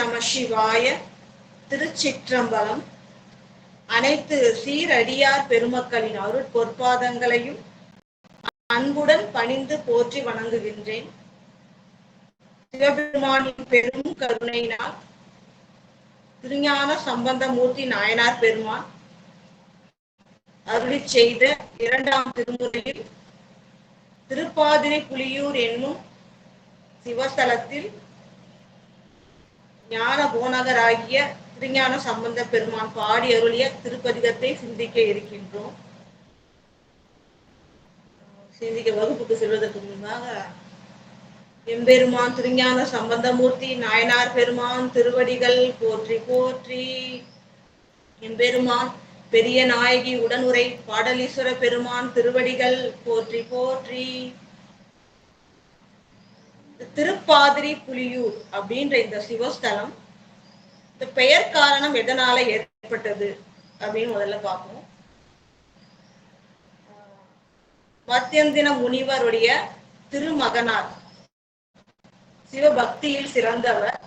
நம சிவாய. திருச்சிற்றம்பலம். அனைத்து சீரடியார் பெருமக்களின் அருள் பொற்பாதங்களையும் அன்புடன் பணிந்து போற்றி வணங்குகின்றேன். சிவபெருமானின் பெரும் கருணையினால் திருஞான சம்பந்தமூர்த்தி நாயனார் பெருமான் அருளி செய்த 2ஆம் திருமுறையில் திருப்பாதிரி புலியூர் என்னும் சிவஸ்தலத்தில் ஞான போனகராகிய திருஞான சம்பந்த பெருமான் பாடி அருளிய திருப்பதிகத்தை சிந்திக்க இருக்கின்றோம். சிந்திக்க வகுப்புக்கு செல்வதற்கு முன்பாக எம்பெருமான் திருஞான சம்பந்தமூர்த்தி நாயனார் பெருமான் திருவடிகள் போற்றி போற்றி. எம்பெருமான் பெரிய நாயகி உடனுரை பாடலீஸ்வர பெருமான் திருவடிகள் போற்றி போற்றி. திருப்பாதிரி புலியூர் அப்படின்ற இந்த சிவஸ்தலம், இந்த பெயர் காரணம் எதனால ஏற்பட்டது அப்படின்னு முதல்ல பார்ப்போம். மத்தியந்தின முனிவருடைய திருமகனார், சிவபக்தியில் சிறந்தவர்.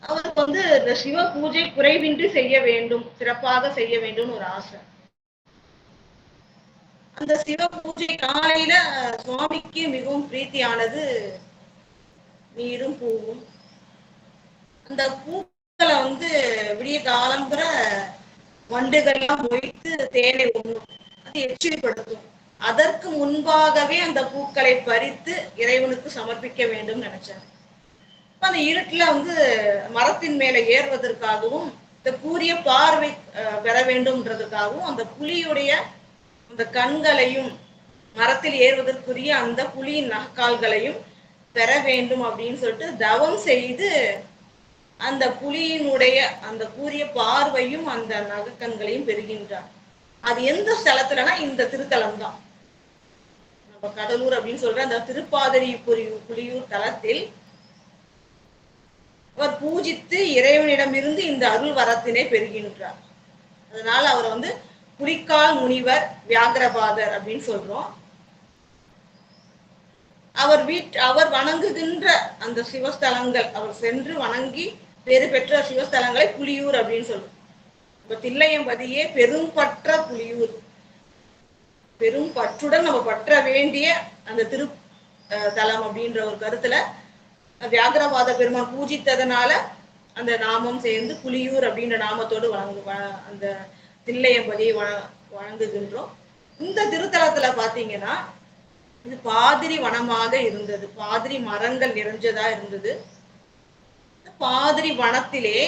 அவருக்கு இந்த சிவ பூஜை குறைவின்றி செய்ய வேண்டும், சிறப்பாக செய்ய வேண்டும் ஒரு ஆசை. அந்த சிவ பூஜை காலையில சுவாமிக்கு மிகவும் பிரீத்தியானது நீரும் பூவும். அந்த பூக்களை விடிய காலம்புற வண்டுகள்லாம் மொய்த்து தேனை உண்ணும், அது எச்சிரிப்படுத்தும். அதற்கு முன்பாகவே அந்த பூக்களை பறித்து இறைவனுக்கு சமர்ப்பிக்க வேண்டும் நினைச்சாரு. அந்த இருட்டுல மரத்தின் மேல ஏறுவதற்காகவும் இந்த கூரிய பார்வை பெற வேண்டும்ன்றதுக்காகவும் அந்த புலியுடைய அந்த கண்களையும் மரத்தில் ஏறுவதற்குரிய அந்த புலியின் நகக்கால்களையும் பெற வேண்டும் அப்படின்னு சொல்லிட்டு தவம் செய்து அந்த புலியினுடைய அந்த கூரிய பார்வையும் அந்த நகக்கண்களையும் பெறுகின்றார். அது எந்த ஸ்தலத்துலனா இந்த திருத்தலம் தான். நம்ம கடலூர் அப்படின்னு சொல்ற அந்த திருப்பாதிரி புலியூர் தலத்தில் அவர் பூஜித்து இறைவனிடமிருந்து இந்த அருள் வரத்தினை பெறுகின்றார். அதனால அவர் புலிக்கால் முனிவர் வியாகரபாதர் அப்படின்னு சொல்றோம். அவர் வணங்குகின்ற அந்த சிவஸ்தலங்கள், அவர் சென்று வணங்கி பேறு பெற்ற சிவஸ்தலங்களை புலியூர் அப்படின்னு சொல்றோம். இப்ப தில்லையம்பதியே பெரும் பற்ற புலியூர், பெரும் பற்றுடன் நம்ம பற்ற வேண்டிய அந்த திரு தலம் அப்படின்ற ஒரு கருத்துல வியாகரபாத பெருமான் பூஜித்ததனால அந்த நாமம் சேர்ந்து புலியூர் அப்படின்ற நாமத்தோடு அந்த தில்லையம்பதியை வணங்குகின்றோம். இந்த திருத்தலத்துல பாத்தீங்கன்னா இது பாதிரி வனமாக இருந்தது, பாதிரி மரங்கள் நிறைஞ்சதா இருந்தது. பாதிரி வனத்திலே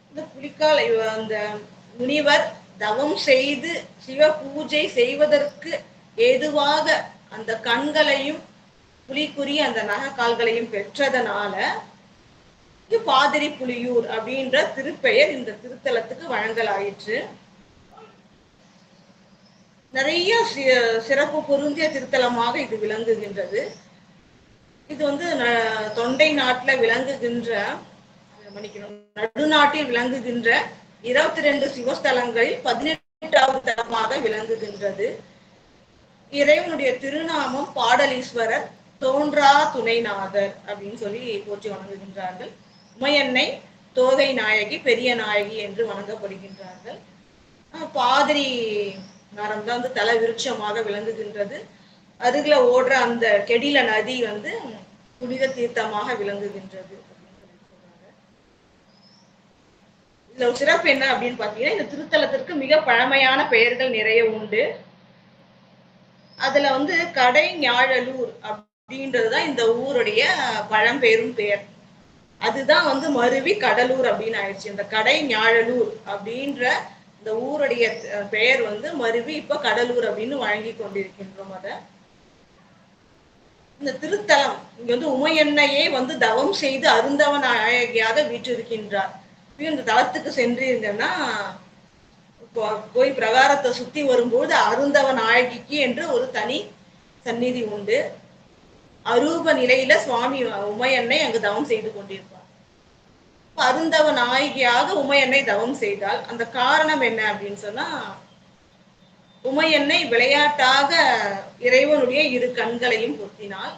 இந்த புலிக்கால் அந்த முனிவர் தவம் செய்து சிவ பூஜை செய்வதற்கு ஏதுவாக அந்த கண்களையும் புலிக்குரிய அந்த நகக்கால்களையும் பெற்றதனால பாதிரி புலியூர் அப்படின்ற திருப்பெயர் இந்த திருத்தலத்துக்கு வழங்கலாயிற்று. நிறைய சிறப்பு பொருந்திய திருத்தலமாக இது விளங்குகின்றது. இது தொண்டை நாட்டுல விளங்குகின்ற, நடுநாட்டில் விளங்குகின்ற 22 சிவஸ்தலங்களில் 18வது தலமாக விளங்குகின்றது. இறைவனுடைய திருநாமம் பாடலீஸ்வரர் தோன்றா துணைநாதர் அப்படின்னு சொல்லி போற்றி வணங்குகின்றார்கள். உமையன்னை தோகை நாயகி பெரிய நாயகி என்று வணங்கப்படுகின்றார்கள். பாதிரி மரம் தான் தல விருட்சமாக விளங்குகின்றது. அருகில ஓடுற அந்த கெடில நதி புனித தீர்த்தமாக விளங்குகின்றது. இதுல ஒரு சிறப்பு என்ன அப்படின்னு பாத்தீங்கன்னா, இந்த திருத்தலத்திற்கு மிக பழமையான பெயர்கள் நிறைய உண்டு. அதுல கடை ஞாழலூர் அப்படின்றதுதான் இந்த ஊருடைய பழம்பெரும் பெயர். அதுதான் மருவி கடலூர் அப்படின்னு ஆயிடுச்சு. இந்த கடை ஞாழலூர் அப்படின்ற இந்த ஊருடைய பெயர் மருவி இப்ப கடலூர் அப்படின்னு வழங்கி கொண்டிருக்கின்றோம். அத இந்த திருத்தலம் இங்க உமையன்னையே தவம் செய்து அருந்தவ நாயகியாக வீற்றிருக்கின்றார். இந்த தலத்துக்கு சென்றீங்கன்னா போய் பிரகாரத்தை சுத்தி வரும்போது அருந்தவ நாயகிக்கு என்று ஒரு தனி சந்நிதி உண்டு. அரூப நிலையில சுவாமி உமையன்னை அங்கு தவம் செய்து கொண்டிருப்பார். அருந்தவ நாயகியாக உமையன்னை தவம் செய்தால் அந்த காரணம் என்ன அப்படின்னு சொன்னா, உமையன்னை விளையாட்டாக இறைவனுடைய 2 கண்களையும் பொத்தினாள்.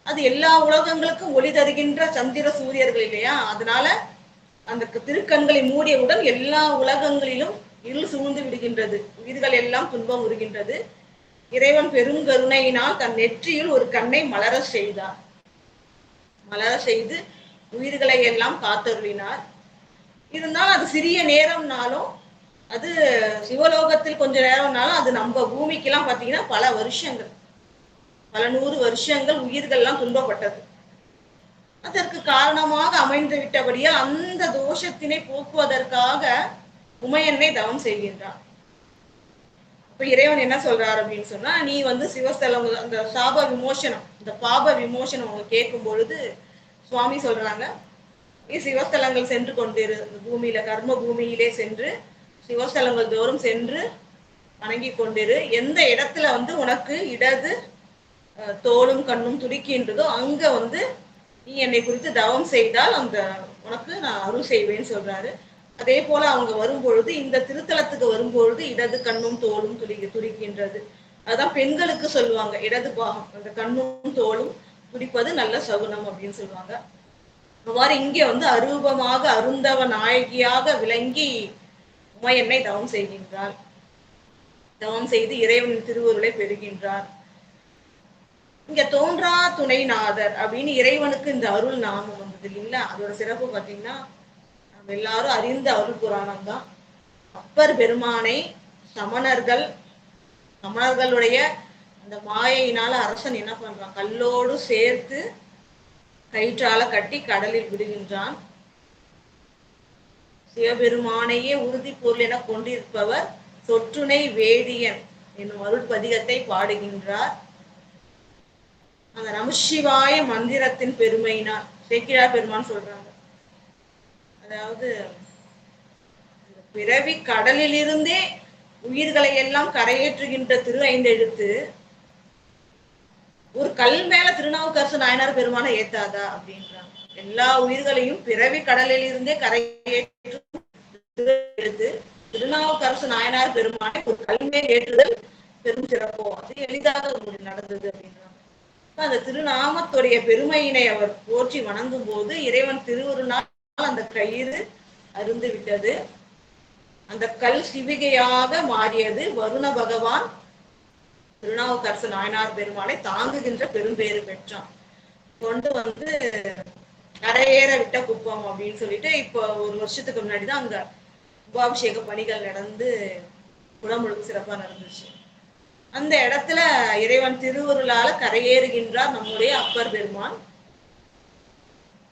அது எல்லா உலகங்களுக்கும் ஒளி தருகின்ற சந்திர சூரியர்கள் இல்லையா, அதனால அந்த திருக்கண்களை மூடியவுடன் எல்லா உலகங்களிலும் இருள் சூழ்ந்து விடுகின்றது, உயிர்கள் எல்லாம் துன்பம் உறுகின்றது. இறைவன் பெருங்கருணையினால் தன் நெற்றியில் ஒரு கண்ணை மலர செய்தார். மலர செய்து உயிர்களை எல்லாம் காத்தருளினார். இருந்தாலும் அது சிறிய நேரம்னாலும், அது சிவலோகத்தில் கொஞ்ச நேரம்னாலும், அது நம்ம பூமிக்கெல்லாம் பார்த்தீங்கன்னா பல வருஷங்கள், பல 100 வருஷங்கள் உயிர்கள்லாம் துன்பப்பட்டது. அதற்கு காரணமாக அமைந்து விட்டபடியே அந்த தோஷத்தினை போக்குவதற்காக உமையன்னை தவம் செய்கின்றான். இப்ப இறைவன் என்ன சொல்றாரு அப்படின்னு சொன்னா, நீ வந்து சிவஸ்தலம் அந்த சாப விமோசனம், இந்த பாப விமோசனம் அவங்க கேட்கும் பொழுது சுவாமி சொல்றாங்க, நீ சிவஸ்தலங்கள் சென்று கொண்டிரு, பூமியில கர்ம பூமியிலே சென்று சிவஸ்தலங்கள் தோறும் சென்று வணங்கி கொண்டிரு. எந்த இடத்துல வந்து உனக்கு இடது தோளும் கண்ணும் துடிக்கின்றதோ அங்க வந்து நீ என்னை குறித்து தவம் செய்தால் அந்த உனக்கு நான் அருள் செய்வேன்னு சொல்றாரு. அதே போல அவங்க வரும்பொழுது, இந்த திருத்தலத்துக்கு வரும்பொழுது இடது கண்ணும் தோளும் துடிக்கின்றது. அதான் பெண்களுக்கு சொல்லுவாங்க, இடது பாகம் அந்த கண்ணும் தோளும் துடிப்பது நல்ல சகுனம் அப்படின்னு சொல்லுவாங்க. அவ்வாறு இங்கே வந்து அரூபமாக அருந்தவ நாயகியாக விளங்கி உமையன்னை தவம் செய்கின்றார். தவம் செய்து இறைவனின் திருவருளை பெறுகின்றார். இங்க தோன்றா துணைநாதர் அப்படின்னு இறைவனுக்கு இந்த அருள் நாமம் வந்தது இல்லைங்களா, அதோட சிறப்பு பார்த்தீங்கன்னா நம்ம எல்லாரும் அறிந்த அருள் புராணம் தான். அப்பர் பெருமானை சமணர்களுடைய அந்த மாயையினால அரசன் என்ன பண்றான், கல்லோடு சேர்த்து கயிற்றால கட்டி கடலில் விடுகின்றான். சிவபெருமானையே உறுதி பொருள் என கொண்டிருப்பவர் சொற்றுணை வேதியன் என்னும் அருள் பதிகத்தை பாடுகின்றார். அந்த நமசிவாய மந்திரத்தின் பெருமையினால் சேக்கிழார் பெருமான் சொல்றாங்க, அதாவது பிறவி கடலில் இருந்தே உயிர்களை எல்லாம் கரையேற்றுகின்ற திரு ஐந்தெழுத்து ஒரு கல் மேல திருநாவுக்கரசு நாயனார் பெருமான ஏத்தாதா அப்படின்றாங்க. எல்லா உயிர்களையும் பிறவி கடலில் இருந்தே கரையேற்று திருநாவுக்கரசு நாயனார் பெருமானை ஒரு கல் மேல் ஏற்றுதல் பெரும் சிறப்போ, அது எளிதாக நடந்தது அப்படின்றாங்க. அந்த திருநாமத்துடைய பெருமையினை அவர் போற்றி வணங்கும் போது இறைவன் திருவருளால் அந்த கயிறு அருந்து விட்டது. அந்த கல் சிவிகையாக மாறியது. வருண பகவான் திருநாவுக்கரசு நாயனார் பெருமாளை தாங்குகின்ற பெரும்பேறு பெற்றான். கொண்டு வந்து கரையேற விட்ட குப்பம் அப்படின்னு சொல்லிட்டு இப்போ ஒரு வருஷத்துக்கு முன்னாடிதான் அங்க உபாபிஷேக பணிகள் நடந்து குடமுழுக்கு சிறப்பா நடந்துச்சு. அந்த இடத்துல இறைவன் திருவருளால கரையேறுகின்றார் நம்முடைய அப்பர் பெருமான்.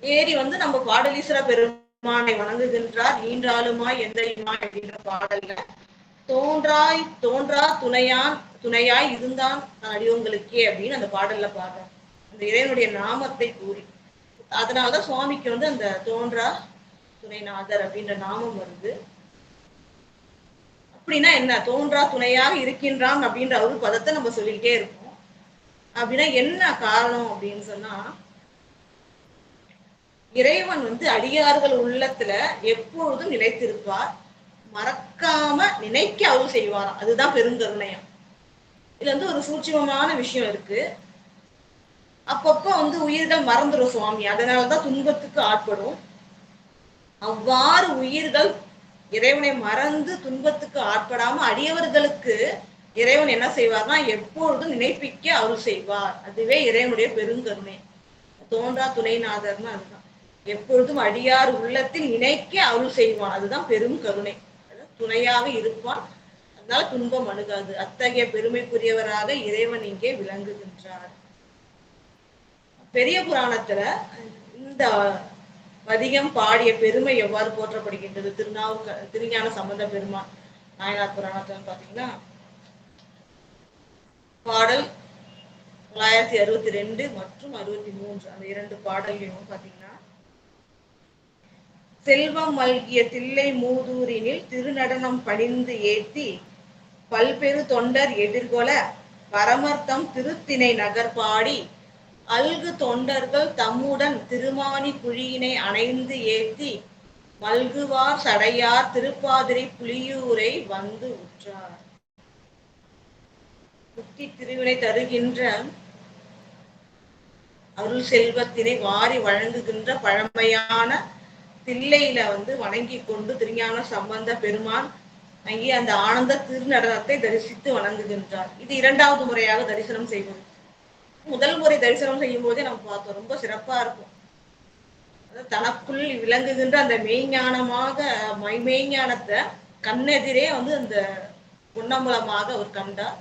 ஏறி வந்து நம்ம பாடலீஸ்வர பெருமானை வணங்குகின்றார். ஈன்றாலுமாய் எந்தையுமாய் அப்படின்ற பாடல்ல தோன்றா துணையாய் இருந்தான் அடியோங்களுக்கே அப்படின்னு அந்த பாடல்ல பாடுறார். அந்த இறைவனுடைய நாமத்தை கூறி, அதனாலதான் சுவாமிக்கு வந்து அந்த தோன்றா துணைநாதர் அப்படின்ற நாமம் வருது. அப்படின்னா என்ன, தோன்றா துணையாக இருக்கின்றான் அப்படின்ற ஒரு பதத்தை நம்ம சொல்லிக்கிட்டே இருக்கோம். அப்படின்னா என்ன காரணம் அப்படின்னு சொன்னா, இறைவன் வந்து அடியார்கள் உள்ளத்துல எப்பொழுதும் நிலைத்திருப்பார், மறக்காம நினைக்க அருள் செய்வாராம். அதுதான் பெருங்கருணையம். இதுல வந்து ஒரு சூட்சமமான விஷயம் இருக்கு. அப்பப்ப வந்து உயிர்கள் மறந்துடும் சுவாமி, அதனாலதான் துன்பத்துக்கு ஆட்படும். அவ்வாறு உயிர்கள் இறைவனை மறந்து துன்பத்துக்கு ஆட்படாம அடியவர்களுக்கு இறைவன் என்ன செய்வார்னா எப்பொழுதும் நினைப்பிக்க அருள் செய்வார். அதுவே இறைவனுடைய பெருங்கருணை. தோன்றா துணைநாதர்னு அதுதான். எப்பொழுதும் அடியார் உள்ளத்தில் நினைக்க அருள் செய்வான், அதுதான் பெரும் கருணை. துணையாக இருப்பான், அதனால துன்பம் அணுகாது. அத்தகைய பெருமைக்குரியவராக இறைவன் இங்கே விளங்குகின்றார். பெரிய புராணத்துல இந்த பதிகம் பாடிய பெருமை எவ்வாறு போற்றப்படுகின்றது திருஞான சம்பந்த பெருமான் நாயனார் புராணத்துல பாத்தீங்கன்னா, பாடல் 962 மற்றும் 63 அந்த 2 பாடல்களும் பாத்தீங்கன்னா, செல்வம் மல்கிய தில்லை மூதூரினில் திருநடனம் பணிந்து ஏத்தி பல்பெரு தொண்டர் எதிர்கொள பரமர்த்தம் திருத்திணை நகர் பாடி அல்கு தொண்டர்கள் தம்முடன் திருமானி குழியினை அணைந்து ஏத்தி மல்குவார் சடையார் திருப்பாதிரை புலியூரை வந்து உற்றார். முக்தி திருவினை தருகின்ற அருள் செல்வத்தினை வாரி வழங்குகின்ற பழமையான தில்லையில வணங்கி கொண்டு திருஞான சம்பந்த பெருமான் அங்கே அந்த ஆனந்த திருநடனத்தை தரிசித்து வணங்குகின்றார். இது இரண்டாவது முறையாக தரிசனம் செய்வது. முதல் முறை தரிசனம் செய்யும் போதே நம்ம பார்த்தோம், ரொம்ப சிறப்பா இருக்கும். தனக்குள் விளங்குகின்ற அந்த மெய்ஞானமாக மெய்ஞானத்தை கண்ணெதிரே அந்த பொன்னம்பலமாக அவர் கண்டார்.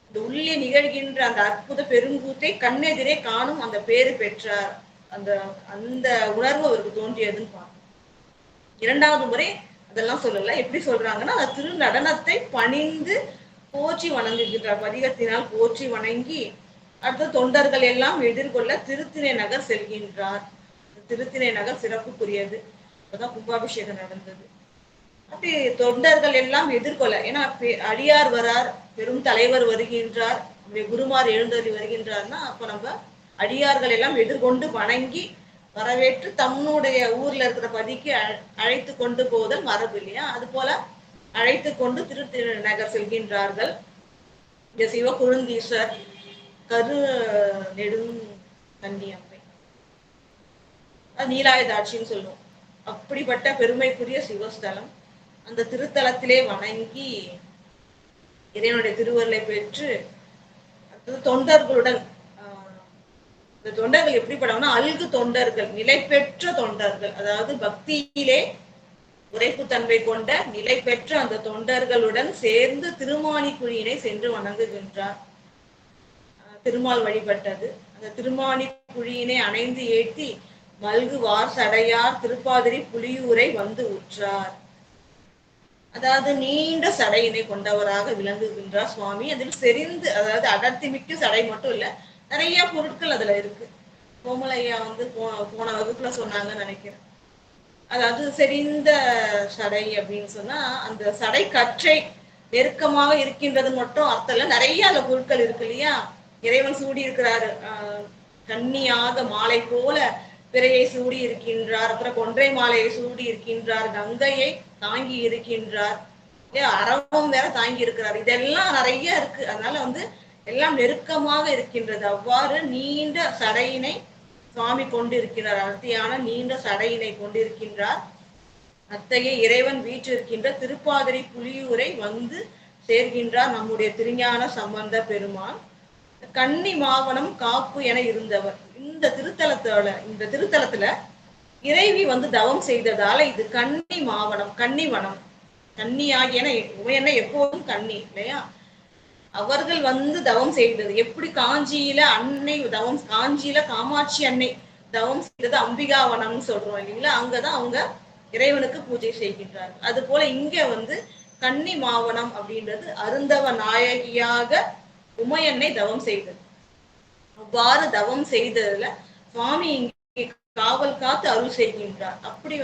இந்த உள்ளே நிகழ்கின்ற அந்த அற்புத பெருங்கூத்தை கண்ணெதிரே காணும் அந்த பேரு பெற்றார். அந்த அந்த உணர்வு அவருக்கு தோன்றியதுன்னு பார்க்கணும். இரண்டாவது முறை அதெல்லாம் சொல்லல. எப்படி சொல்றாங்கன்னா, அந்த திரு நடனத்தை பணிந்து போற்றி வணங்குகின்றார். பதிகத்தினால் போற்றி வணங்கி அடுத்த தொண்டர்கள் எல்லாம் எதிர்கொள்ள திருத்திணை நகர் செல்கின்றார். திருத்திணை நகர் சிறப்புக்குரியது. அப்பதான் கும்பாபிஷேகம் நடந்தது. அப்படி தொண்டர்கள் எல்லாம் எதிர்கொள்ள, ஏன்னா அடியார் வரார், பெரும் தலைவர் வருகின்றார், குருமார் எழுந்தருளி வருகின்றார்னா அப்ப நம்ம அடியார்கள் எல்லாம் எதிர்கொண்டு வணங்கி வரவேற்று தன்னுடைய ஊர்ல இருக்கிற பதிக்கு அழைத்து கொண்டு போதல் மரபு இல்லையா? அது போல அழைத்து கொண்டு திருத்திணை நகர் செல்கின்றார்கள். இந்த சிவகுழுந்தீஸ்வர் கரு நெடும் கன்னியம்மை, நீலாயுதாட்சின்னு சொல்லுவோம். அப்படிப்பட்ட பெருமைக்குரிய சிவஸ்தலம். அந்த திருத்தலத்திலே வணங்கி இறைவனுடைய திருவருளை பெற்று தொண்டர்களுடன், இந்த தொண்டர்கள் எப்படிப்பட்டவனா அல்கு தொண்டர்கள், நிலை பெற்ற தொண்டர்கள், அதாவது பக்தியிலே உரைப்புத்தன்மை கொண்ட நிலை பெற்ற அந்த தொண்டர்களுடன் சேர்ந்து திருமாணிக்குழியினை சென்று வணங்குகின்றார். திருமால் வழிபட்டது. அந்த திருமாணிக்குழியினை அணைந்து ஏற்றி மல்குவார் சடையார் திருப்பாதிரி புலியூரை வந்து உற்றார். அதாவது நீண்ட சடையினை கொண்டவராக விளங்குகின்றார் சுவாமி. அதில் செறிந்து, அதாவது அடர்த்தி மிக்க சடை மட்டும் இல்ல, நிறைய பொருட்கள் அதுல இருக்கு. கோமலையா போன வகுப்புல சொன்னாங்கன்னு நினைக்கிறேன். அதாவது செறிந்த சடை அப்படின்னு சொன்னா அந்த சடை கற்றை நெருக்கமாக இருக்கின்றது மட்டும் அர்த்தம் இல்ல, நிறைய அந்த பொருட்கள் இருக்கு இல்லையா? இறைவன் சூடி இருக்கிறாரு, கன்னியாக மாலை போல பிறையை சூடி இருக்கின்றார், அப்புறம் கொன்றை மாலையை சூடி இருக்கின்றார், கங்கையை தாங்கி இருக்கின்றார், அரவம் வேற தாங்கி இருக்கிறார். இதெல்லாம் நிறைய இருக்கு. அதனால எல்லாம் நெருக்கமாக இருக்கின்றது. அவ்வாறு நீண்ட சடையினை சுவாமி கொண்டிருக்கிறார். அடர்த்தியான நீண்ட சடையினை கொண்டிருக்கின்றார். அத்தகைய இறைவன் வீற்றிருக்கின்ற திருப்பாதிரி புலியூரை வந்து சேர்கின்றார் நம்முடைய திருஞான சம்பந்த பெருமான். கன்னி மாவனம் காப்பு என இருந்தவர். இந்த திருத்தலத்துல இறைவி தவம் செய்ததால இது கன்னி மாவனம், கன்னிவனம். கன்னியாகியன உமையன எப்போதும் கன்னி இல்லையா? அவர்கள் தவம் செய்தது எப்படி? காஞ்சியில அன்னை தவம், காஞ்சியில காமாட்சி அன்னை தவம் செய்தது அம்பிகாவனம்னு சொல்றோம் இல்லைங்களா? அங்கதான் அவங்க இறைவனுக்கு பூஜை செய்கின்றார்கள். அது போல இங்க கன்னி மாவனம் அப்படின்றது அருந்தவ நாயகியாக உமையன்னை தவம் செய்தது. அவ்வாறு தவம் செய்ததுல சுவாமி இங்கே காவல் காத்து அருள் செய்கின்றார். அப்படி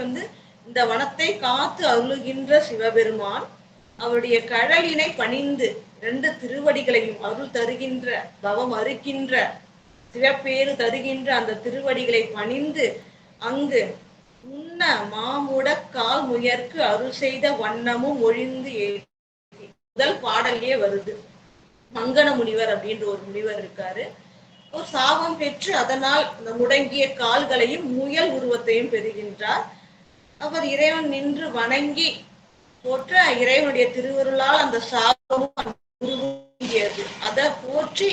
இந்த வனத்தை காத்து அருளுகின்ற சிவபெருமான் அவருடைய கழலினை பணிந்து 2 திருவடிகளையும் அருள் தருகின்ற, பவம் அறுக்கின்ற, சிவப்பேறு தருகின்ற அந்த திருவடிகளை பணிந்து அங்கு உண்ண மாமுட கால் முயற்கு அருள் செய்த வண்ணமும் ஒழிந்து ஏற்றி முதல் பாடல்லே வருது. மங்கன முனிவர் அப்படின்ற ஒரு முனிவர் இருக்காரு. ஒரு சாபம் பெற்று அதனால் அந்த முடங்கிய கால்களையும் முயல் உருவத்தையும் பெறுகின்றார். அவர் இறைவன் நின்று வணங்கி போற்ற இறைவனுடைய திருவருளால் அந்த சாபமும் உருவாகியது. அதை போற்றி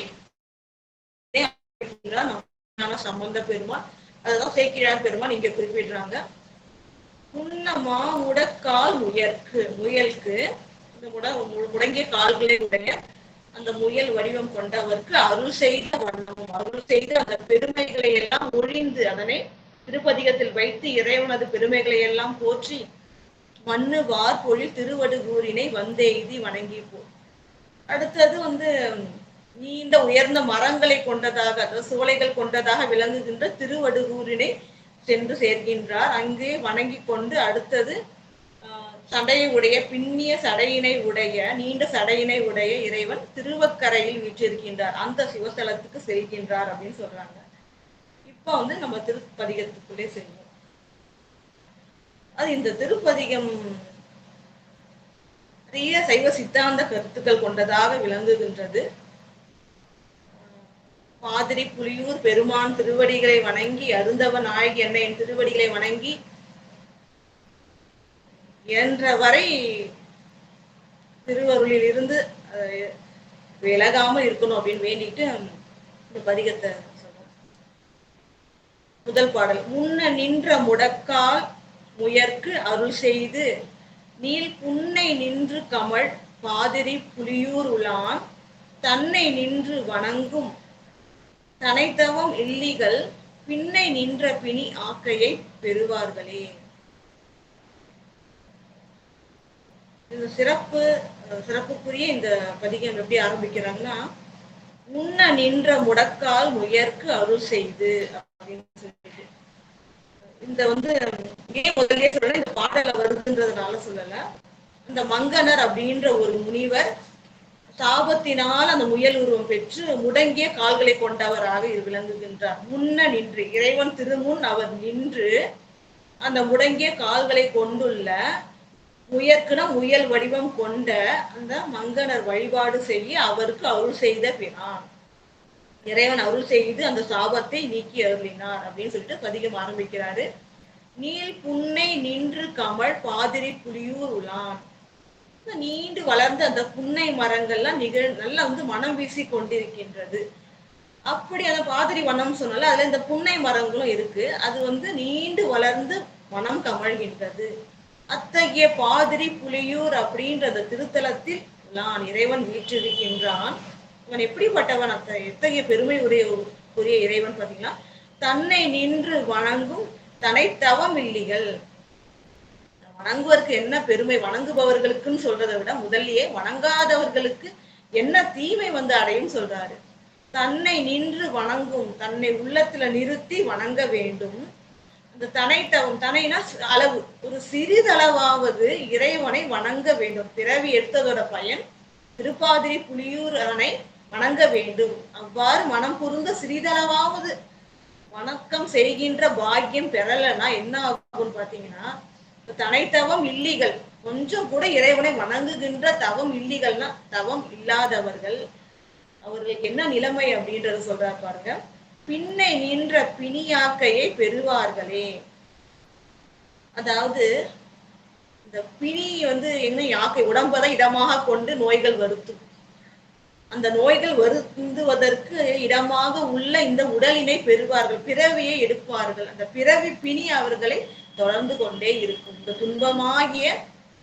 சம்பந்த பெருமான், அதுதான் சேக்கிழார் பெருமான் இங்க குறிப்பிடுறாங்க. உண்ணமா முடக்கால் முயலுக்கு முடங்கிய கால்களுடைய அந்த முயல் வடிவம் கொண்டவருக்கு அருள் செய்த வண்ணமும், அருள் செய்த அந்த பெருமைகளை எல்லாம் ஒழிந்து அதனை திருப்பதிகத்தில் வைத்து இறைவனது பெருமைகளை எல்லாம் போற்றி மண்ணு வார் பொழில் திருவடுகூரினை வந்தெய்தி வணங்கி போ. அடுத்தது நீண்ட உயர்ந்த மரங்களை கொண்டதாக, அதாவது சோலைகள் கொண்டதாக விளங்குகின்ற திருவடுகூரினை சென்று சேர்கின்றார். அங்கே வணங்கி கொண்டு அடுத்தது சடையை உடைய, பின்னிய சடையினை உடைய, நீண்ட சடையினை உடைய இறைவன் திருவக்கரையில் வீற்றிருக்கின்றார். அந்த சிவஸ்தலத்துக்கு செல்கின்றார் அப்படின்னு சொல்றாங்க. இப்ப நம்ம திருப்பதிகத்துக்குள்ளே செல்வோம். அது இந்த திருப்பதிகம் நிறைய சைவ சித்தாந்த கருத்துக்கள் கொண்டதாக விளங்குகின்றது. பாதிரி புலியூர் பெருமான் திருவடிகளை வணங்கி, அருந்தவ நாயகி அன்னையின் திருவடிகளை வணங்கி இயன்ற வரை திருவருளில் இருந்து விலகாமல் இருக்கணும் அப்படின்னு வேண்டிட்டு இந்த பதிகத்தை சொல்றோம். முதல் பாடல். முன்ன நின்ற முடக்கால் முயற்கு அருள் செய்து நீள் புன்னை நின்று கமழ் பாதிரி புலியூர் உளான் தன்னை நின்று வணங்கும் தனைத்தவம் இல்லிகள் பின்னை நின்ற பிணி ஆக்கையை பெறுவார்களே. இந்த சிறப்புக்குரிய இந்த பதிகம் எப்படி ஆரம்பிக்கிறாங்கன்னா, முன்ன நின்ற முடக்கால் முயற்கு அருள் செய்து அப்படின்னு சொல்லிட்டு, இந்த ஏன் முதலே சொல்லல, இந்த பாடல வருதுன்றதுனால சொல்லல. இந்த மங்கனர் அப்படின்ற ஒரு முனிவர் சாபத்தினால் அந்த முயல் உருவம் பெற்று முடங்கிய கால்களை கொண்டவராக விளங்குகின்றார். முன்ன நின்று இறைவன் திருமுன் அவர் நின்று அந்த முடங்கிய கால்களை கொண்டுள்ள முயற்குன முயல் வடிவம் கொண்ட அந்த மங்கனர் வழிபாடு செய்ய அவருக்கு அருள் செய்த பிரான். இறைவன் அருள் செய்து அந்த சாபத்தை நீக்கி அருளினார் அப்படின்னு சொல்லிட்டு பதிகம் ஆரம்பிக்கிறாரு. நீள் புன்னை நின்று கமழ் பாதிரி புலியூர் உளான். நீண்டு வளர்ந்த அந்த புன்னை மரங்கள்லாம் நல்லா மனம் வீசி கொண்டிருக்கின்றது. அப்படி அந்த பாதிரி வனம் சொன்னால அதுல இந்த புன்னை மரங்களும் இருக்கு. அது நீண்டு வளர்ந்து மனம் கமழ்கின்றது. அத்தகைய பாதிரி புலியூர் அப்படின்ற அந்த திருத்தலத்தில் நான் இறைவன் வீற்றிருக்கின்றான். அவன் எப்படிப்பட்டவன், எத்தகைய பெருமை உரிய இறைவன் பார்த்தீங்கன்னா, தன்னை நின்று வணங்கும் தனைத்தவம் இல்லிகள். வணங்குவதற்கு என்ன பெருமை, வணங்குபவர்களுக்குன்னு சொல்றதை விட முதல்லயே வணங்காதவர்களுக்கு என்ன தீமை அடையும் சொல்றாரு. தன்னை நின்று வணங்கும், தன்னை உள்ளத்துல நிறுத்தி வணங்க வேண்டும். அந்த தனைத்தவம், தனைனா அளவு, ஒரு சிறிதளவாவது இறைவனை வணங்க வேண்டும். பிறவி எடுத்ததோட பயன் திருப்பாதிரி புலியூர் அரணை வணங்க வேண்டும். அவ்வாறு மனம் புரிந்த சிறிதளவாவது வணக்கம் செய்கின்ற பாக்கியம் பெறலைன்னா என்ன ஆகும்னு பாத்தீங்கன்னா, தனைத்தவம் இல்லிகள், கொஞ்சம் கூட இறைவனை வணங்குகின்ற தவம் இல்லிகள்னா தவம் இல்லாதவர்கள், அவர்களுக்கு என்ன நிலைமை அப்படின்றத சொல்றாரு பாருங்க. பின்னை நின்ற பிணியாக்கையை பெறுவார்களே. அதாவது இந்த பிணி என்ன, யாக்கை உடம்பதை இடமாக கொண்டு நோய்கள் வருத்தும். அந்த நோய்கள் வருந்துவதற்கு இடமாக உள்ள இந்த உடலினை பெறுவார்கள், பிறவியை எடுப்பார்கள். அந்த பிறவி பிணி அவர்களை தொடர்ந்து கொண்டே இருக்கும். இந்த துன்பமாகிய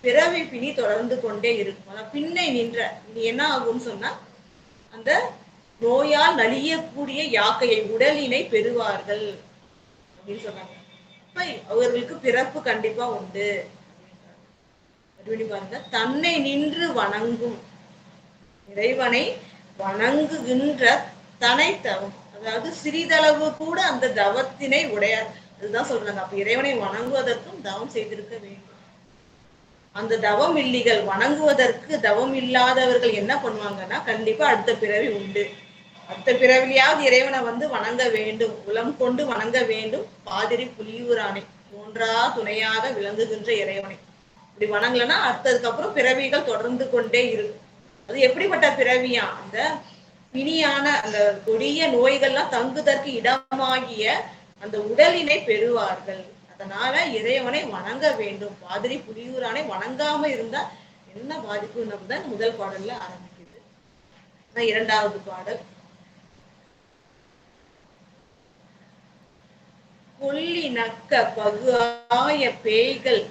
பிறவி பிணி தொடர்ந்து கொண்டே இருக்கும். ஆனா பின்னை நின்ற இனி என்ன ஆகும்னு சொன்னா, அந்த நோயால் நலியக்கூடிய யாக்கையை உடலினை பெறுவார்கள் அப்படின்னு சொன்னாங்க. அப்ப அவர்களுக்கு பிறப்பு கண்டிப்பா உண்டு. பாருங்க, தன்னை நின்று வணங்கும், இறைவனை வணங்குகின்ற தனைத்தவம், அதாவது சிறிதளவு கூட அந்த தவத்தினை உடையார். அதுதான் சொல்றாங்க. அப்ப இறைவனை வணங்குவதற்கும் தவம் செய்திருக்க வேண்டும். அந்த தவம் இல்லிகள் வணங்குவதற்கு தவம் இல்லாதவர்கள் என்ன பண்ணுவாங்கன்னா, கண்டிப்பா அடுத்த பிறவி உண்டு. அடுத்த பிறவியாவது இறைவனை வணங்க வேண்டும், உளம் கொண்டு வணங்க வேண்டும். பாதிரி புலியூரானை தோன்றா துணையாக விளங்குகின்ற இறைவனை இப்படி வணங்கலன்னா அடுத்ததுக்கு அப்புறம் பிறவிகள் தொடர்ந்து கொண்டே இருக்கும். அது எப்படிப்பட்ட பிறவியா, அந்த பிணியான அந்த கொடிய நோய்கள்லாம் தங்குதற்கு இடமாகிய அந்த உடலினை பெறுவார்கள். அதனால இறைவனை வணங்க வேண்டும். பாதிரி புலியூரானை வணங்காம இருந்தா என்ன பாதிப்புன்னு முதல் பாடல்ல ஆரம்பிக்குது. இரண்டாவது பாடல். கொல்லி நக்க பகு ஆய பேய்கள்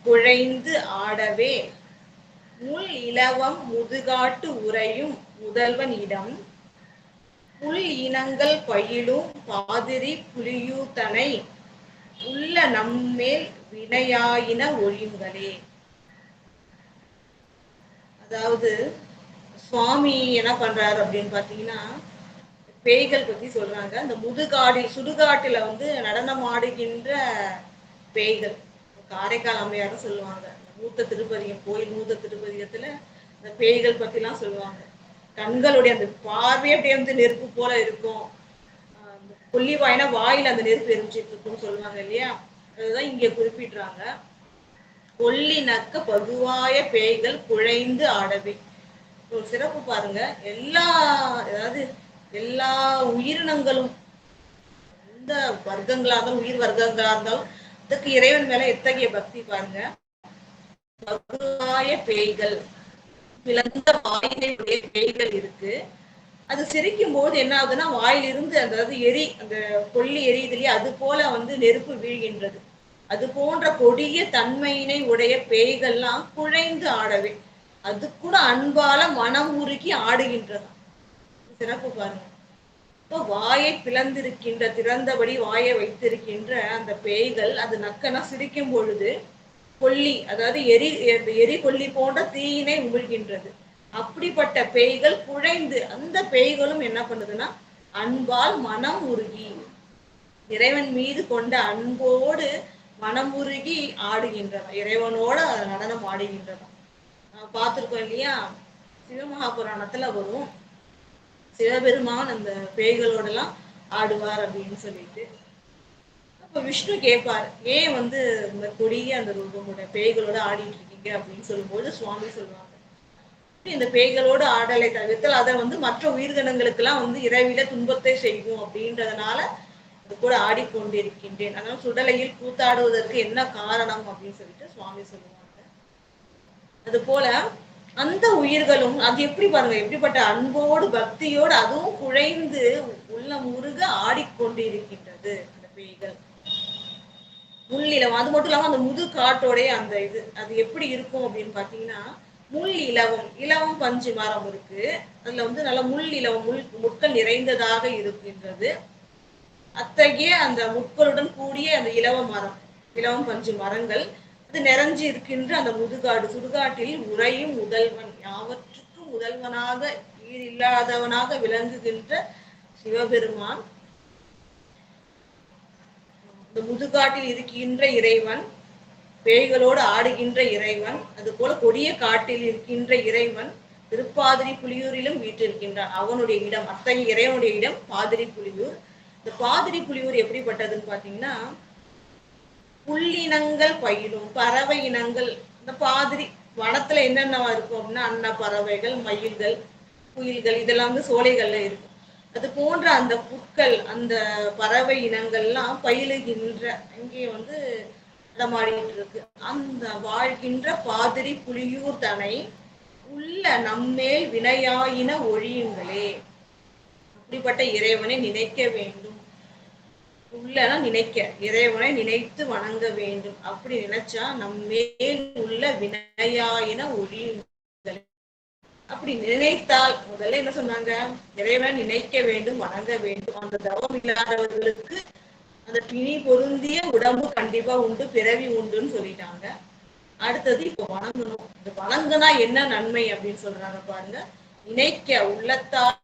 குழைந்து ஆடவே முள் இலவம் முதுகாட்டு உறையும் முதல்வன் இடம் புல் இனங்கள் பயிலும் பாதிரி புலியூத்தனை உள்ள நம்மேல் வினையாயின ஒழியுங்களே. அதாவது சுவாமி என்ன பண்றாரு அப்படின்னு பாத்தீங்கன்னா, பேய்கள் பத்தி சொல்றாங்க. அந்த சுடுகாட்டுல நடனம் ஆடுகின்ற பேய்கள், காரைக்கால் அம்மையாரும் சொல்லுவாங்க. மூத்த திருப்பதிகம், கோயில் மூத்த திருப்பதிகத்துல அந்த பேய்கள் பத்தி எல்லாம் சொல்லுவாங்க. கண்களுடைய அந்த பார்வை அப்படியே நெருப்பு போல இருக்கும். கொல்லிவாய்னா வாயில அந்த நெருப்பு எரிஞ்சிட்டு இருக்கும்னு சொல்லுவாங்க இல்லையா, அதுதான் இங்க குறிப்பிடுறாங்க. கொல்லி நக்க பகுவாய பேய்கள் குழைந்து ஆடவே. ஒரு சிறப்பு பாருங்க. அதாவது எல்லா உயிரினங்களும் எந்த வர்க்கங்களா இருந்தாலும் உயிர் வர்க்கங்களா இருந்தாலும் அதுக்கு இறைவன் மேல எத்தகைய பக்தி பாருங்க. மதுராய பேய்கள், பிளந்த வாயிலுடைய பேய்கள் இருக்கு. அது சிரிக்கும் போது என்ன ஆகுதுன்னா வாயிலிருந்து அதாவது அந்த கொல்லி எரியுது இல்லையா, அது போல நெருப்பு வீழ்கின்றது. அது போன்ற கொடிய தன்மையினை உடைய பேய்கள்லாம் குழைந்து ஆடவே அது கூட அன்பால மனம் உருகி ஆடுகின்றது. சிறப்பு பாருங்க. இப்போ வாயை பிளந்திருக்கின்ற திறந்தபடி வாயை வைத்திருக்கின்ற அந்த பேய்கள் அது நக்கனா சிரிக்கும் பொழுது கொல்லி அதாவது எரி கொல்லி போன்ற தீயினை உமிழ்கின்றது. அப்படிப்பட்ட பேய்கள் குழைந்து அந்த பேய்களும் என்ன பண்ணுதுன்னா அன்பால் மனம் உருகி இறைவன் மீது கொண்ட அன்போடு மனம் உருகி ஆடுகின்றன. இறைவனோட நடனம் ஆடுகின்றன. பார்த்திருக்கோம் இல்லையா, சிவமகாபுராணத்துல வரும் சிவபெருமான் அந்த பேய்களோட எல்லாம் ஆடுவார் அப்படின்னு சொல்லிட்டு. அப்ப விஷ்ணு கேட்பார், ஏன் இந்த கொடிய அந்த ரூபமோட பேய்களோட ஆடிட்டு இருக்கீங்க அப்படின்னு சொல்லும்போது சுவாமி சொல்லுவாங்க, இந்த பேய்களோடு ஆடலை தவிர்த்தால் அதை மற்ற உயிர்கணங்களுக்கு எல்லாம் இரவில துன்பத்தை செய்யும் அப்படின்றதுனால அது கூட ஆடிக்கொண்டிருக்கின்றேன். அதனால சுடலையில் கூத்தாடுவதற்கு என்ன காரணம் அப்படின்னு சொல்லிட்டு சுவாமி சொல்லுவாங்க. அது போல அந்த உயிர்களும் அது எப்படி பாருங்க, எப்படிப்பட்ட அன்போடு பக்தியோடு அதுவும் குழைந்து உள்ள முருக ஆடிக்கொண்டிருக்கின்றது அந்த பேய்கள். முள்ளிலவம் அது மட்டும் இல்லாம அந்த முது காட்டோடைய அந்த இது அது எப்படி இருக்கும் அப்படின்னு பாத்தீங்கன்னா, முள் இலவம் இலவம் பஞ்சு மரம் இருக்கு. அதுல நல்ல முள் இலவம் முட்கள் நிறைந்ததாக இருக்கின்றது. அத்தகைய அந்த முட்களுடன் கூடிய அந்த இலவம் பஞ்சு மரங்கள் அது நிறைஞ்சு இருக்கின்ற அந்த முதுகாடு சுடுகாட்டில் உறையும் முதல்வன், யாவற்றுக்கும் முதல்வனாக ஈடு இல்லாதவனாக விளங்குகின்ற சிவபெருமான், இந்த முதுகாட்டில் இருக்கின்ற இறைவன், பேய்களோடு ஆடுகின்ற இறைவன், அது போல கொடிய காட்டில் இருக்கின்ற இறைவன் திருப்பாதிரி புலியூரிலும் வீற்றிருக்கின்றான். அவனுடைய இடம், அத்தகைய இறைவனுடைய இடம் பாதிரி புலியூர். இந்த பாதிரி புலியூர் எப்படிப்பட்டதுன்னு பாத்தீங்கன்னா, புள்ளினங்கள் பயிலும் பறவை இனங்கள். இந்த பாதிரி வனத்துல என்னென்னவா இருக்கும் அப்படின்னா அன்ன பறவைகள், மயில்கள், குயில்கள் இதெல்லாம் சோலைகள்ல இருக்கும். அது போன்ற அந்த புட்கள் அந்த பறவை இனங்கள்லாம் பயிலுகின்ற அங்கே நடமாடிட்டு இருக்கு. அந்த வாழ்கின்ற பாதிரி புலியூர் தனை உள்ள நம்மேல் வினையாயின ஒழியுங்களே. அப்படிப்பட்ட இறைவனை நினைக்க வேண்டும். உள்ளனா நினைக்க இறைவனை நினைத்து வணங்க வேண்டும். அப்படி நினைச்சா நம்மேல் உள்ள வினையாயின ஒழியுங்களே. அப்படி நினைத்தால் முதல்ல என்ன சொன்னாங்க, இறைவனை நினைக்க வேண்டும், வணங்க வேண்டும். அந்த தவம் இல்லாதவர்களுக்கு அந்த பிணி பொருந்திய உடம்பு கண்டிப்பா உண்டு, பிறவி உண்டுன்னு சொல்லிட்டாங்க. அடுத்தது இப்ப வணங்கணும். இந்த வணங்குனா என்ன நன்மை அப்படின்னு சொல்றாங்க பாருங்க. நினைக்க உள்ளத்தால்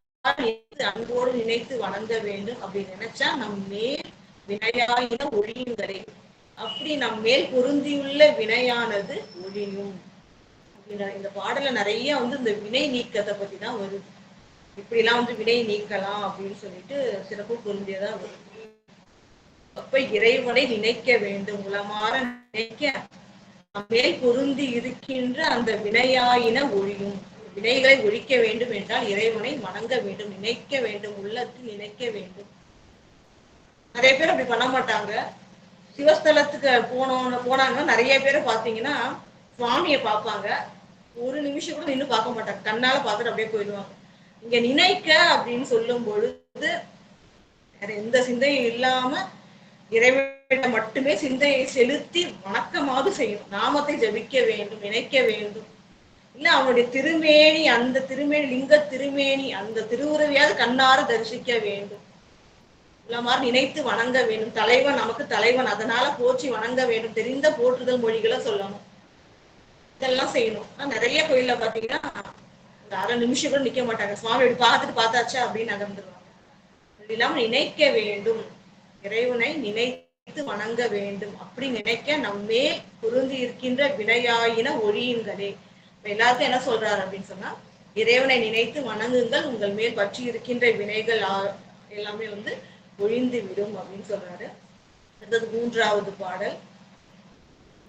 அன்போடு நினைத்து வணங்க வேண்டும். அப்படி நினைச்சா நம் மேல் வினையாயின ஒழியுங்களே. அப்படி நம் மேல் பொருந்தியுள்ள வினையானது ஒழியும். இந்த பாடல நிறைய இந்த வினை நீக்கத்தை பத்தி தான் வருது. இப்படி எல்லாம் வினை நீக்கலாம் அப்படின்னு சொல்லிட்டு சிறப்பு பொருந்தியதா வருது. அப்ப இறைவனை நினைக்க வேண்டும், உளமாற நினைக்க மேல் பொருந்தி இருக்கின்ற அந்த வினையாயின ஒழியும். வினைகளை ஒழிக்க வேண்டும் என்றால் இறைவனை வணங்க வேண்டும், நினைக்க வேண்டும், உள்ளத்தில் நினைக்க வேண்டும். நிறைய பேர் அப்படி பண்ண மாட்டாங்க. சிவஸ்தலத்துக்கு போனாங்கன்னா நிறைய பேரை பார்த்தீங்கன்னா சுவாமியை பார்ப்பாங்க, ஒரு நிமிஷம் கூட நின்று பார்க்க மாட்டாங்க, கண்ணால பார்த்துட்டு அப்படியே போயிடுவாங்க. இங்க நினைக்க அப்படின்னு சொல்லும் பொழுது வேற எந்த சிந்தையும் இல்லாம இறைவனிடம் மட்டுமே சிந்தையை செலுத்தி வணக்கமாக செய்யணும். நாமத்தை ஜபிக்க வேண்டும், நினைக்க வேண்டும். இல்ல அவனுடைய திருமேனி, அந்த திருமேனி லிங்க திருமேனி அந்த திருவுருவியாவது கண்ணார தரிசிக்க வேண்டும். மாதிரி நினைத்து வணங்க வேண்டும். தலைவன் நமக்கு தலைவன், அதனால போற்றி வணங்க வேண்டும். தெரிந்த போற்றுதல் மொழிகளை சொல்லணும். இதெல்லாம் செய்யணும். நிறைய கோயில்ல பாத்தீங்கன்னா அந்த அரை நிமிஷம் கூட நிக்க மாட்டாங்க. சுவாமி இப்படி பார்த்தாச்சா அப்படின்னு நகர்ந்துருவாங்க. இல்லாம நினைக்க வேண்டும், இறைவனை நினைத்து வணங்க வேண்டும். அப்படி நினைக்க நம்மே பொருந்தி இருக்கின்ற வினையாயின ஒழியுங்களே. எல்லாருக்கும் என்ன சொல்றாரு அப்படின்னு சொன்னா, இறைவனை நினைத்து வணங்குங்கள், உங்கள் மேல் பற்றி இருக்கின்ற வினைகள் எல்லாமே ஒழிந்து விடும் அப்படின்னு சொல்றாரு. அடுத்தது 3வது பாடல்.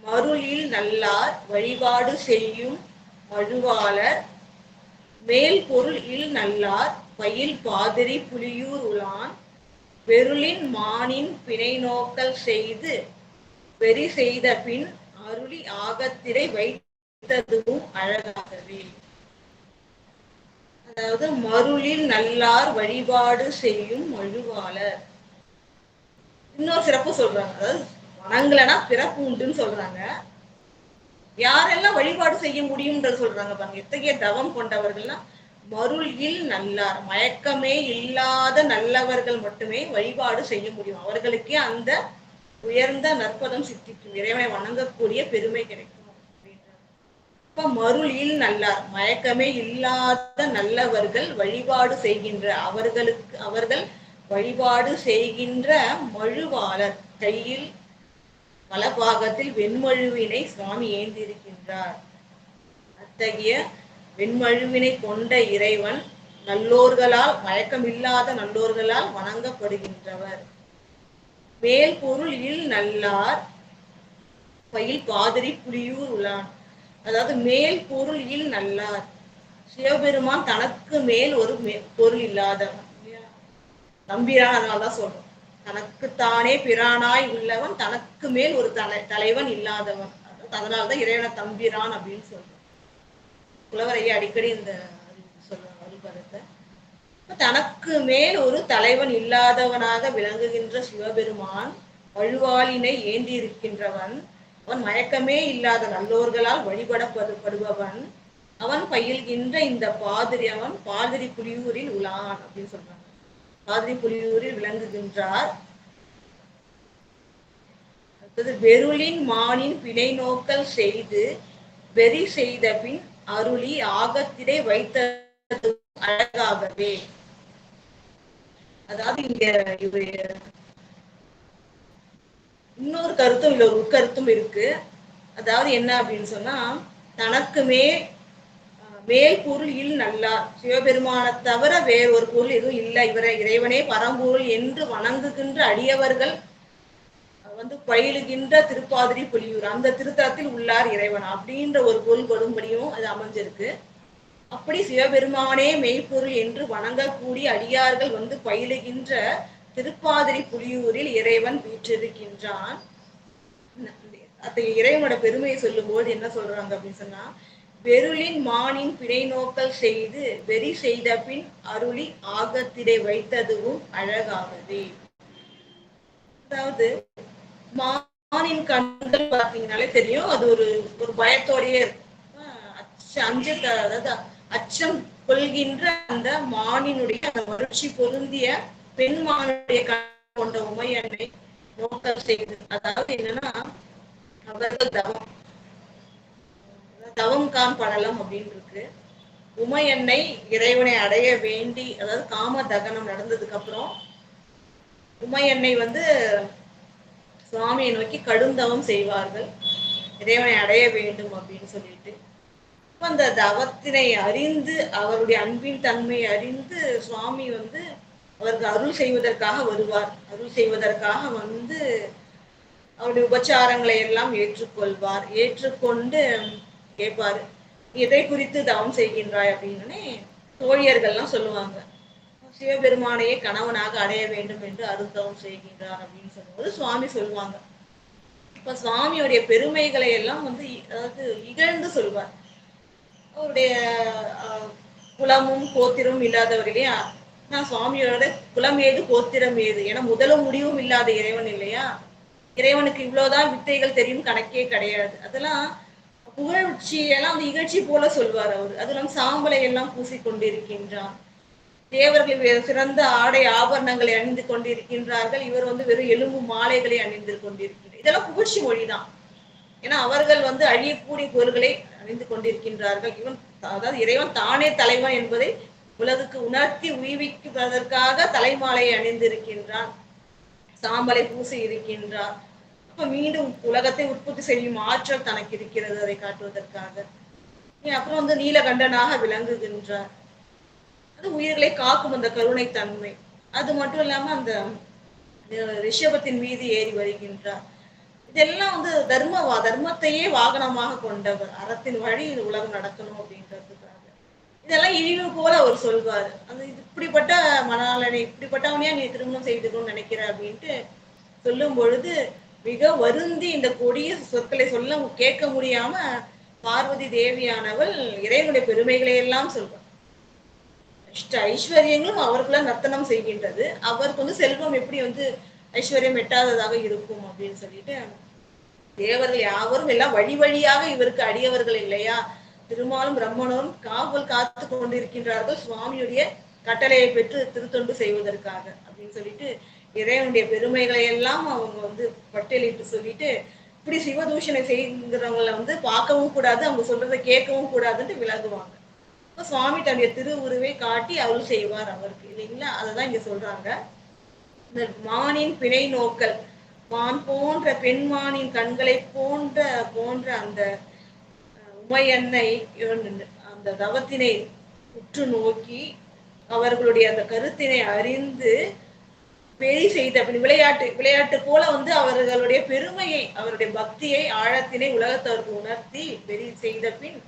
மருளில் நல்லார் வழிபாடு செய்யும் மழுவாளர் மேல் பொருள் இல் நல்லார் பயில் பாதிரி புலியூர் உளான் வெருளின் மானின் பிணை நோக்கல் செய்து வெறி செய்த பின் அருளி ஆகத்திரை வைத்ததுவும் அழகாகவே. அதாவது மருளில் நல்லார் வழிபாடு செய்யும் மழுவாளர். இன்னொரு சிறப்பு சொல்றாங்க, அதாவது வணங்கலனா பிறப்பு உண்டுன்னு சொல்றாங்க. யாரெல்லாம் வழிபாடு செய்ய முடியும்ன்றது சொல்றாங்க பாருங்க. எத்தகைய தவம் கொண்டவர்கள்னா மருளில் நல்லார், மயக்கமே இல்லாத நல்லவர்கள் மட்டுமே வழிபாடு செய்ய முடியும். அவர்களுக்கே அந்த உயர்ந்த நற்பதம் சித்திக்கும், இறைவனை வணங்கக்கூடிய பெருமை கிடைக்கும். இப்ப மருளில் நல்லார், மயக்கமே இல்லாத நல்லவர்கள் வழிபாடு செய்கின்ற அவர்கள் வழிபாடு செய்கின்ற மழுவாளர் கையில் வலபாகத்தில் வெண்மழுவினை சுவாமி ஏந்திருக்கின்றார். அத்தகைய வெண்மழுவினை கொண்ட இறைவன் நல்லோர்களால், மயக்கமில்லாத நல்லோர்களால் வணங்கப்படுகின்றவர். மேல் பொருள் இல் நல்லார் பயில் பாதிரி புலியூர் உளான். அதாவது மேல் பொருள் இல் நல்லார், சிவபெருமான் தனக்கு மேல் ஒரு பொருள் இல்லாதவன், நம்பிரான். அதனால்தான் சொல்றோம், தனக்குத்தானே பிரானாய் உள்ளவன், தனக்கு மேல் ஒரு தலைவன் இல்லாதவன். அதனால்தான் இறைவனை தம்பிரான் அப்படின்னு சொல்றோம். புலவர் ஐயா அடிக்கடி இந்த சொல்றாங்க அருள்பதத்தை. தனக்கு மேல் ஒரு தலைவன் இல்லாதவனாக விளங்குகின்ற சிவபெருமான் வழுவாளினை ஏந்தி இருக்கின்றவன். அவன் மயக்கமே இல்லாத நல்லோர்களால் வழிபடப்படுபவன். அவன் பயில்கின்ற இந்த பாதிரி, அவன் பாதிரி புலியூரில் உளான் அப்படின்னு சொல்றாங்க. பாதிரி புலியூரில் விளங்குகின்றார். அடுத்தது வெருளின் மானின் பிணை நோக்கல் செய்து வெறி செய்த பின் அருளி ஆகத்திடை வைத்தது அழகாகவே. அதாவது இங்க இன்னொரு கருத்தும் இல்ல, ஒரு உட்கருத்தும் இருக்கு. அதாவது என்ன அப்படின்னு சொன்னா, தனக்கு மேல் பொருள் இல் நல்லார், சிவபெருமான தவிர வேறு ஒரு பொருள் எதுவும் இல்லை, இறைவனே பரம்பொருள் என்று வணங்குகின்ற அடியவர்கள் பயிலுகின்ற திருப்பாதிரி புலியூர், அந்த திருத்தலத்தில் உள்ளார் இறைவன் அப்படின்ற ஒரு பொருள் கொடும்படியும் அது அமைஞ்சிருக்கு. அப்படி சிவபெருமானே மெய்ப்பொருள் என்று வணங்கக்கூடிய அடியார்கள் பயிலுகின்ற திருப்பாதிரி புலியூரில் இறைவன் வீற்றிருக்கின்றான். இறைவனோட பெருமையை சொல்லும் போது என்ன சொல்றாங்க அப்படின்னு சொன்னா, வெருளின் மானின் பிணை நோக்கல் செய்து வெறி செய்த பின் அருளி ஆகத்திடை வைத்ததுவும் அழகாகவே. அதாவது மானின் கண்கள் பார்த்தீங்கன்னாலே தெரியும், அது ஒரு பயத்தோடையே அதாவது அச்சம் கொள்கின்ற அந்த மானினுடைய வறட்சி பொருந்திய பெண் மானுடைய கொண்ட உமையன்னை நோக்கம் செய்து. அதாவது என்னன்னா, அவர்கள் தவம் கான் படலம் அப்படின்னு இருக்கு. உமையன்னை இறைவனை அடைய வேண்டி, அதாவது காம தகனம் நடந்ததுக்கு அப்புறம் உமையன்னை சுவாமியை நோக்கி கடுந்தவம் செய்வார்கள், இறைவனை அடைய வேண்டும் அப்படின்னு சொல்லிட்டு. அந்த தவத்தினை அறிந்து, அவருடைய அன்பின் தன்மை அறிந்து சுவாமி அவருக்கு அருள் செய்வதற்காக வருவார். அருள் செய்வதற்காக அவருடைய உபச்சாரங்களை எல்லாம் ஏற்றுக்கொள்வார். ஏற்றுக்கொண்டு கேட்பாரு, எதை குறித்து தவம் செய்கின்றாய் அப்படின்னு தோழியர்கள்லாம் சொல்லுவாங்க. சிவபெருமானையே கணவனாக அடைய வேண்டும் என்று அருந்தவம் செய்கின்றார் அப்படின்னு சொல்லும்போது சுவாமி சொல்லுவாங்க. இப்ப சுவாமியுடைய பெருமைகளை எல்லாம் அதாவது இகழ்ந்து சொல்வார். அவருடைய குலமும் கோத்திரமும் இல்லாதவர்களே, நான் சுவாமியோட குலம் ஏது கோத்திரம் ஏது, ஏன்னா முதலும் முடிவும் இல்லாத இறைவன் இல்லையா. இறைவனுக்கு இவ்வளவுதான் வித்தைகள் தெரியும் கணக்கே கிடையாது. அதெல்லாம் புகழ்ச்சியெல்லாம் இகழ்ச்சி போல சொல்வார் அவர். அதெல்லாம் சாம்பலை எல்லாம் பூசி கொண்டிருக்கின்றான். தேவர்கள் சிறந்த ஆடை ஆபரணங்களை அணிந்து கொண்டிருக்கின்றார்கள், இவர் வெறும் எலும்பு மாலைகளை அணிந்து கொண்டிருக்கின்றார். இதெல்லாம் புகழ்ச்சி மொழிதான். ஏன்னா அவர்கள் அழியக்கூடிய பொருள்களை அணிந்து கொண்டிருக்கின்றார்கள். அதாவது இறைவன் தானே தலைவன் என்பதை உலகுக்கு உணர்த்தி உய்விக்குவதற்காக தலைமாலையை அணிந்திருக்கின்றான், சாம்பலை பூசி இருக்கின்றார். அப்ப மீண்டும் உலகத்தை உற்பத்தி செய்யும் ஆற்றல் தனக்கு இருக்கிறது, அதை காட்டுவதற்காக. அப்புறம் நீலகண்டனாக விளங்குகின்றார். அது உயிர்களை காக்கும் அந்த கருணை தன்மை. அது மட்டும் இல்லாம அந்த ரிஷபத்தின் மீது ஏறி வருகின்றார். இதெல்லாம் தர்மத்தையே வாகனமாக கொண்டவர். அறத்தின் வழி உலகம் நடக்கணும் அப்படின்றதுக்காக. இதெல்லாம் இழிவு போல அவர் சொல்வார். அது இப்படிப்பட்ட மணாளனை இப்படிப்பட்டவனையா நீ திருமணம் செய்துக்கணும்னு நினைக்கிற அப்படின்ட்டு சொல்லும் பொழுது மிக வருந்தி இந்த கொடிய சொற்களை சொல்ல கேட்க முடியாம பார்வதி தேவியானவள் இறைவனுடைய பெருமைகளை எல்லாம் சொல்வார். ஐஸ்வர்யங்களும் அவருக்குள்ள நர்த்தனம் செய்கின்றது. அவருக்கு வந்து செல்வம் எப்படி வந்து ஐஸ்வர்யம் எட்டாததாக இருக்கும் அப்படின்னு சொல்லிட்டு தேவர்கள் யாவரும் எல்லாம் வழி வழியாக இவருக்கு அடியவர்கள் இல்லையா, திருமாலும் பிரம்மனும் காவல் காத்து கொண்டிருக்கின்றார்கள் சுவாமியுடைய கட்டளையை பெற்று திருத்தொண்டு செய்வதற்காக அப்படின்னு சொல்லிட்டு இறைவனுடைய பெருமைகளை எல்லாம் அவங்க வந்து பட்டியலிட்டு சொல்லிட்டு இப்படி சிவதூஷணை செய்கிறவங்களை வந்து பார்க்கவும் கூடாது, அவங்க சொல்றதை கேட்கவும் கூடாதுன்னு விலகுவாங்க. சுவாமி தன்னுடைய திருவுருவை காட்டி அருள் செய்வார் அவருக்கு இல்லைங்களா. அததான் இங்க சொல்றாங்க. இந்த மானின் பிணை நோக்கல், மான் போன்ற பெண்மானின் கண்களை போன்ற போன்ற அந்த உமையன்னை அந்த தவத்தினை உற்று நோக்கி அவர்களுடைய அந்த கருத்தினை அறிந்து பெரி செய்த விளையாட்டு போல வந்து அவர்களுடைய பெருமையை அவருடைய பக்தியை ஆழத்தினை உலகத்தவருக்கு உணர்த்தி பெரி செய்த பின்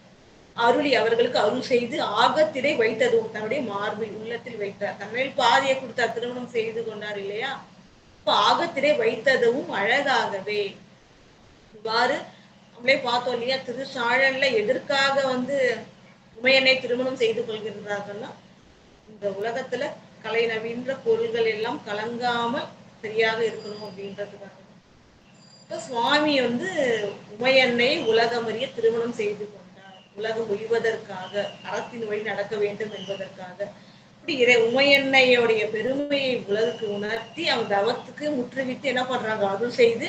அருளி அவர்களுக்கு அருள் செய்து ஆகத்திடை வைத்ததும் தன்னுடைய மார்பில் உள்ளத்தில் வைத்தார். தன்மேல் பாதியை கொடுத்தார், திருமணம் செய்து கொண்டார் இல்லையா. இப்ப ஆகத்திடை வைத்ததும் அழகாகவே. இவ்வாறு நம்மளே பார்த்தோம் இல்லையா, திருச்சாழல்ல எதற்காக வந்து உமையனை திருமணம் செய்து கொள்கின்றார்கள்னா இந்த உலகத்துல கலை நவீன பொருள்கள் எல்லாம் கலங்காமல் சரியாக இருக்கணும் அப்படின்றதுக்காக. சுவாமி வந்து உமையன்னை உலகமறிய திருமணம் செய்து கொண்டார், உலகம் ஒழிவதற்காக, அறத்தின் வழி நடக்க வேண்டும் என்பதற்காக. இப்படி உமையன்னையோடைய பெருமையை உலகுக்கு உணர்த்தி அவங்க தவத்துக்கு முற்றுவித்து என்ன பண்றாங்க, அருள் செய்து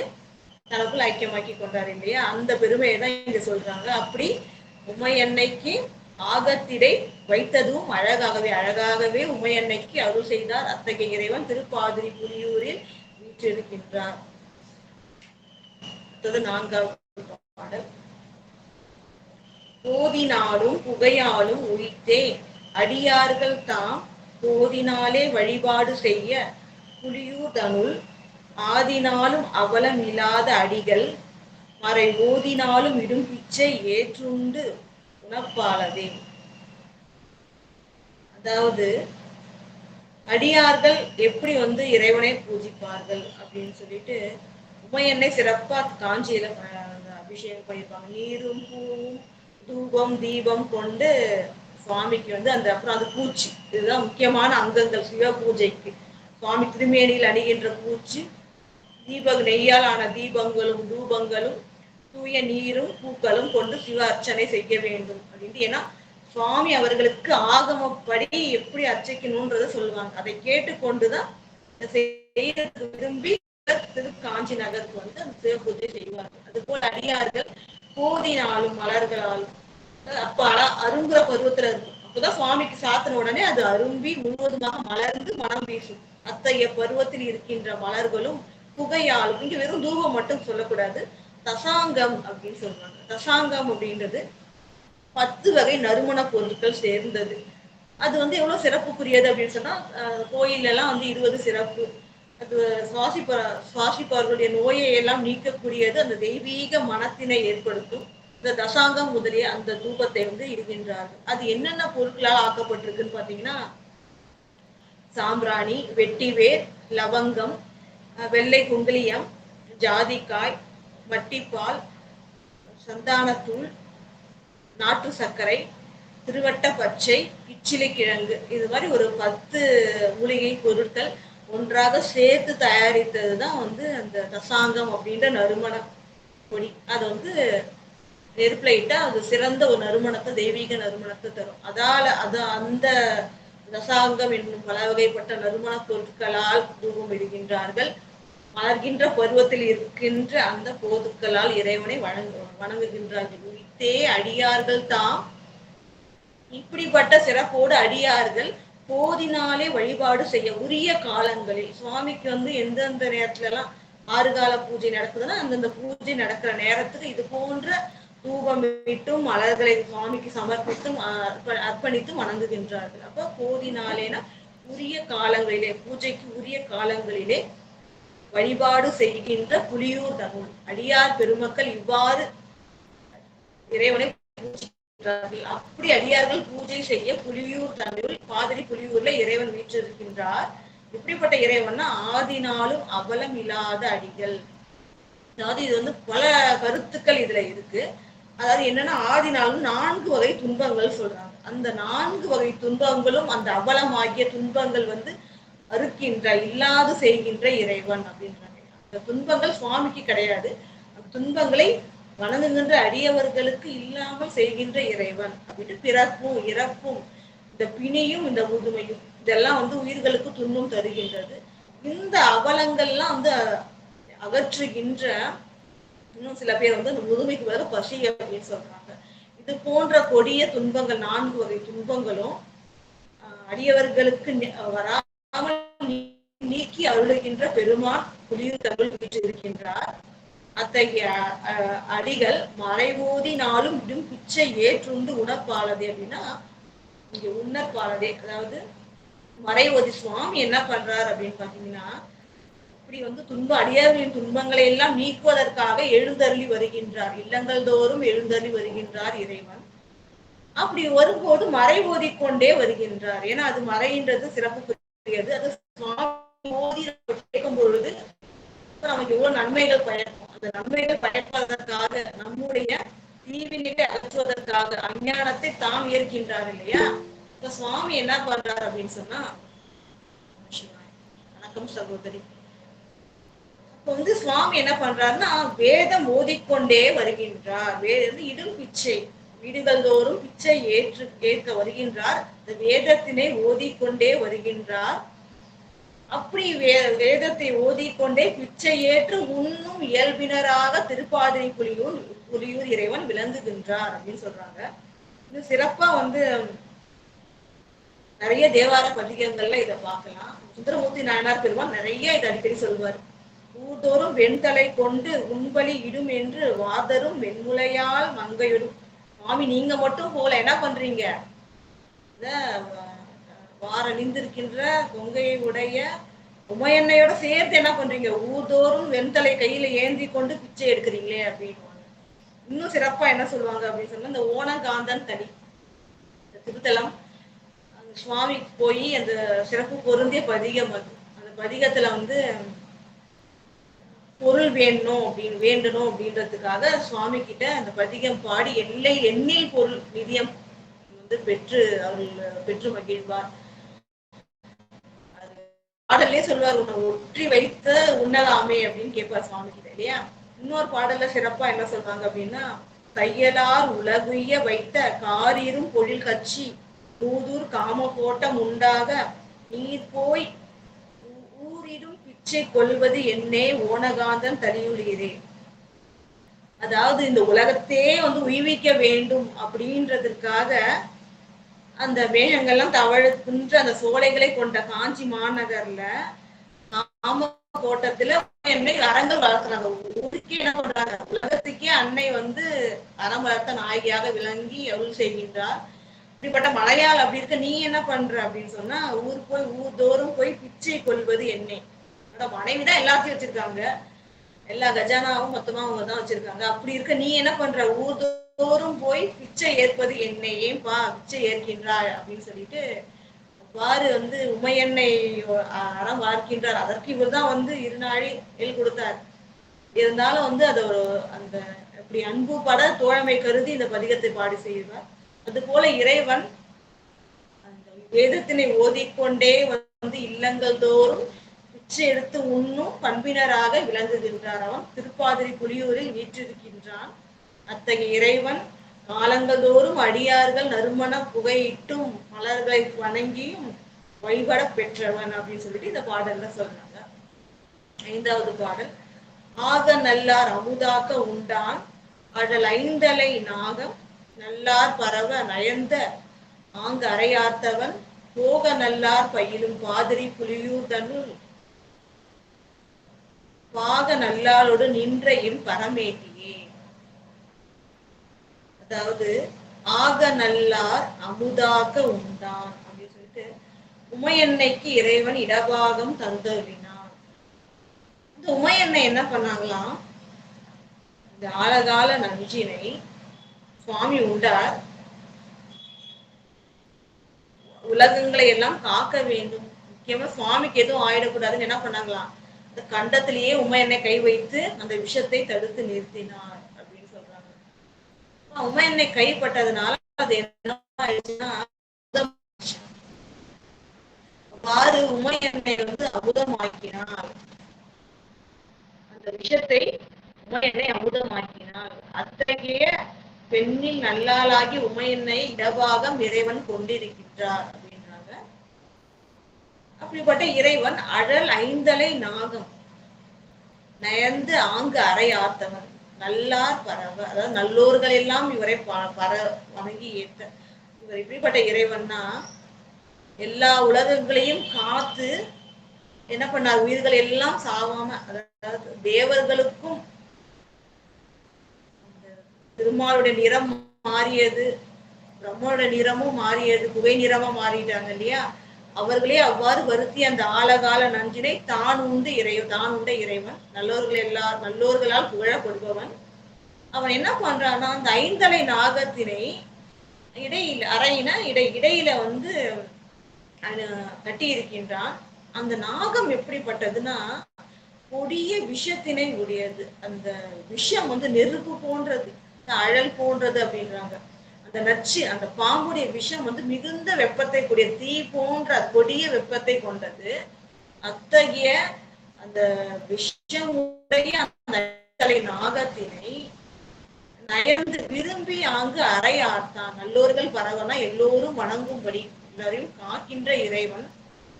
தனக்குள் ஐக்கியமாக்கி கொண்டார் இல்லையா. அந்த பெருமையை தான் இங்க சொல்றாங்க. அப்படி உமையன்னைக்கு ஆகத்திடை வைத்ததும் அழகாகவே உமையன்னைக்கு அருள் செய்தார் அத்தகைய இறைவன் திருப்பாதிரி புலியூரில் வீற்றிருக்கின்றார். 4வது பாடல். போதினாலும் புகையாலும் உயித்தே அடியார்கள் தாம் போதினாலே வழிபாடு செய்ய புலியூர் தனுள் ஆதினாலும் அவலம் இல்லாத அடிகள் மறை ஓதினாலும் இடும் பிச்சை ஏற்றுண்டு உணப்பாளதே. அதாவது அடியார்கள் எப்படி வந்து இறைவனை பூஜிப்பார்கள் அப்படின்னு சொல்லிட்டு உமையன்னை சிறப்பா காஞ்சியில அபிஷேகம் பண்ணியிருப்பாங்க. நீரும் பூவும் தூபம் தீபம் கொண்டு சுவாமிக்கு வந்து அந்த அப்புறம் அது பூச்சி, இதுதான் முக்கியமான அங்கங்கள் சிவ பூஜைக்கு. சுவாமி திருமேனியில் அணிகின்ற பூச்சி, நெய்யால் ஆன தீபங்களும் தூபங்களும் தூய நீரும் பூக்களும் கொண்டு சிவ அர்ச்சனை செய்ய வேண்டும் அப்படின்ட்டு. ஏன்னா சுவாமி அவர்களுக்கு ஆகமப்படி எப்படி அர்ச்சிக்கணும்ன்றத சொல்லுவாங்க. அதை கேட்டுக்கொண்டுதான் விரும்பி திரு காஞ்சி நகருக்கு வந்து அந்த சிவ பூஜை செய்வார்கள். அது போல அடியார்கள் போதினாலும் மலர்களாலும் அப்ப அருங்குற பருவத்துல இருக்கும். அப்பதான் சுவாமிக்கு சாத்தின உடனே அது அரும்பி முழுவதுமாக மலர்ந்து மனம் வீசும். அத்தகைய பருவத்தில் இருக்கின்ற மலர்களும் புகையாலும், இங்க வெறும் தூபம் மட்டும் சொல்லக்கூடாது, தசாங்கம் அப்படின்னு சொல்றாங்க. தசாங்கம் அப்படின்றது 10 வகை நறுமண பொருட்கள் சேர்ந்தது. அது வந்து எவ்வளவு சிறப்புக்குரியது அப்படின்னு சொன்னா கோயில் எல்லாம் வந்து 20 சிறப்பு. அது சுவாசிப்பவர்களுடைய நோயை எல்லாம் நீக்கக்கூடியது, அந்த தெய்வீக மனத்தினை ஏற்படுத்தும். இந்த தசாங்கம் முதலிய அந்த தூபத்தை வந்து இடுகின்றார்கள். அது என்னென்ன பொருட்களால் ஆக்கப்பட்டிருக்குன்னு பாத்தீங்கன்னா சாம்பிராணி, வெட்டிவேர், லவங்கம், வெள்ளை குங்குலியம், ஜாதிக்காய், மட்டிப்பால், சந்தானத்தூள், நாட்டு சர்க்கரை, திருவட்ட பச்சை, கிச்சிலி கிழங்கு, இது மாதிரி ஒரு 10 மூலிகை பொருட்கள் ஒன்றாக சேர்த்து தயாரித்ததுதான் வந்து அந்த தசாங்கம் அப்படின்ற நறுமண பொடி. அது வந்து நெருப்புல இட்டா அது சிறந்த ஒரு நறுமணத்தை, தெய்வீக நறுமணத்தை தரும். அந்த தசாங்கம் என்னும் பல வகைப்பட்ட நறுமண பொருட்களால் தூபம் இடுகின்றார்கள். மலர்கின்ற பருவத்தில் இருக்கின்ற அந்த போதுக்களால் இறைவனை வணங்குகின்றார்கள். உயித்தே அடியார்கள் தாம் இப்படிப்பட்ட சிறப்போடு அடியார்கள் போதினாலே வழிபாடு செய்ய உரிய காலங்களில், சுவாமிக்கு வந்து எந்தெந்த நேரத்துல எல்லாம் 6 கால பூஜை நடக்குதுன்னா அந்தந்த பூஜை நடக்கிற நேரத்துக்கு இது போன்ற தூபமிட்டும் மலர்களை சுவாமிக்கு சமர்ப்பித்தும் அர்ப்பணித்தும் வணங்குகின்றார்கள். அப்ப போதினாலேனா உரிய காலங்களிலே, பூஜைக்கு உரிய காலங்களிலே வழிபாடு செய்கின்ற புலியூர் தனுள் அடியார் பெருமக்கள் இவ்வாறு இறைவனை அப்படி அடியார்கள் பூஜை செய்ய புலியூர் தன்னுள் பாதிரி புலியூர்ல இறைவன் வீற்றிருக்கின்றார். இப்படிப்பட்ட இறைவன்னா ஆதி நாளும் அவலம் இல்லாத அடிகள். அதாவது இது வந்து பல கருத்துக்கள் இதுல இருக்கு. அதாவது என்னன்னா ஆதி நாளும் 4 வகை துன்பங்கள் சொல்றாங்க. அந்த 4 வகை துன்பங்களும் அந்த அவலமாகிய துன்பங்கள் வந்து அறுக்கின்ற இல்லாது செய்கின்ற இறைவன் அப்படின்றாங்க. அந்த துன்பங்கள் சுவாமிக்கு கிடையாது. அந்த துன்பங்களை வணங்குகின்ற அடியவர்களுக்கு இல்லாமல் செய்கின்ற இறைவன் அப்படின்ட்டு பிறப்பும் இறப்பும் இந்த பிணியும் இந்த முதுமையும் இதெல்லாம் வந்து உயிர்களுக்கு துன்பம் தருகின்றது. இந்த அவலங்கள்லாம் வந்து அகற்றுகின்ற இன்னும் சில பேர் வந்து அந்த முதுமைக்கு பதிலாக பசி அப்படின்னு சொல்றாங்க. இது போன்ற கொடிய துன்பங்கள் 4 வகை துன்பங்களும் அடியவர்களுக்கு வராமல் நீக்கி அருளுகின்ற பெருமான் புலியூர் தமிழ் வீட்டு இருக்கின்றார். அத்தகைய அடிகள் மறைவோதி நாளும் இடும் பிச்சை ஏற்றுண்டு உணப்பாளதே அப்படின்னா இங்க உணர்பாளதே. அதாவது மறைவோதி சுவாமி என்ன பண்றார் அப்படின்னு பாத்தீங்கன்னா இப்படி வந்து அடியார்களின் துன்பங்களை எல்லாம் நீக்குவதற்காக எழுந்தருளி வருகின்றார். இல்லங்கள் தோறும் எழுந்தருளி வருகின்றார் இறைவன். அப்படி வரும்போது மறை ஓதிக்கொண்டே வருகின்றார். ஏன்னா அது மறைன்றது சிறப்புக்குரியது. அது சுவாமி ஓதி கேட்கும் பொழுது நமக்கு எவ்வளவு நன்மைகள் பயக்கும். அந்த நன்மைகள் பயப்பதற்காக நம்முடைய தீவினைகளை அகற்றுவதற்காக அஞ்ஞானத்தை தாம் ஏற்கின்றார் இல்லையா. இப்ப சுவாமி என்ன பண்றார் அப்படின்னு சொன்னா, வணக்கம் சகோதரி. அப்ப வந்து சுவாமி என்ன பண்றாருன்னா வேதம் ஓதிக்கொண்டே வருகின்றார். இடும் பிச்சை வீடுகள் தோறும் பிச்சை ஏற்க வருகின்றார். இந்த வேதத்தினை ஓதிக்கொண்டே வருகின்றார். அப்படி வேதத்தை ஓதிக்கொண்டே பிச்சை ஏற்று உண்ணும் இயல்பினராக திருப்பாதிரி புலியூர் இறைவன் விளங்குகின்றார் அப்படின்னு சொல்றாங்க. இது சிறப்பா வந்து நிறைய தேவார பதிகங்கள்ல இதை பார்க்கலாம். சுந்தரமூர்த்தி நாயனார் பெருமான் நிறைய இதை அடிக்கடி சொல்வார். ஊர்தோறும் வெண்தலை கொண்டு உண்பலி இடும் என்று வாதரும் வெண்முலையால் மங்கையிடும். சுவாமி நீங்க மட்டும் போல என்ன பண்றீங்க, வாரணிந்திருக்கின்ற கொங்கையை உடைய உமையன்னையோட சேர்த்து என்ன பண்றீங்க, ஊர்தோறும் வெண்தலை கையில ஏந்தி கொண்டு பிச்சை எடுக்கிறீங்களே அப்படின்னு. இன்னும் சிறப்பா என்ன சொல்லுவாங்க அப்படின்னு சொன்னா, இந்த ஓணங்காந்தன் தனி திருத்தலம் சுவாமிக்கு போய் அந்த சிறப்பு பொருந்திய பதிகம் அது. அந்த பதிகத்துல வந்து பொருள் வேண்டணும் அப்படின்றதுக்காக சுவாமி கிட்ட அந்த பதிகம் பாடி எண்ணில் பொருள் நிதியம் வந்து பெற்று மகிழ்வார். பாடல்லே சொல்லுவார், உன்னை ஒற்றி வைத்த உண்ணலாமே அப்படின்னு கேட்பார் சுவாமி கிட்ட இல்லையா. இன்னொரு பாடல்ல சிறப்பா என்ன சொல்றாங்க அப்படின்னா, தையலார் உலகுய வைத்த காரீரும் பொழில் கட்சி மூதூர் காம கோட்டம் உண்டாக நீர் போய் ஊரிடும் பிச்சை கொள்வது என்னே ஓணகாந்தன் தலியுளீரே. அதாவது இந்த உலகத்தையே வந்து உய்விக்க வேண்டும் அப்படின்றதுக்காக அந்த மேகங்கள்லாம் தவழுகின்ற அந்த சோலைகளை கொண்ட காஞ்சி மாநகர்ல காம கோட்டத்துல அறங்கள் வளர்க்குறாங்க. ஊருக்கே என்ன பண்றாங்க, உலகத்துக்கே அன்னை வந்து அறம் வளர்த்த நாயகியாக விளங்கி அருள் செய்கின்றார். இப்படிப்பட்ட மலையாள் அப்படி இருக்க நீ என்ன பண்ற அப்படின்னு சொன்னா, ஊர் தோறும் போய் பிச்சை கொள்வது என்னை. மனைவிதான் எல்லாத்தையும் வச்சிருக்காங்க, எல்லா கஜானாவும் மொத்தமா அவங்க தான் வச்சிருக்காங்க. அப்படி இருக்க நீ என்ன பண்ற, ஊர் தோறும் போய் பிச்சை ஏற்பது என்னை, ஏன்பா பிச்சை ஏற்கின்றாய் அப்படின்னு சொல்லிட்டு அவ்வாறு வந்து உமையன்னை அறம் வார்க்கின்றார். அதற்கு இவர் தான் வந்து இருநாழி நெல் கொடுத்தார். இருந்தாலும் வந்து அது ஒரு அந்த இப்படி அன்பு பட தோழமை கருதி இந்த பதிகத்தை பாடி செய்வார். அது போல இறைவன் அந்த வேதத்தினை ஓதிக்கொண்டே வந்து இல்லங்கள் தோறும் பிச்சை எடுத்து உண்ணும் பண்பினராக விளங்குகின்றார். அவன் திருப்பாதிரி புலியூரில் வீற்றிருக்கின்றான். அத்தகைய இறைவன் காலங்கள் தோறும் அடியார்கள் நறுமண புகையிட்டும் மலர்களை வணங்கியும் வழிபட பெற்றவன் அப்படின்னு சொல்லிட்டு இந்த பாடல்ல சொல்றாங்க. 5வது பாடல், ஆக நல்லார் அமுதாக்க உண்டான் அடல் ஐந்தலை நாகம் நல்லார் பரவ நயந்த ஆங்க அறையார்த்தவன் போக நல்லார் பயிலும் பாதிரி புலியூர் தன்னுள் பாக நல்லாளோடு நின்ற இம் பரமேட்டியே. அதாவது ஆக நல்லார் அமுதாக்க உண்டான் அப்படின்னு சொல்லிட்டு உமையன்னைக்கு இறைவன் இடபாகம் தந்தருளினான். இந்த உமையன்னை என்ன பண்ணாங்களாம், இந்த ஆழகால நஞ்சினை சுவாமி உண்டார். உலகங்களை எல்லாம் காக்க வேண்டும். முக்கியமா சுவாமிக்கு எதுவும் ஆயிடக்கூடாதுன்னு என்ன பண்ணாங்களாம், அந்த கண்டத்திலேயே உமை எண்ணெய் கை வைத்து அந்த விஷத்தை தடுத்து நிறுத்தினார் அப்படின்னு சொல்றாங்க. உமை எண்ணெய் கைப்பட்டதுனால அது என்ன ஆயிடுச்சுன்னா அவ்வாறு உமை எண்ணெய் அமுதமாக்கினார். அந்த விஷத்தை உமை எண்ணெய் அமுதமாக்கினார். அத்தகைய பெண்ணில் நல்லாளாகி உமை எண்ணெய் இடபாகம் இறைவன் கொண்டிருக்கின்றார் அப்படின்றாங்க. அப்படிப்பட்ட இறைவன் அழல் ஐந்தலை நாகம் நயந்து ஆங்கு அறை ஆர்த்தவன் நல்லார் பரவ, அதாவது நல்லோர்கள் எல்லாம் இவரை வணங்கி ஏற்ற இவர் இப்படிப்பட்ட இறைவன்னா எல்லா உலகங்களையும் காத்து என்ன பண்ணார், உயிர்கள் எல்லாம் சாவாம, அதாவது தேவர்களுக்கும் திருமாலுடைய நிறம் மாறியது, பிரம்மனுடைய நிறமும் மாறியது, புகை நிறமா மாறிட்டாங்க இல்லையா, அவர்களே அவ்வாறு வருத்தி அந்த ஆழகால நஞ்சினை தான் உண்ட இறைவன் நல்லோர்களால் புகழப்படுபவன். அவன் என்ன பண்றான்னா அந்த ஐந்தலை நாகத்தினை இடையில கட்டி இருக்கின்றான். அந்த நாகம் எப்படிப்பட்டதுன்னா கொடிய விஷத்தினை உடையது. அந்த விஷம் நெருப்பு போன்றது, அழல் போன்றது அப்படின்றாங்க. அந்த நச்சு, அந்த பாம்புடைய விஷம் மிகுந்த வெப்பத்தை கூடிய தீ போன்ற கொடிய வெப்பத்தை கொண்டது. அத்தகைய அந்த விஷமுடைய அந்த நாகத்தினை நயந்து விரும்பி அங்கு அறை ஆர்த்தான். நல்லோர்கள் பரவனா எல்லோரும் வணங்கும்படி எல்லாரையும் காக்கின்ற இறைவன்,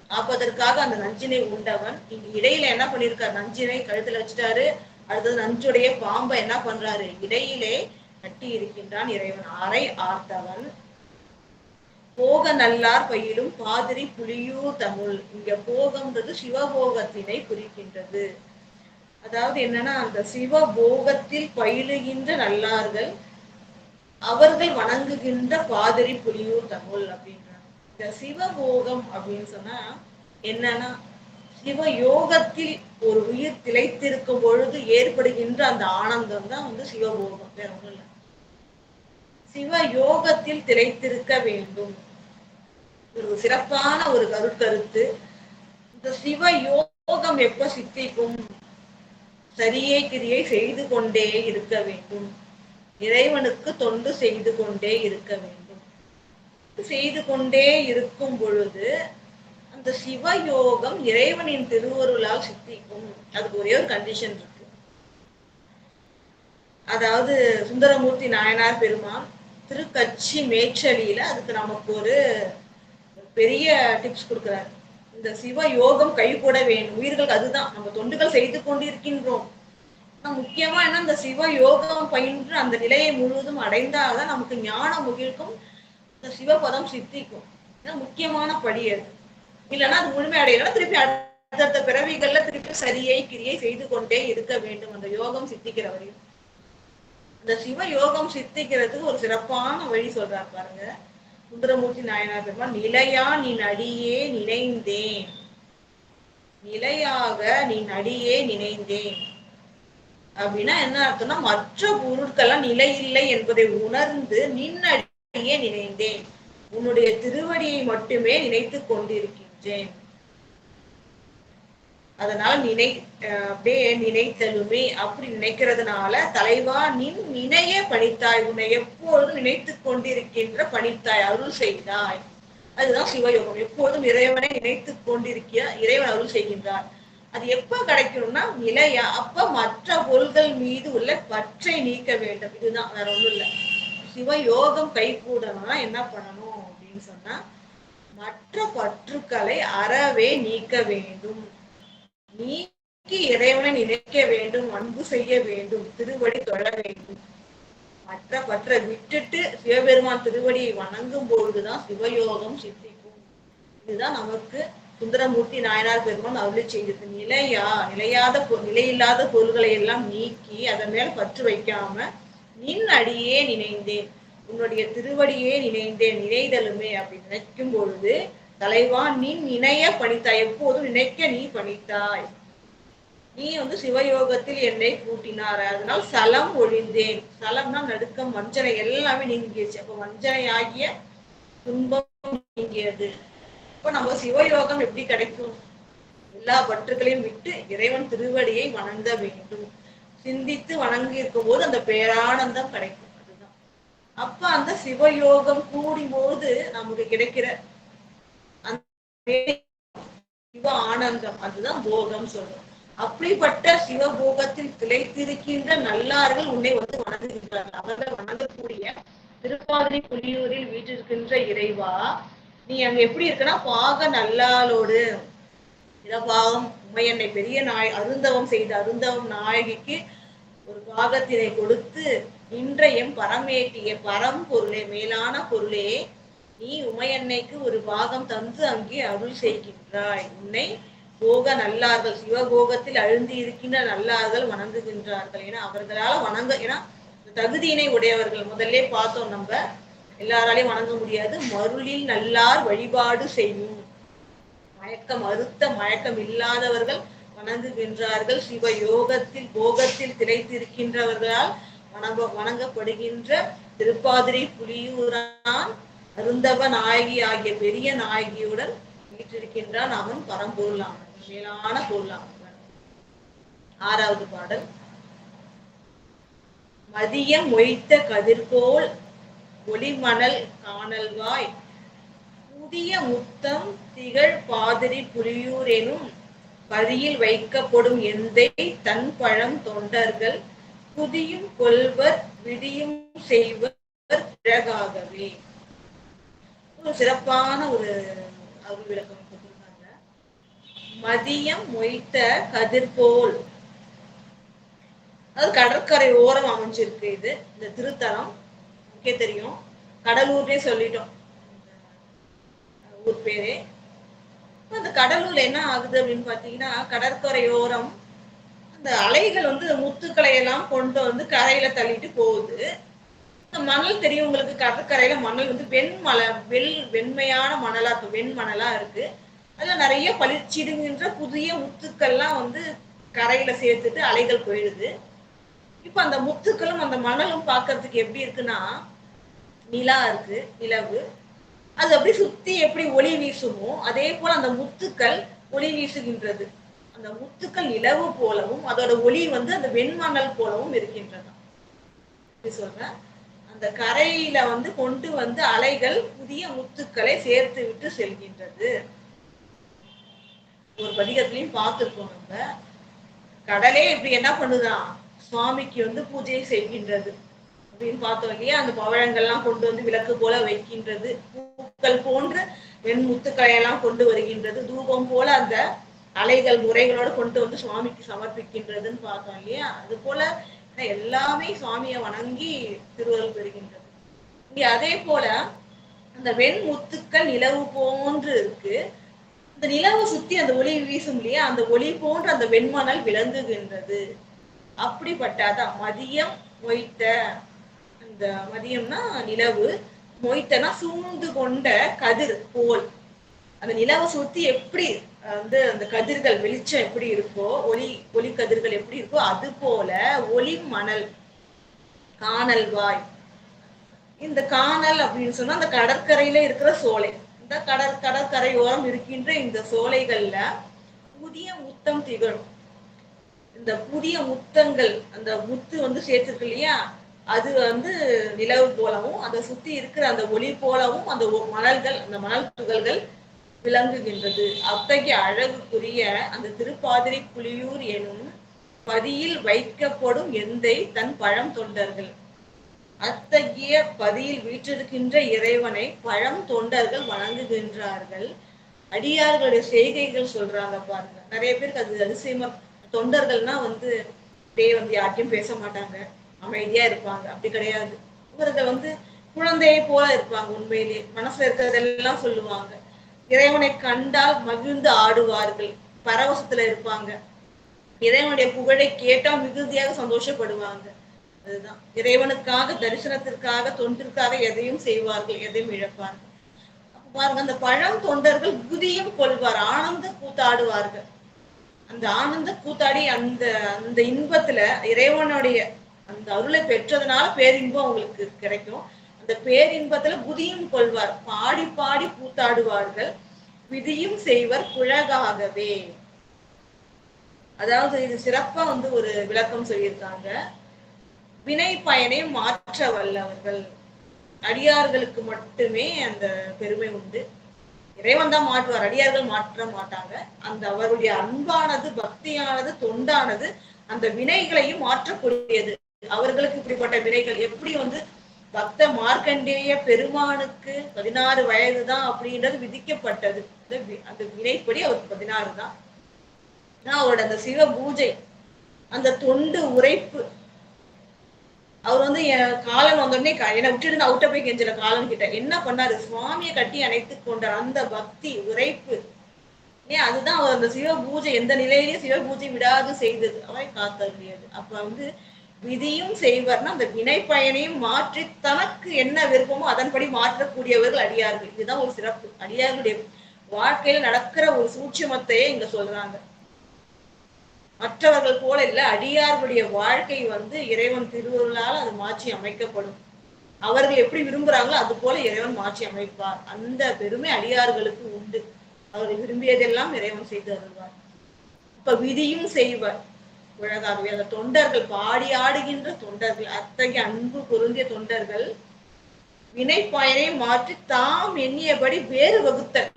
காப்பதற்காக அந்த நஞ்சினை உண்டவன். இங்க இடையில என்ன பண்ணிருக்காரு, நஞ்சினை கழுத்துல வச்சுட்டாரு. அடுத்தது நஞ்சுடைய பாம்பை என்ன பண்றாரு, இடையிலே கட்டி இருக்கின்றான் இறைவன். அறை ஆர்த்தவன் போக நல்லார் பயிலும் பாதிரி புலியூர் தமிழ். இங்க போகம்ன்றது சிவபோகத்தினை குறிக்கின்றது. அதாவது என்னன்னா அந்த சிவபோகத்தில் பயிலுகின்ற நல்லார்கள் அவர்கள் வணங்குகின்ற பாதிரி புலியூர் தமிழ் அப்படின்றாங்க. இந்த சிவபோகம் அப்படின்னு சொன்னா என்னன்னா சிவயோகத்தில் ஒரு உயிர் திளைத்திருக்கும் பொழுது ஏற்படுகின்ற அந்த ஆனந்தம் தான் சிவபோகம், வேற ஒண்ணும் இல்லை. சிவயோகத்தில் திளைத்திருக்க வேண்டும், ஒரு சிறப்பான ஒரு கருத்து. இந்த சிவயோகம் எப்ப சித்திக்கும், சரியை கிரியை செய்து கொண்டே இருக்க வேண்டும், இறைவனுக்கு தொண்டு செய்து கொண்டே இருக்க வேண்டும். செய்து கொண்டே இருக்கும் பொழுது அந்த சிவயோகம் இறைவனின் திருவருளால் சித்திக்கும். அதுக்கு ஒரே ஒரு கண்டிஷன் இருக்கு. அதாவது சுந்தரமூர்த்தி நாயனார் பெருமான் திருக்கட்சி மேற்றலியில அதுக்கு நமக்கு ஒரு பெரிய டிப்ஸ் கொடுக்கிறார். இந்த சிவ யோகம் கைகூட வேண்டும், உயிர்களுக்கு அதுதான் நம்ம தொண்டுகள் செய்து கொண்டிருக்கின்றோம். முக்கியமா என்ன, இந்த சிவ யோகம் பயின்று அந்த நிலையை முழுவதும் அடைந்தால்தான் நமக்கு ஞான முகிழ்க்கும், இந்த சிவபதம் சித்திக்கும். முக்கியமான படி அது. இல்லைன்னா அது முழுமை அடையலாம், திருப்பி அடுத்த பிறவிகள்ல திருப்பி சரியை கிரியை செய்து கொண்டே இருக்க வேண்டும் அந்த யோகம் சித்திக்கிற வரையும். அந்த சிவ யோகம் சித்திக்கிறதுக்கு ஒரு சிறப்பான வழி சொல்றாரு பாருங்க சுந்தரமூர்த்தி நாயனார் பெருமான். நிலையா நீ நடியே நினைந்தேன், நிலையாக நீ நடியே நினைந்தேன் அப்படின்னா என்ன அர்த்தம்னா மற்ற பொருட்கள்லாம் நிலை இல்லை என்பதை உணர்ந்து நின்னடியே நினைந்தேன், உன்னுடைய திருவடியை மட்டுமே நினைத்து கொண்டிருக்கின்றேன். அதனால அப்படியே நினைத்தலுமே அப்படி நினைக்கிறதுனால தலைவா நின் நினைய பணித்தாய், உன்னை எப்பொழுதும் நினைத்து கொண்டிருக்கின்ற பணித்தாய், அருள் செய்தாய். அதுதான் சிவயோகம். எப்போதும் இறைவனை நினைத்து கொண்டிருக்கிற இறைவன் அருள் செய்கின்றார். அது எப்ப கிடைக்கணும்னா நிலையா, அப்ப மற்ற பொருள்கள் மீது உள்ள பற்றை நீக்க வேண்டும். இதுதான், வேற ஒண்ணும் இல்லை. சிவயோகம் கை கூடணும்னா என்ன பண்ணணும் அப்படின்னு சொன்னா மற்ற பற்றுக்களை அறவே நீக்க வேண்டும், நீக்கி இறைவனை நினைக்க வேண்டும், அன்பு செய்ய வேண்டும், திருவடி தொழ வேண்டும். மற்ற பற்றை விட்டுட்டு சிவபெருமான் திருவடியை வணங்கும் பொழுதுதான் சிவயோகம் சித்திக்கும். இதுதான் நமக்கு சுந்தரமூர்த்தி நாயனார் பெருமான் அருளி செய்தது. நிலையில்லாத பொருள்களை எல்லாம் நீக்கி அதன் மேல் பற்று வைக்காம நின் அடியே நினைந்தேன், உன்னுடைய திருவடியே நினைந்தேன், நினைதலுமே அப்படி நினைக்கும் பொழுது தலைவா நின் நினைய பணித்தாய், எப்போதும் நினைக்க நீ பணித்தாய். நீ சிவயோகத்தில் என்னை கூட்டினார். அதனால் சலம் ஒழிந்தேன். சலம்னா நடுக்கம், வஞ்சனை எல்லாமே நீங்கிடுச்சு. அப்ப வஞ்சனை ஆகிய துன்பம் நீங்கியது. இப்ப நம்ம சிவயோகம் எப்படி கிடைக்கும்? எல்லா பற்றுகளையும் விட்டு இறைவன் திருவடியை வணங்க வேண்டும். சிந்தித்து வணங்கி இருக்கும் போது அந்த பேரானந்தம் கிடைக்கும். அதுதான். அப்ப அந்த சிவயோகம் கூடும் போது நமக்கு கிடைக்கிற அந்த சிவ ஆனந்தம், அதுதான் போகம் சொல்றோம். அப்படிப்பட்ட சிவபோகத்தில் திளைத்திருக்கின்ற நல்லார்கள் உன்னை வந்து வணங்குகின்றார்கள். அவர்கள் வணங்கக்கூடிய திருப்பாதிரி புலியூரில் வீற்றிருக்கின்ற இறைவா, நீ அங்க எப்படி இருக்கனா பாக நல்லாளோடு இடபாகம் உமையன்னை பெரிய அருந்தவம் செய்த அருந்தவம் நாயகிக்கு ஒரு பாகத்தினை கொடுத்து இன்றையும் பரமேட்டிய பரம்பொருளே மேலான பொருளே நீ உமையன்னைக்கு ஒரு பாகம் தந்து அங்கே அருள் செய்கின்றாய். உன்னை போக நல்லார்கள் சிவபோகத்தில் அழுந்தி இருக்கின்ற நல்லார்கள் வணங்குகின்றார்கள். ஏன்னா அவர்களால ஏன்னா தகுதியினை உடையவர்கள். முதல்ல பார்த்தோம், நம்ம எல்லாராலையும் வணங்க முடியாது. மருளில் நல்லார் வழிபாடு செய்யும். மயக்கம் அறுத்த மயக்கம் இல்லாதவர்கள் வணங்குகின்றார்கள். சிவ யோகத்தில் போகத்தில் திளைத்திருக்கின்றவர்களால் வணங்கப்படுகின்ற திருப்பாதிரி புலியூரான் அருந்தவ நாயகி ஆகிய பெரிய நாயகியுடன் வீற்றிருக்கின்றான். அவன் பரம்பொருளானவன், மேலான பொருளானவன். 6வது பாடல். மதியம் மொய்த்த கதிர்கோள் ஒளிமணல் காணல்வாய் புதிய முத்தம் திகழ் பாதிரி புலியூர் எனும் பதியில் வைக்கப்படும் எந்தை தன் பழம் தொண்டர்கள் புதியும் கொள்வர் விடியும் செய்வர் பிறகாகவே. ஒரு சிறப்பான ஒரு அருள் விளக்கம் கொடுத்திருக்காங்க. மதியம் மொய்த்த கதிர்போல், அது கடற்கரை ஓரம் அமைஞ்சிருக்கு. இது இந்த திருத்தலம் முக்கிய தெரியும். கடலூர்னே சொல்லிட்டோம் ஊர் பேரே. அந்த கடலூர்ல என்ன ஆகுது அப்படின்னு பாத்தீங்கன்னா, கடற்கரையோரம் அந்த அலைகள் வந்து முத்துக்களை எல்லாம் கொண்டு வந்து கரையில தள்ளிட்டு போகுது. மணல் தெரியும் உங்களுக்கு, கடற்கரையில மணல் வந்து வெண்மையான மணலா இருக்கு, வெண்மணலா இருக்கு. அதுல நிறைய பளிச்சிடுங்கின்ற புதிய முத்துக்கள்லாம் வந்து கரையில சேர்த்துட்டு அலைகள் போயிடுது. இப்ப அந்த முத்துக்களும் அந்த மணலும் பாக்குறதுக்கு எப்படி இருக்குன்னா, நிலா இருக்கு, நிலவு. அது அப்படி சுத்தி எப்படி ஒளி வீசுமோ அதே போல அந்த முத்துக்கள் ஒளி வீசுகின்றது. அந்த முத்துக்கள் நிலவு போலவும் அதோட ஒளி வந்து அந்த வெண்மணல் போலவும் இருக்கின்றது. சொல்றேன், அந்த கரையில வந்து கொண்டு வந்து அலைகள் புதிய முத்துக்களை சேர்த்து விட்டு செல்கின்றது. ஒரு பதிகத்திலையும் பார்த்திருக்கோம் நம்ம. கடலே இப்படி என்ன பண்ணுதான், சுவாமிக்கு வந்து பூஜை செய்கின்றது அப்படின்னு பார்த்தோம் இல்லையா. அந்த பவழங்கள்லாம் கொண்டு வந்து விளக்கு போல வைக்கின்றது. பூக்கள் போன்ற வெண்முத்துக்களை எல்லாம் கொண்டு வருகின்றது. தூபம் போல அந்த அலைகள் முறைகளோடு கொண்டு வந்து சுவாமிக்கு சமர்ப்பிக்கின்றதுன்னு பார்த்தோம் இல்லையா. அது போல எல்லாமே சுவாமியை வணங்கி திருவருள் பெறுகின்றது. இங்க அதே போல அந்த வெண்முத்துக்கள் நிலவு போன்று இருக்கு. அந்த நிலவை சுத்தி அந்த ஒளி வீசும் இல்லையா, அந்த ஒளி போன்ற அந்த வெண்மணல் விளங்குகின்றது. அப்படிப்பட்ட அதான் மதியம் மொய்த்த, அந்த மதியம்னா நிலவு, மொய்த்தனா சூழ்ந்து கொண்ட கதிர் போல். அந்த நிலவை சுத்தி எப்படி வந்து அந்த கதிர்கள் வெளிச்சம் எப்படி இருக்கோ, ஒளி கதிர்கள் எப்படி இருக்கோ அது போல ஒளி மணல் காணல்வாய். இந்த காணல் அப்படின்னு சொன்னா அந்த கடற்கரையில இருக்கிற சோலை. இந்த கடற்கரையோரம் இருக்கின்ற இந்த சோலைகள்ல புதிய முத்தம் திகழும். இந்த புதிய முத்தங்கள், அந்த முத்து வந்து சேர்த்திருக்கு இல்லையா, அது வந்து நிலவு போலவும் அதை சுத்தி இருக்கிற அந்த ஒளி போலவும் அந்த மணல்கள், அந்த மணல் துகள்கள் விளங்குகின்றது. அத்தகைய அழகுக்குரிய அந்த திருப்பாதிரி புலியூர் எனும் பதியில் வைக்கப்படும் எந்தை தன் பழம் தொண்டர்கள். அத்தகைய பதியில் வீற்றிருக்கின்ற இறைவனை பழம் தொண்டர்கள் வணங்குகின்றார்கள். அடியார்களுடைய செய்கைகள் சொல்றாங்க பாருங்க. நிறைய பேருக்கு அது அதிசயமா, தொண்டர்கள்னா வந்து வந்து யார்ட்டையும் பேச மாட்டாங்க, அமைதியா இருப்பாங்க. அப்படி கிடையாது. இவர்கள் வந்து குழந்தையை போல இருப்பாங்க. உண்மையிலேயே மனசுல இருக்கிறதெல்லாம் சொல்லுவாங்க. இறைவனை கண்டால் மகிழ்ந்து ஆடுவார்கள், பரவசத்துல இருப்பாங்க. இறைவனுடைய புகழை கேட்டால் மிகுதியாக சந்தோஷப்படுவாங்க. அதுதான் இறைவனுக்காக, தரிசனத்திற்காக, தொண்டிற்காக எதையும் செய்வார்கள், எதையும் இழப்பார்கள். அப்ப பாருங்க, அந்த பழம் தொண்டர்கள் குதியும் கொள்வார், ஆனந்த கூத்தாடுவார்கள். அந்த ஆனந்த கூத்தாடி அந்த அந்த இன்பத்துல இறைவனுடைய அந்த அருளை பெற்றதுனால பேரின்பம் அவங்களுக்கு கிடைக்கும். அந்த பேரின்பத்துல புதியும் கொள்வார், பாடி பாடி கூத்தாடுவார்கள், விதியும் செய்வர் குழகாகவே. அதாவது இது சிறப்பா ஒரு விளக்கம் சொல்லியிருக்காங்க. வினை பயனை மாற்ற வல்லவர்கள், அடியார்களுக்கு மட்டுமே அந்த பெருமை உண்டு. இறைவன் தான் மாற்றுவார், அடியார்கள் மாற்ற மாட்டாங்க. அந்த அவருடைய அன்பானது, பக்தியானது, தொண்டானது அந்த வினைகளையும் மாற்றக்கூடியது. அவர்களுக்கு இப்படிப்பட்ட வினைகள் எப்படி பக்த மார்க்கண்டேய பெருமானுக்கு 16 வயதுதான் அப்படின்றது விதிக்கப்பட்டது. அந்த வினைப்படி அவருக்கு 16 தான். அவரோட அந்த சிவ பூஜை, அந்த தொண்டு உரைப்பு, அவர் என் காலன் வந்தோடனே என்னை விட்டுட்டு அவுட்ட போய் கெஞ்சல காலன் கிட்ட. என்ன பண்ணாரு, சுவாமியை கட்டி அணைத்து கொண்டார். அந்த பக்தி உரைப்பு, ஏன் அதுதான் அவர் அந்த சிவ பூஜை எந்த நிலையிலேயே சிவ பூஜை விடாது செய்தது, அவரை காத்தருளியது. அப்ப விதியும் செய்வர்னா அந்த வினை பயனையும் மாற்றி தனக்கு என்ன விருப்பமோ அதன்படி மாற்றக்கூடியவர்கள் அடியார்கள். இதுதான் ஒரு சிறப்பு. அடியார்களுடைய வாழ்க்கையில நடக்கிற ஒரு சூட்சுமத்தையே இங்க சொல்றாங்க. மற்றவர்கள் போல இல்ல, அடியார்களுடைய வாழ்க்கை இறைவன் திருவருளால் அது மாற்றி அமைக்கப்படும். அவர்கள் எப்படி விரும்புறாங்களோ அது போல இறைவன் மாற்றி அமைப்பார். அந்த பெருமை அடியார்களுக்கு உண்டு. அவர்கள் விரும்பியதெல்லாம் இறைவன் செய்து அருள்வார். இப்ப விதியும் செய்வர் உலகாகவே. அந்த தொண்டர்கள், பாடி ஆடுகின்ற தொண்டர்கள், அத்தகைய அன்பு பொருந்திய தொண்டர்கள் வினை பயனை மாற்றி தாம் எண்ணியபடி வேறு வகுத்தல்.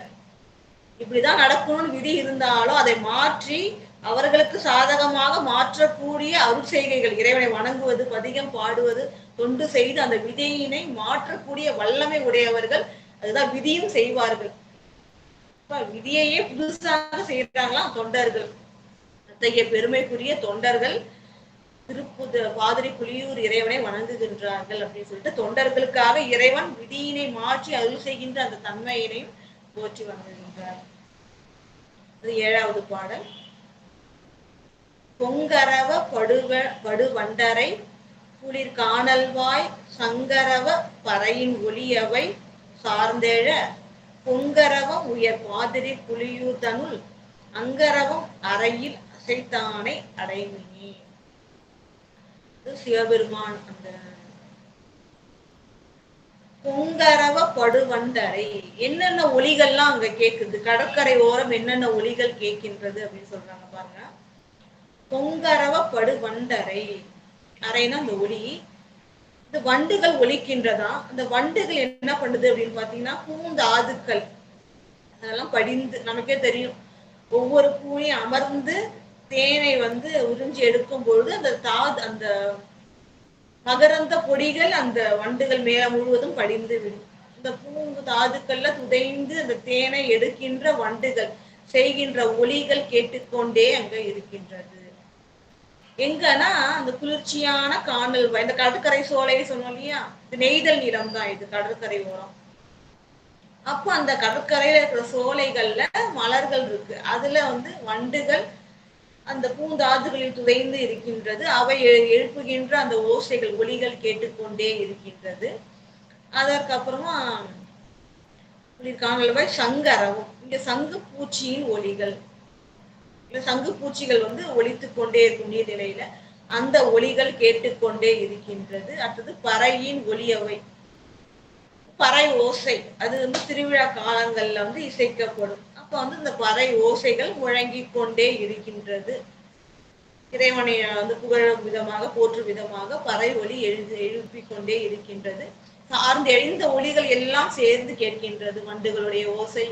இப்படிதான் நடக்கணும்னு விதி இருந்தாலும் அதை மாற்றி அவர்களுக்கு சாதகமாக மாற்றக்கூடிய அருள் செய்கைகள், இறைவனை வணங்குவது, பதிகம் பாடுவது, தொண்டு செய்து அந்த விதியினை மாற்றக்கூடிய வல்லமை உடையவர்கள். அதுதான் விதியும் செய்வார்கள். விதியையே புதுசாக செய்யறாங்களாம் தொண்டர்கள். அத்தகைய பெருமைக்குரிய தொண்டர்கள் பாதிரி புலியூர் இறைவனை வணங்குகின்றார்கள் அப்படின்னு சொல்லிட்டு, தொண்டர்களுக்காக இறைவன் விதியினை மாற்றி அருள் செய்கின்ற அந்த தன்மையினையும் போற்றி வணங்குகின்றார். அது 7வது பாடல். பொங்கரவ படுவண்டரை குளிர் காணல்வாய் சங்கரவ பறையின் ஒளியவை சார்ந்தெழ பொங்கரவம் உயர் பாதிரி புலியூர்தனுள் அங்கரவம் அறையில் அசைத்தானை அடைமினே. சிவபெருமான் அந்த பொங்கரவ படுவண்டரை என்னென்ன ஒலிகள்லாம் அங்க கேக்குது, கடற்கரை ஓரம் என்னென்ன ஒலிகள் கேட்கின்றது அப்படின்னு சொல்றாங்க பாருங்க. பொங்கரவ படுவண்டரை, அறைனா அந்த ஒலி. இந்த வண்டுகள் ஒலிக்கின்றதா, அந்த வண்டுகள் என்ன பண்ணுது அப்படின்னு பாத்தீங்கன்னா பூந்தாதுக்கள் அதெல்லாம் படிந்து, நமக்கே தெரியும் ஒவ்வொரு பூவையும் அமர்ந்து தேனை உறிஞ்சி எடுக்கும் பொழுது அந்த மகரந்த பொடிகள் அந்த வண்டுகள் மேல முழுவதும் படிந்து விடும். இந்த பூங்கு தாதுக்கள்ல துதைந்து அந்த தேனை எடுக்கின்ற வண்டுகள் செய்கின்ற ஒலிகள் கேட்டுக்கொண்டே அங்க இருக்கின்றது. எங்கன்னா அந்த குளிர்ச்சியான காணல், இந்த கடற்கரை சோலையை சொன்னோம் இல்லையா, இது நெய்தல் நிலம் தான், இது கடற்கரை ஓரம். அப்ப அந்த கடற்கரையில இருக்கிற சோலைகள்ல மலர்கள் இருக்கு, அதுல வண்டுகள் அந்த பூந்தாதுகளில் துதைந்து இருக்கின்றது. அவை எழுப்புகின்ற அந்த ஓசைகள், ஒலிகள் கேட்டுக்கொண்டே இருக்கின்றது. அதற்கப்புறமா குளிர்காணல்வாய் சங்கரவம், இங்க சங்கு பூச்சியின் ஒலிகள், சங்கு பூச்சிகள் ஒலித்து கொண்டே இருக்கும் நீர்நிலையில, அந்த ஒலிகள் கேட்டுக்கொண்டே இருக்கின்றது. அடுத்தது பறையின் ஒலியவை, பறை ஓசை, அது திருவிழா காலங்கள்ல இசைக்கப்படும். அப்ப இந்த பறை ஓசைகள் முழங்கி கொண்டே இருக்கின்றது. இறைவனை புகழும் விதமாக, போற்றும் விதமாக பறை ஒலி எழுப்பி கொண்டே இருக்கின்றது. சார்ந்து எழுந்த ஒலிகள் எல்லாம் சேர்ந்து கேட்கின்றது. வண்டுகளுடைய ஓசை,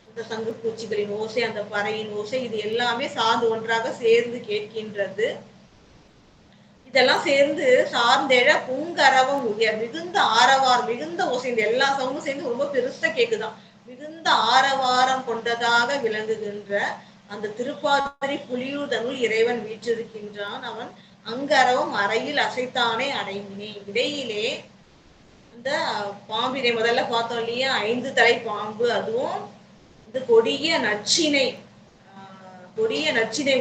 அந்த சங்கு பூச்சிகளின் ஓசை, அந்த பறையின் ஓசை, இது எல்லாமே சார்ந்து ஒன்றாக சேர்ந்து கேட்கின்றது. இதெல்லாம் சேர்ந்து சார்ந்தெழ பூங்கரவம் உயர், மிகுந்த ஆரவாரம், மிகுந்த ஓசை, இந்த எல்லா சவுண்டும் சேர்ந்து ரொம்ப பெருசா கேக்குதான், மிகுந்த ஆரவாரம் கொண்டதாக விளங்குகின்ற அந்த திருப்பாதிரி புலியூர்தனுள் இறைவன் வீற்றிருக்கின்றான். அவன் அங்கரவம் அறையில் அசைத்தானே அடைமினே. இடையிலே அந்த பாம்பினை முதல்ல பார்த்தோம் இல்லையா, 5 தலை பாம்பு, அதுவும் இந்த கொடிய நச்சினை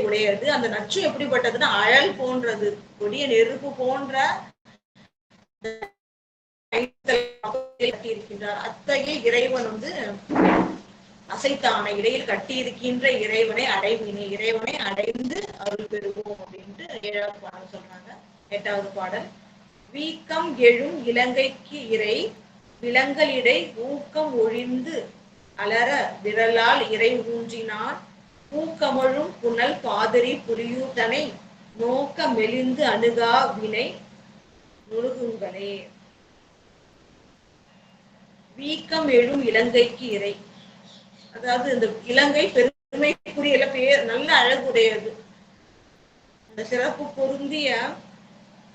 உடையது. அந்த நச்சு எப்படிப்பட்டதுன்னா அழல் போன்றது, கொடிய நெருப்பு போன்ற கட்டியிருக்கின்றார். அத்தகைய இறைவன் அசைத்தானை இடையில் கட்டியிருக்கின்ற இறைவனை அடைவினை, இறைவனை அடைந்து அருள் பெறுவோம் அப்படின்ட்டு 7வது பாடல் சொல்றாங்க. 8வது பாடல். வீக்கம் எழும் இலங்கைக்கு இறை விலங்கலிடை ஊக்கம் ஒழிந்து அலற விரலால் இறை ஊன்றினான் பூக்கமழும் புனல் பாதிரி புலியூதனை நோக்க மெலிந்து அணுகா வினை நுணுகுங்களே. வீக்கம் எழும் இலங்கைக்கு இறை, அதாவது இந்த இலங்கை பெருமைக்குரிய பேர், நல்ல அழகுடையது, அந்த சிறப்பு பொருந்திய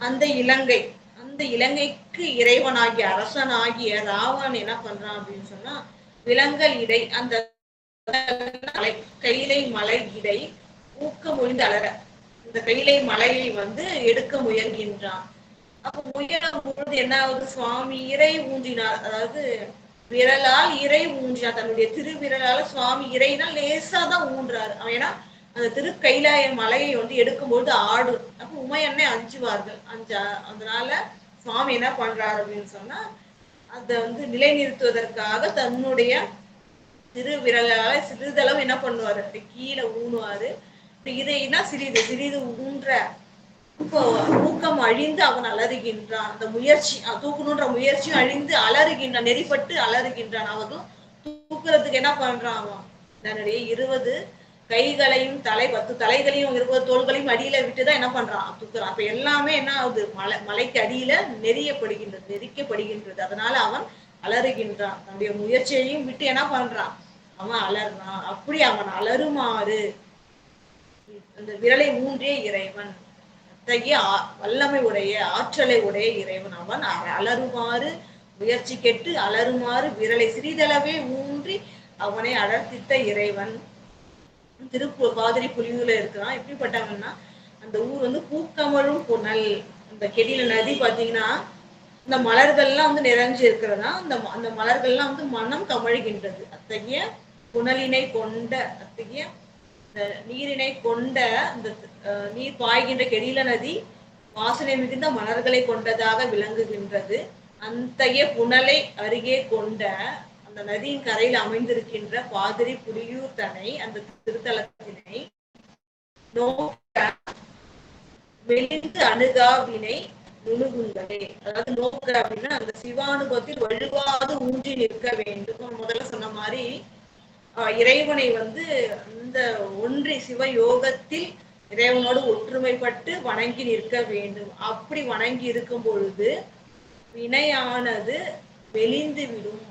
அந்த இலங்கை, அந்த இலங்கைக்கு இறைவனாகிய அரசனாகிய ராவணன் என்ன பண்றான் அப்படின்னு சொன்னா, விலங்கல் இடை, அந்த கைலை மலை இடை ஊக்கம் ஒழிந்து அலற, இந்த கைலை மலையை எடுக்க முயல்கின்றான். அப்ப முயலும் பொழுது என்ன ஆகுது, சுவாமி இறை ஊன்றினார், அதாவது விரலால் இறை ஊன்றினார், தன்னுடைய திருவிரலால சுவாமி இறைனா லேசா தான் ஊன்றாரு. ஏன்னா அந்த திரு கைலாய மலையை எடுக்கும்போது ஆடு, அப்ப உமையன்னை அஞ்சுவார்கள், அதனால சுவாமி என்ன பண்றாரு அப்படின்னு சொன்னா, அதை நிலைநிறுத்துவதற்காக தன்னுடைய திருவிரலால சிறிதளவு என்ன பண்ணுவாரு, கீழே ஊனுவாரு. இதைனா சிறிது சிறிது ஊன்ற ஊக்கம் அழிந்து அவன் அலறுகின்றான். அந்த முயற்சி தூக்கணுன்ற முயற்சியும் அழிந்து அலறுகின்றான், நெறிப்பட்டு அலறுகின்றான். அவனும் தூக்குறதுக்கு என்ன பண்றான், அவன் தன்னுடைய 20 கைகளையும் 10 தலைகளையும் 20 தோள்களையும் அடியில விட்டுதான் என்ன பண்றான், தூக்குறான். அப்ப எல்லாமே என்ன ஆகுது, மலைக்கு அடியில நெரிக்கப்படுகின்றது. அதனால அவன் அலறுகின்றான், தன்னுடைய முயற்சியையும் விட்டு என்ன பண்றான், அவன் அலறான். அப்படி அவன் அலறுமாறு அந்த விரலை ஊன்றிய இறைவன், அத்தகைய வல்லமை உடைய ஆற்றலை உடைய இறைவன் அவன். அலறுமாறு முயற்சி கெட்டு அலறுமாறு விரலை சிறிதளவே ஊன்றி அவனை அடர்த்தித்த இறைவன் பாதிரி புலியூர்ல இருக்கிறான். எப்படிப்பட்டவன்னா, அந்த ஊர் பூக்கமழும் புனல், அந்த கெடில நதி பாத்தீங்கன்னா இந்த மலர்கள்லாம் நிறைஞ்சு இருக்கிறதா, அந்த மலர்கள்லாம் மனம் கமழ்கின்றது. அத்தகைய புனலினை கொண்ட, அத்தகைய நீரினை கொண்ட, இந்த நீர் பாய்கின்ற கெடில நதி வாசனை மிகுந்த மலர்களை கொண்டதாக விளங்குகின்றது. அத்தகைய புனலை அருகே கொண்ட அந்த நதியின் கரையில் அமைந்திருக்கின்ற பாதிரி புலியூர் தனை, அந்த திருத்தலத்தினை நோக்க மெலிந்து அணுகா வினை நுணுகுங்களே. அதாவது நோக்க அப்படின்னா அந்த சிவானுபவத்தில் வலுவாது ஊன்றி நிற்க வேண்டும். முதல்ல சொன்ன மாதிரி இறைவனை அந்த ஒன்றி சிவயோகத்தில் இறைவனோடு ஒற்றுமைப்பட்டு வணங்கி நிற்க வேண்டும். அப்படி வணங்கி இருக்கும் பொழுது வினையானது மெலிந்து விடும்.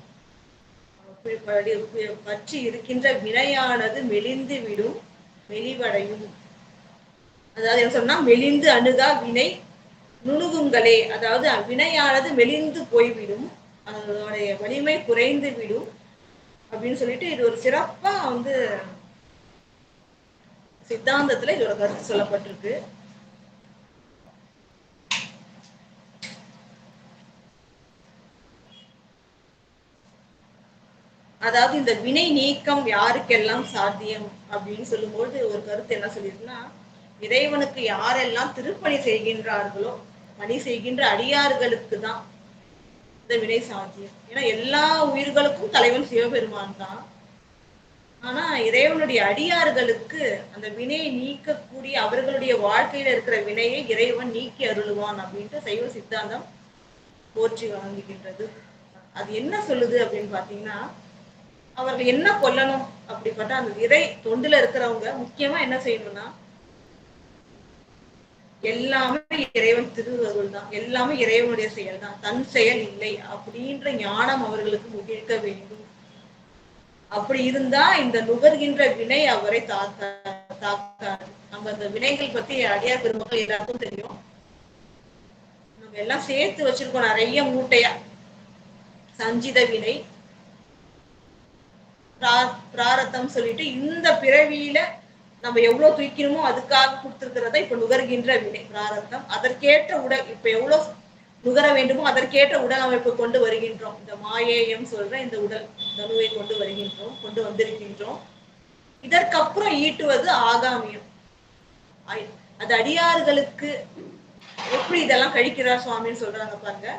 பற்றி இருக்கின்ற வினையானது மெலிந்து விடும், மெலிவடையும். அதாவது என்ன சொன்னா, மெலிந்து அணுகா வினை நுணுகுங்களே, அதாவது வினையானது மெலிந்து போய்விடும், அதனுடைய வலிமை குறைந்து விடும் அப்படின்னு சொல்லிட்டு இது ஒரு சிறப்பா சித்தாந்தத்துல இது ஒரு கருத்து சொல்லப்பட்டிருக்கு. அதாவது இந்த வினை நீக்கம் யாருக்கெல்லாம் சாத்தியம் அப்படின்னு சொல்லும்போது ஒரு கருத்து என்ன சொல்லியிருக்குன்னா, இறைவனுக்கு யாரெல்லாம் திருப்பணி செய்கின்றார்களோ, பணி செய்கின்ற அடியார்களுக்கு தான் இந்த வினை சாத்தியம். ஏன்னா எல்லா உயிர்களுக்கும் தலைவன் சிவபெருமான் தான். ஆனா இறைவனுடைய அடியார்களுக்கு அந்த வினையை நீக்கக்கூடிய, அவர்களுடைய வாழ்க்கையில இருக்கிற வினையை இறைவன் நீக்கி அருளுவான் அப்படின்ட்டு சைவ சித்தாந்தம் போற்றி வழங்குகின்றது. அது என்ன சொல்லுது அப்படின்னு பாத்தீங்கன்னா, அவர்கள் என்ன கொல்லணும் அப்படிப்பட்ட அந்த இறை தொண்டுல இருக்கிறவங்க முக்கியமா என்ன செய்யணும்னா, எல்லாமே இறைவன் திருவருள் தான், எல்லாமே இறைவனுடைய செயல் தான், தன் செயல் இல்லை அப்படின்ற ஞானம் அவர்களுக்கு முகிழ்க்க வேண்டும். அப்படி இருந்தா இந்த நுகர்கின்ற வினை அவரை தாக்காது. நம்ம அந்த வினைகள் பத்தி அடியார் பெருமக்கள் எல்லாருக்கும் தெரியும். நம்ம எல்லாம் சேர்த்து வச்சிருக்கோம் நிறைய மூட்டையா. சஞ்சித வினை, பிராரத்தம் சொல்லிட்டு இந்த பிறவியில நம்ம எவ்வளவு தூக்கணுமோ அதுக்காக கொடுத்திருக்கிறத இப்ப நுகர்கின்ற வினை பிராரத்தம். அதற்கேற்ற உடல் இப்ப எவ்வளவு நுகர வேண்டுமோ அதற்கேற்ற உடல் அமைப்பு கொண்டு வருகின்றோம். இந்த மாயேயம் சொல்ற இந்த உடல் தனுவை கொண்டு வந்திருக்கின்றோம். இதற்கப்புறம் ஈட்டுவது ஆகாமியம். அது அடியார்களுக்கு எப்படி இதெல்லாம் கழிக்கிறார் சுவாமின்னு சொல்றாங்க பாருங்க.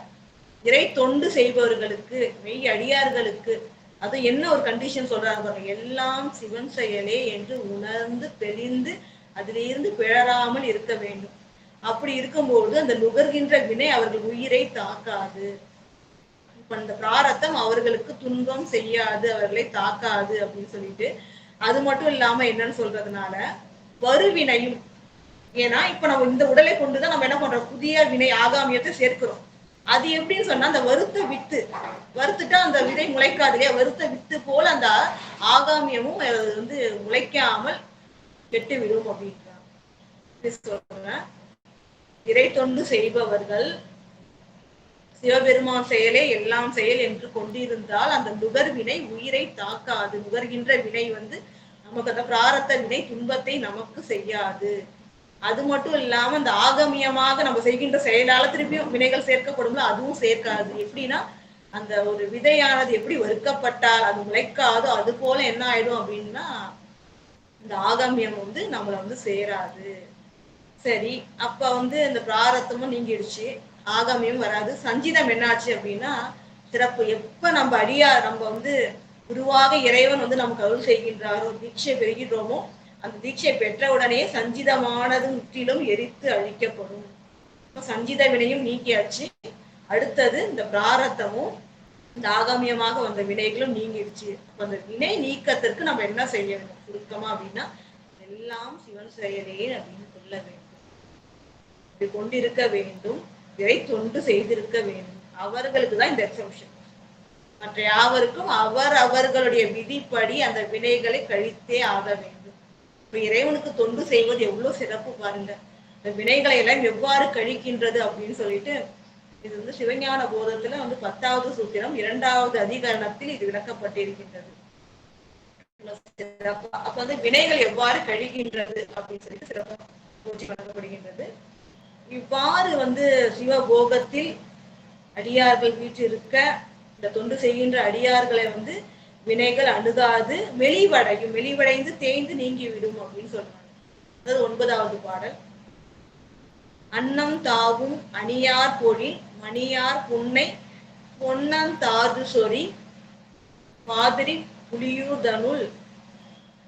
இறை தொண்டு செய்பவர்களுக்கு, மெய் அடியார்களுக்கு அது என்ன ஒரு கண்டிஷன் சொல்றாங்க பாருங்க, எல்லாம் சிவன் செயலே என்று உணர்ந்து தெளிந்து அதிலிருந்து பிழறாமல் இருக்க வேண்டும். அப்படி இருக்கும்போது அந்த நுகர்கின்ற வினை அவர்கள் உயிரை தாக்காது. இப்ப அந்த பிராரத்தம் அவர்களுக்கு துன்பம் செய்யாது, அவர்களை தாக்காது அப்படின்னு சொல்லிட்டு, அது மட்டும் இல்லாம என்னன்னு சொல்றதுனால வருவினையும், ஏன்னா இப்ப நம்ம இந்த உடலை கொண்டுதான் நம்ம என்ன பண்றோம், புதிய வினை ஆகாமியத்தை சேர்க்கிறோம். அது எப்படின்னு சொன்னா அந்த வருத்த வித்து, வறுத்துட்டா அந்த விதை முளைக்காது இல்லையா, வருத்த வித்து போல அந்த ஆகாமியமும் வந்து முளைக்காமல் கெட்டு விடும் அப்படின்றாங்க. சொல்றேன், இறை தொண்டு செய்பவர்கள் சிவபெருமான் செயலே எல்லாம் செயல் என்று கொண்டிருந்தால் அந்த நுகர்வினை உயிரை தாக்காது. நுகர்கின்ற வினை வந்து நமக்கு அந்த பிராரத்த வினை துன்பத்தை நமக்கு செய்யாது. அது மட்டும் இல்லாம அந்த ஆகமியமாக நம்ம செய்கின்ற செயலால திருப்பியும் வினைகள் சேர்க்கப்படும்ல, அதுவும் சேர்க்காது. எப்படின்னா அந்த ஒரு விதையானது எப்படி வறுக்கப்பட்டால் அது முளைக்காதோ அது போல என்ன ஆயிடும் அப்படின்னா இந்த ஆகமியம் வந்து நம்மள வந்து சேராது. சரி, அப்ப வந்து இந்த பிராரத்தமும் நீங்கிடுச்சு, ஆகமியம் வராது. சஞ்சிதம் என்னாச்சு அப்படின்னா சிறப்பு. எப்ப நம்ம நம்ம வந்து குருவாக இறைவன் வந்து நமக்கு அருள் செய்கின்றாரோ, தீட்சை பெறுகின்றோமோ, அந்த தீட்சை பெற்ற உடனே சஞ்சிதமானது முற்றிலும் எரித்து அழிக்கப்படும். சஞ்சித வினையும் நீக்கியாச்சு. அடுத்தது இந்த பிராரத்தமும் இந்த ஆகாமியமாக வந்த வினைகளும் நீங்கிடுச்சு. அப்ப அந்த வினை நீக்கத்திற்கு நம்ம என்ன செய்ய வேண்டும் சுருக்கமா அப்படின்னா, எல்லாம் சிவன் செயலே அப்படின்னு சொல்ல வேண்டும். இப்படி கொண்டிருக்க வேண்டும், இறை தொண்டு செய்திருக்க வேண்டும். அவர்களுக்கு தான் இந்த எக்ஸம்ஷன். மற்ற யாவருக்கும் அவர்களுடைய விதிப்படி அந்த வினைகளை கழித்தே ஆக வேண்டும். இப்ப இறைவனுக்கு தொண்டு செய்வது எவ்வளவு சிறப்பு பாருங்க. இந்த வினைகளை எல்லாம் எவ்வாறு கழிக்கின்றது அப்படின்னு சொல்லிட்டு இது வந்து சிவஞான போதத்துல வந்து 10வது சூத்திரம் 2வது அதிகரணத்தில் இது விளக்கப்பட்டிருக்கின்றது. அப்ப வந்து வினைகள் எவ்வாறு கழிக்கின்றது அப்படின்னு சொல்லிட்டு சிறப்பாக போற்றி வழங்கப்படுகின்றது. இவ்வாறு வந்து சிவபோகத்தில் அடியார்கள் வீற்றிருக்க இந்த தொண்டு செய்கின்ற அடியார்களை வந்து வினைகள் அணுகாது, மெலிவடையும், மெலிவடைந்து தேய்ந்து நீங்கி விடும் அப்படின்னு சொல்றாங்க. அதாவது 9வது பாடல். அன்னம் தாவும் அணியார் பொழில் மணியார் புன்னை பொன்னன் தாது சொறி பாதிரி புலியூதனுள்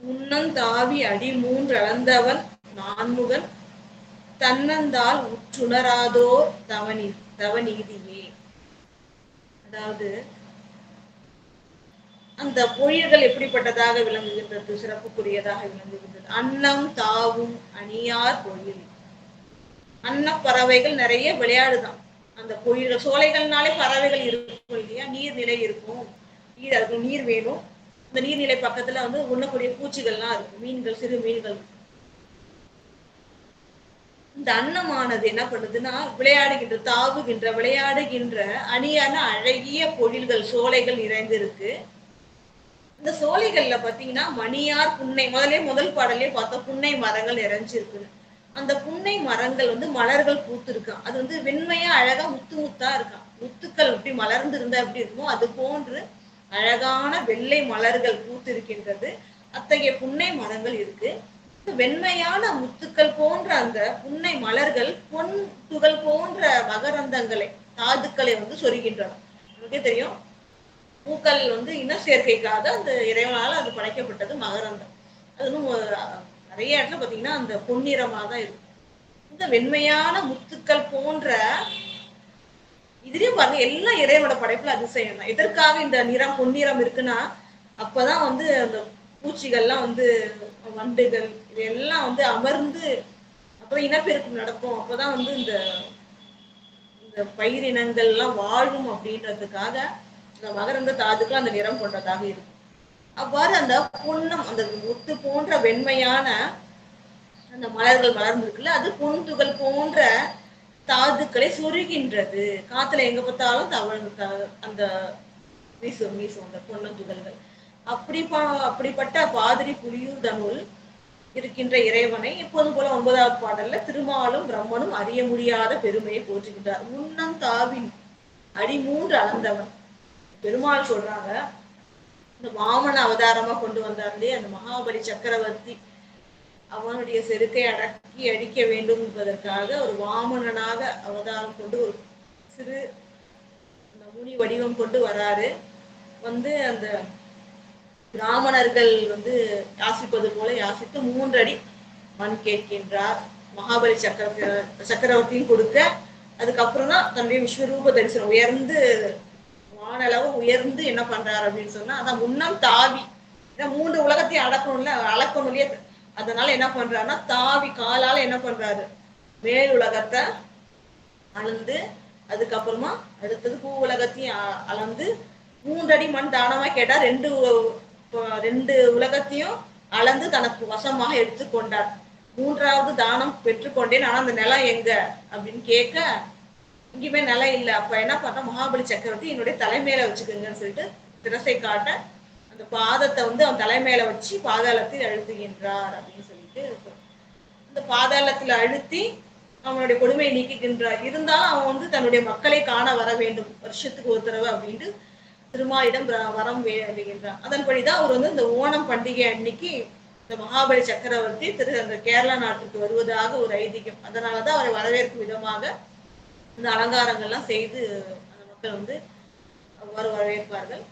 உன்னன் தாவி அடி மூன்றளந்தவன் நான்முகன் தன்னந்தால் உற்றுணராதோர் தவநீதியே. அதாவது அந்த பொழில்கள் எப்படிப்பட்டதாக விளங்குகின்றது, சிறப்புக்குரியதாக விளங்குகின்றது. அன்னம் தாவும் அணியார் பொழில். அன்ன பறவைகள் நிறைய விளையாடுதான். அந்த பொழில்கள், சோலைகள்னாலே பறவைகள் இருக்கும் இல்லையா, நீர்நிலை இருக்கும், அதுக்கு நீர் வேணும். அந்த நீர்நிலை பக்கத்துல வந்து உண்ணக்கூடிய பூச்சிகள்லாம் இருக்கும், மீன்கள், சிறு மீன்கள். இந்த அன்னமானது என்ன பண்ணுதுன்னா விளையாடுகின்ற, தாவுகின்ற, விளையாடுகின்ற அணியான அழகிய பொழில்கள், சோலைகள் நிறைந்திருக்கு. இந்த சோலைகள்ல பாத்தீங்கன்னா மணியார் புன்னை, முதல் பாடலே பார்த்தோம், புன்னை மரங்கள் நிறைஞ்சிருக்கு. அந்த புன்னை மரங்கள் வந்து மலர்கள் பூத்து இருக்கான். அது வந்து வெண்மையா அழகா முத்து முத்தா இருக்கான். முத்துக்கள் எப்படி மலர்ந்து இருந்தா எப்படி இருக்குமோ அது போன்று அழகான வெள்ளை மலர்கள் பூத்து இருக்கின்றது. அத்தகைய புன்னை மரங்கள் இருக்கு. வெண்மையான முத்துக்கள் போன்ற அந்த புன்னை மலர்கள் பொன் துகள் போன்ற மகரந்தங்களை, தாதுக்களை வந்து சொருகின்றன. நமக்கே தெரியும், பூக்கள் வந்து இன சேர்க்கைக்காக அந்த இறைவனால அது படைக்கப்பட்டது மகரந்தம். அது நிறைய இடத்துல பாத்தீங்கன்னா அந்த பொன்னிறமா தான் இருக்கும். இந்த வெண்மையான முத்துக்கள் போன்ற இதுலயும் பாருங்க, எல்லாம் இறைவனோட படைப்புல அதிசயம் தான். எதற்காக இந்த நிறம் பொன்னிறம் இருக்குன்னா, அப்பதான் வந்து அந்த பூச்சிகள்லாம் வந்து, வண்டுகள் இதெல்லாம் வந்து அமர்ந்து அப்பதான் இனப்பெருக்கம் நடக்கும். அப்பதான் வந்து இந்த பயிரினங்கள் எல்லாம் வாழும் அப்படின்றதுக்காக இந்த மகரந்த தாதுக்கள் அந்த நிறம் கொண்டதாக இருக்கும். அவ்வாறு அந்த பொன்னம், அந்த முத்து போன்ற வெண்மையான அந்த மலர்கள் மலர்ந்திருக்குல்ல, அது பொன் துகள் போன்ற தாதுக்களை சொருகின்றது. காத்துல எங்க பார்த்தாலும் அந்த வீசும் அந்த பொன்னம் துகள்கள். அப்படிப்பட்ட பாதிரி புலியூதனுள் இருக்கின்ற இறைவனை எப்போதும் போல 9வது பாடல்ல திருமாலும் பிரம்மனும் அறிய முடியாத பெருமையை போற்றுகின்றார். உன்னம் தாவின் அடி மூன்று அளந்தவன் பெருமாள் சொல்றாங்க. இந்த வாமன அவதாரமா கொண்டு வந்தார்லே அந்த மகாபலி சக்கரவர்த்தி அவனுடைய செருக்கை அடக்கி அடிக்க வேண்டும் என்பதற்காக ஒரு வாமனனாக அவதாரம் கொண்டு ஒரு சிறு முனி வடிவம் கொண்டு வராரு. வந்து அந்த பிராமணர்கள் வந்து யாசிப்பது போல யாசித்து 3 அடி மண் கேட்கின்றார். மகாபலி சக்கரவர்த்தியும் கொடுக்க, அதுக்கப்புறம் தான் தன்னுடைய விஸ்வரூப தரிசனம் உயர்ந்து வானளவு உயர்ந்து என்ன பண்றாரு அப்படின்னு சொன்னா, அதான் முன்னம் தாவி, ஏன்னா 3 உலகத்தையும் அளக்கணும் இல்லையா? அதனால என்ன பண்றாருன்னா தாவி காலால என்ன பண்றாரு, மேல் உலகத்தை அளந்து, அதுக்கப்புறமா அடுத்தது பூ உலகத்தையும் அளந்து 3 அடி மண் தானமா கேட்டா 2 உலகத்தையும் அளந்து தனக்கு வசமாக எடுத்துக்கொண்டார். 3வது தானம் பெற்றுக்கொண்டேன், ஆனா அந்த நிலம் எங்க அப்படின்னு கேட்க, எங்கேயுமே நிலம் இல்லை. அப்ப என்ன பண்ணா, மகாபலி சக்கரவர்த்தி என்னுடைய தலைமையில வச்சுக்கோங்கன்னு சொல்லிட்டு திரசை காட்ட அந்த பாதத்தை அவன் தலைமையில வச்சு பாதாளத்தில் அழுத்துகின்றார் அப்படின்னு சொல்லிட்டு அந்த பாதாளத்துல அழுத்தி அவனுடைய கொடுமையை நீக்குகின்றார். இருந்தாலும் அவன் தன்னுடைய மக்களை காண வர வேண்டும் வருஷத்துக்கு ஒரு தடவை அப்படின்ட்டு திருமாலிடம் வரம் வேண்டுகின்றார். அதன்படிதான் அவர் இந்த ஓணம் பண்டிகை அன்னைக்கு இந்த மகாபலி சக்கரவர்த்தி அந்த கேரளா நாட்டுக்கு வருவதாக ஒரு ஐதீகம். அதனாலதான் அவரை வரவேற்கும் விதமாக இந்த அலங்காரங்கள்லாம் செய்து அந்த மக்கள் அவ்வாறு வரவேற்பார்கள்.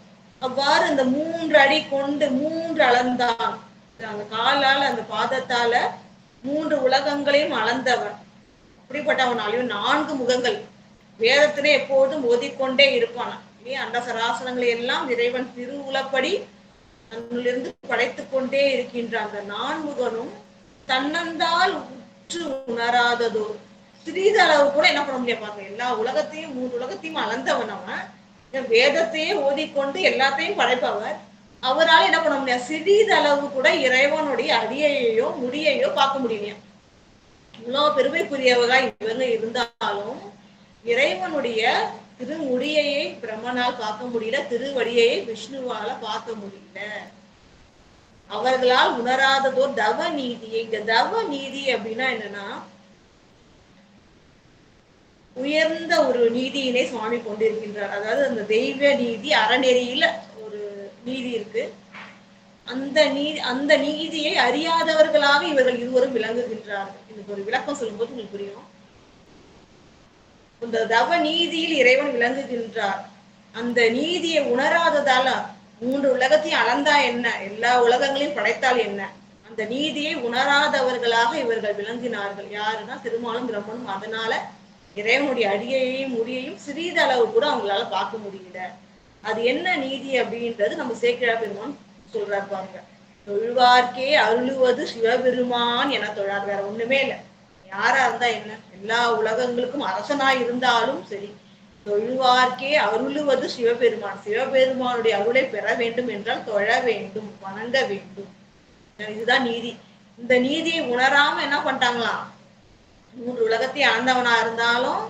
அவ்வாறு இந்த 3 அடி கொண்டு 3 அளந்தான். அந்த காலால அந்த பாதத்தால 3 உலகங்களையும் அளந்தவன். அப்படிப்பட்டவனாலையும் 4 முகங்கள் வேதத்திலே எப்போதும் ஓதிக்கொண்டே இருப்பான். அந்த சராசரங்களை எல்லாம் இறைவன் திருவுளப்படி தன்னிலிருந்து படைத்துக் கொண்டே இருக்கின்ற அந்த 4முகனும் தன்னந்தால் உற்று உணராததோ சிறிதளவு கூட என்ன பண்ண முடியாது பாருங்க. எல்லா உலகத்தையும் 3 உலகத்தையும் அளந்தவன் அவன். வேதத்தையே ஓதிக்கொண்டு எல்லாத்தையும் படைப்பவர். அவரால் என்ன பண்ண முடியாது, சிறிதளவு கூட இறைவனுடைய அடியையோ முடியையோ பார்க்க முடியலையா. இவ்வளவு பெருமைக்குரியவர்களா இவங்க இருந்தாலும் இறைவனுடைய திருமுடியையை பிரம்மனால் பார்க்க முடியல, திருவடியை விஷ்ணுவால பார்க்க முடியல. அவர்களால் உணராததோர் தவ நீதியை. இங்க தவ நீதி அப்படின்னா என்னன்னா, உயர்ந்த ஒரு நீதியினை சுவாமி கொண்டிருக்கின்றார். அதாவது அந்த தெய்வ நீதி, அறநெறியில ஒரு நீதி இருக்கு. அந்த நீதியை அறியாதவர்களாக இவர்கள் இருவரும் விளங்குகின்றார்கள். இதுக்கு ஒரு விளக்கம் சொல்லும்போது உங்களுக்கு புரியும். இந்த தவ நீதியில் இறைவன் விளங்குகின்றார். அந்த நீதியை உணராததால 3 உலகத்தையும் அளந்தா என்ன, எல்லா உலகங்களையும் படைத்தால் என்ன, அந்த நீதியை உணராதவர்களாக இவர்கள் விளங்கினார்கள். யாருன்னா திருமாலும் பிரம்மனும். அதனால இறைவனுடைய அடியையும் முடியையும் சிறிதளவு கூட அவங்களால பார்க்க முடியல. அது என்ன நீதி அப்படின்றது நம்ம சேக்கிழார் பெருமான் சொல்றாரு பாருங்க. தொழுவார்க்கே அருளுவது சிவபெருமான் என தொழார். வேற ஒண்ணுமே இல்லை. யாரா இருந்தா என்ன, எல்லா உலகங்களுக்கும் அரசனாய் இருந்தாலும் சரி, தொழுவார்க்கே அருளுவது சிவபெருமான். சிவபெருமானுடைய அருளை பெற வேண்டும் என்றால் தொழ வேண்டும், வணங்க வேண்டும். இதுதான் நீதி. இந்த நீதியை உணராம என்ன பண்ணிட்டாங்களாம், 3 உலகத்தை ஆண்டவனா இருந்தாலும்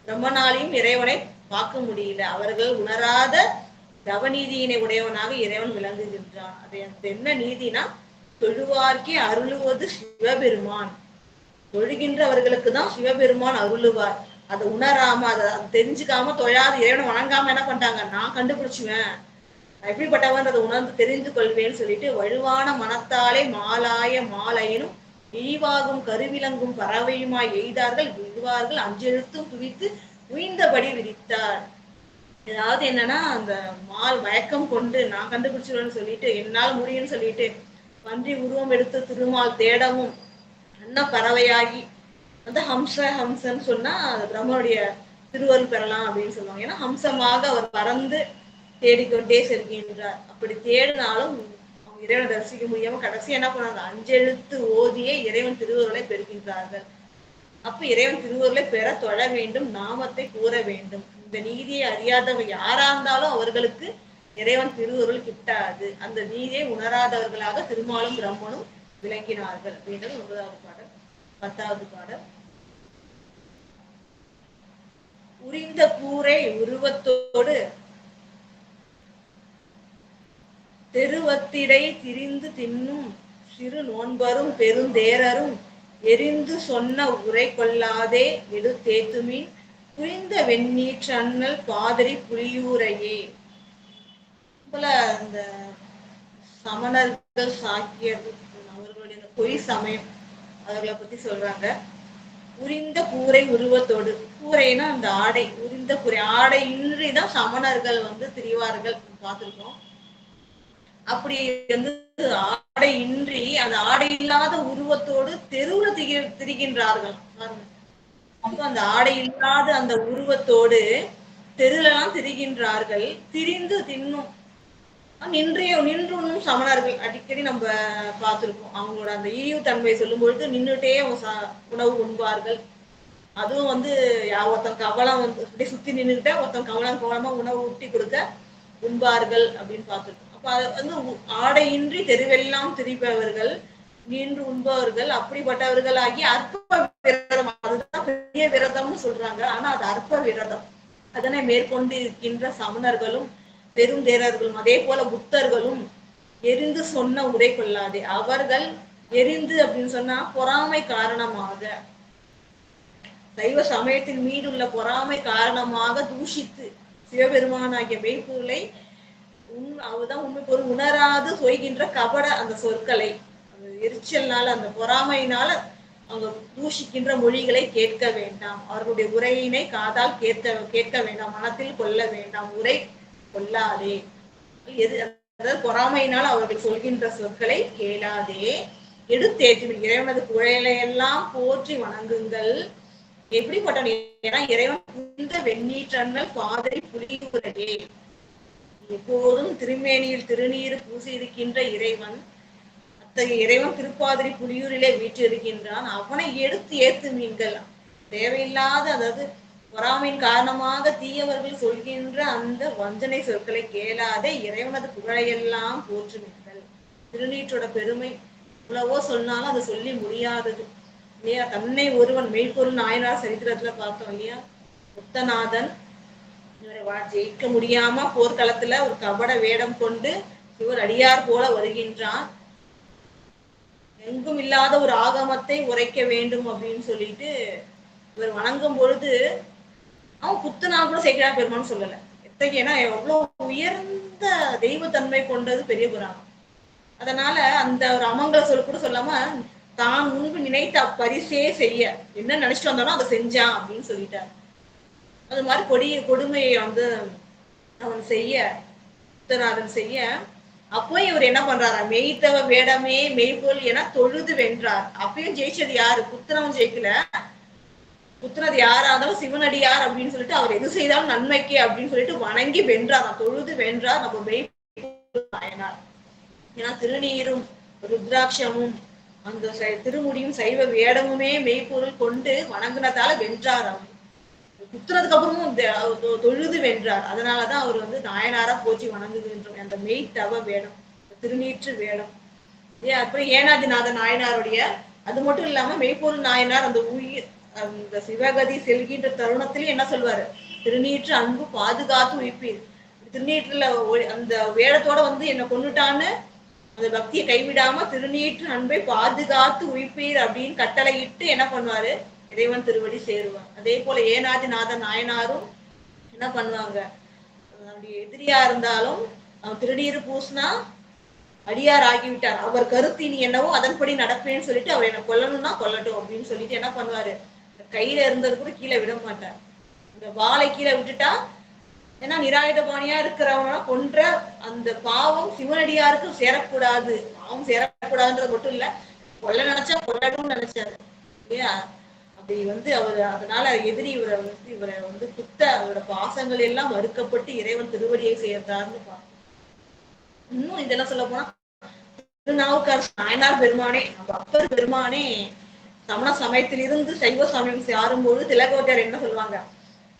ரொம்ப நாளையும் இறைவனை பார்க்க முடியல. அவர்கள் உணராத தவநீதியினை உடையவனாக இறைவன் விளங்குகின்றான். அது என்ன நீதினா, தொழுவார்க்கே அருளுவது சிவபெருமான். தொழுகின்றவர்களுக்கு தான் சிவபெருமான் அருளுவார். அதை உணராம, அதை தெரிஞ்சுக்காம, தொழாது இறைவனை வணங்காம என்ன பண்ணிட்டாங்க, நான் கண்டுபிடிச்சுவேன், எப்படிப்பட்டவன் அதை உணர்ந்து தெரிந்து கொள்வேன்னு சொல்லிட்டு வலுவான மனத்தாலே மாலாய மாலையினும் இழிவாகும் கருவிலங்கும் பறவையுமாய் எய்தார்கள் விழுவார்கள் அஞ்செழுத்தும் துவித்து உயிர்ந்தபடி விரித்தார். ஏதாவது என்னன்னா, அந்த மால் மயக்கம் கொண்டு நான் கண்டுபிடிச்சிருவேன்னு சொல்லிட்டு, என்னால் முடியும்னு சொல்லிட்டு பன்றி உருவம் எடுத்து திருமால் தேடவும் அன்ன பறவையாகி ஹம்சன்னு சொன்னா பிரம்மனுடைய திருவருள் பெறலாம் அப்படின்னு சொல்லுவாங்க. ஏன்னா ஹம்சமாக அவர் பறந்து தேடிக்கொண்டே செல்கின்றார். அப்படி தேடினாலும் அவங்க இறைவனை தரிசிக்க முடியாம கடைசி என்ன பண்ணாங்க, 5 எழுத்து ஓதியே இறைவன் திருவருளை பெறுகின்றார்கள். அப்ப இறைவன் திருவருளை பெற தொழ வேண்டும், நாமத்தை கூற வேண்டும். இந்த நீதியை அறியாதவங்க யாரா இருந்தாலும் அவர்களுக்கு இறைவன் திருவருள் கிட்டாது. அந்த நீதியை உணராதவர்களாக திருமாலும் பிரம்மனும் விளங்கினார்கள் அப்படின்றது 9வது பாடல். 10வது பாடல். உரிந்த கூரை உருவத்தோடு தெருவத்திடை திரிந்து தின்னும் சிறு நோன்பரும் பெருந்தேரரும் எரிந்து சொன்ன உரை கொள்ளாதே எடு தேத்துமின் புரிந்த வெண்ணீற்றண்ணல் பாதிரி புலியூரையே. போல இந்த சமணர்கள், சாக்கியர்கள், அவர்களுடைய பொய் சமயம், அவர்களை பத்தி சொல்றாங்க. உரிந்த கூரை உருவத்தோடு, கூரைனா அந்த ஆடை, உரிந்த கூரை ஆடை இன்றிதான் சமணர்கள் திரிவார்கள் பார்த்திருக்கோம். அப்படி வந்து ஆடை இன்றி அந்த ஆடை இல்லாத உருவத்தோடு தெருவுல திரிகின்றார்கள். அந்த ஆடை இல்லாத அந்த உருவத்தோடு தெருலெல்லாம் திரிகின்றார்கள். திரிந்து தின்னும் நின்றுண்ணும் சமணர்கள் அடிக்கடி நம்ம பார்த்திருக்கோம். அவங்களோட அந்த ஈவு தன்மையை சொல்லும் பொழுது நின்றுட்டே உணவு உண்பார்கள். அதுவும் வந்து ஒருத்தன் கவலம் வந்து அப்படியே சுத்தி நின்றுகிட்ட ஒருத்தன் கவலமா உணவு ஊட்டி கொடுக்க உண்பார்கள் அப்படின்னு பார்த்திருக்கோம். அப்ப அது வந்து ஆடையின்றி தெருவெல்லாம் திரிப்பவர்கள், நின்று உண்பவர்கள், அப்படிப்பட்டவர்களாகி அற்ப விரதம், அதுதான் பெரிய விரதம்னு சொல்றாங்க. ஆனா அது அற்ப விரதம். அதனை மேற்கொண்டு இருக்கின்ற சமணர்களும் பெரும் தேரர்களும் அதே போல புத்தர்களும் எரிந்து சொன்ன உரை கொள்ளாதே. அவர்கள் எரிந்து அப்படின்னு சொன்னா பொறாமை காரணமாக, சைவ சமயத்தின் மீது உள்ள பொறாமை காரணமாக தூஷித்து சிவபெருமானாகிய மெய்ப்பொருளை அவதான் உண்மை பொருள் உணராது சொய்கின்ற கபட அந்த சொற்களை, அந்த எரிச்சல்னால அந்த பொறாமையினால அவங்க தூஷிக்கின்ற மொழிகளை கேட்க வேண்டாம். அவர்களுடைய உரையினை காதால் கேட்க வேண்டாம், மனத்தில் கொள்ள வேண்டாம், உரை கொள்ளாதே. அதாவது பொறாமையினால் அவர்கள் சொல்கின்ற சொற்களை கேளாதே. எடுத்தேற்று இறைவனது குழையலையெல்லாம் போற்றி வணங்குங்கள். எப்படிப்பட்ட ஏன்னா இறைவன் வெண்ணீற்றன்னல் பாதை புலியுறவே. எப்போதும் திருமேனியில் திருநீர் பூசி இருக்கின்ற இறைவன், அத்தகைய இறைவன் திருப்பாதிரி புலியூரிலே வீற்றிருக்கின்றான். அவனை எடுத்து ஏத்துமீன்கள். தேவையில்லாத, அதாவது பொறாமையின் காரணமாக தீயவர்கள் சொல்கின்ற அந்த வஞ்சனை சொற்களை கேளாதே இறைவனது புகழையெல்லாம் போற்றுமீன்கள். திருநீற்றோட பெருமை இவ்வளவோ சொன்னாலும் அது சொல்லி முடியாதது இல்லையா? தன்னை ஒருவன் மெய்ப்பொருள் நாயனார் சரித்திரத்துல பார்த்தோம் இல்லையா? முத்தநாதன் இவரை ஜெயிக்க முடியாம போர்க்களத்துல ஒரு கபட வேடம் கொண்டு இவர் அடியார் போல வருகின்றான். எங்கும் இல்லாத ஒரு ஆகமத்தை உரைக்க வேண்டும் அப்படின்னு சொல்லிட்டு இவர் வணங்கும் பொழுது அவன் குத்துனா கூட சேக்கிழா பெருமான்னு சொல்லல. எத்தகையனா எவ்வளவு உயர்ந்த தெய்வத்தன்மை கொண்டது பெரிய புராணம். அதனால அந்த ஒரு அமங்கல சொல் கூட சொல்லாம தான் முன்பு நினைத்த பரிசே செய்ய என்ன நினைச்சிட்டு வந்தாலும் அதை செஞ்சான் அப்படின்னு சொல்லிட்டார். அது மாதிரி கொடுமையை வந்து அவன் செய்ய, முத்தநாதன் செய்ய, அப்போ இவர் என்ன பண்றாரா, மெய்த்தவ வேடமே மெய்பொருள் என தொழுது வென்றார். அப்பயும் ஜெயிச்சது யாரு? குத்துனவன் ஜெயிக்கல. குத்துனது யாரா இருந்தாலும் சிவனடியார் அப்படின்னு சொல்லிட்டு அவர் எது செய்தாலும் நன்மைக்கே அப்படின்னு சொல்லிட்டு வணங்கி வென்றார், தொழுது வென்றார் நம்ம மெய்ப்பொருள் நாயனார். ஏன்னா திருநீரும் ருத்ராட்சமும் அந்த திருமுடியும் சைவ வேடமுமே மெய்ப்பொருள் கொண்டு வணங்கினதால வென்றார். அவர் குத்துறதுக்கு அப்புறமும் தொழுது வென்றார். அதனாலதான் அவர் வந்து நாயனாரா போற்றி வணங்குகின்றோம். அந்த மெய் தவ வேடம், திருநீற்று வேடம். அப்புறம் ஏனாதிநாத நாயனாருடைய, அது மட்டும் இல்லாம மெய்ப்பொருள் நாயனார் அந்த உயிர் அந்த சிவகதி செல்கின்ற தருணத்திலும் என்ன சொல்வாரு? திருநீற்று அன்பு பாதுகாத்து உயிப்பீர். திருநீற்றுல அந்த வேடத்தோட வந்து என்ன கொண்டுட்டான்னு அந்த பக்தியை கைவிடாம திருநீற்று அன்பை பாதுகாத்து உயிப்பீர் அப்படின்னு கட்டளையிட்டு என்ன பண்ணுவாரு? இறைவன் திருவடி சேருவார். அதே போல ஏனாதிநாத நாயனாரும் என்ன பண்ணுவாங்க? அவருடைய எதிரியா இருந்தாலும் அவன் திருநீர் பூசினா அடியார் ஆகிவிட்டார், அவர் கருத்து நீ என்னவோ அதன்படி நடப்பேன்னு சொல்லிட்டு அவர் என்ன கொல்லணும்னா கொல்லட்டும் அப்படின்னு சொல்லிட்டு என்ன பண்ணுவாரு? கையில இருந்தது கூட கீழே விட மாட்டார். இந்த வாளை கீழே விட்டுட்டா, ஏன்னா நிராயுதபாணியா இருக்கிறவங்க கொன்ற அந்த பாவம் சிவனடியாருக்கு சேரக்கூடாது. பாவம் சேரக்கூடாதுன்றது மட்டும் இல்ல, கொல்ல நினைச்சா கொல்லணும்னு நினைச்சாரு இல்லையா? அப்படி வந்து அவர் அதனால எதிரி இவரை வந்து குத்த அவரோட பாசங்கள் எல்லாம் மறுக்கப்பட்டு இறைவன் திருவடியை சேர்ந்தார்னு பார்ப்போம். இன்னும் இதெல்லாம் சொல்ல போனா திருநாவுக்கரசு நாயனார் பெருமானே, நம்ம அப்பர் பெருமானே சமண சமயத்திலிருந்து சைவ சமயம் சாரும்போது திலகவதியார் என்ன சொல்லுவாங்க?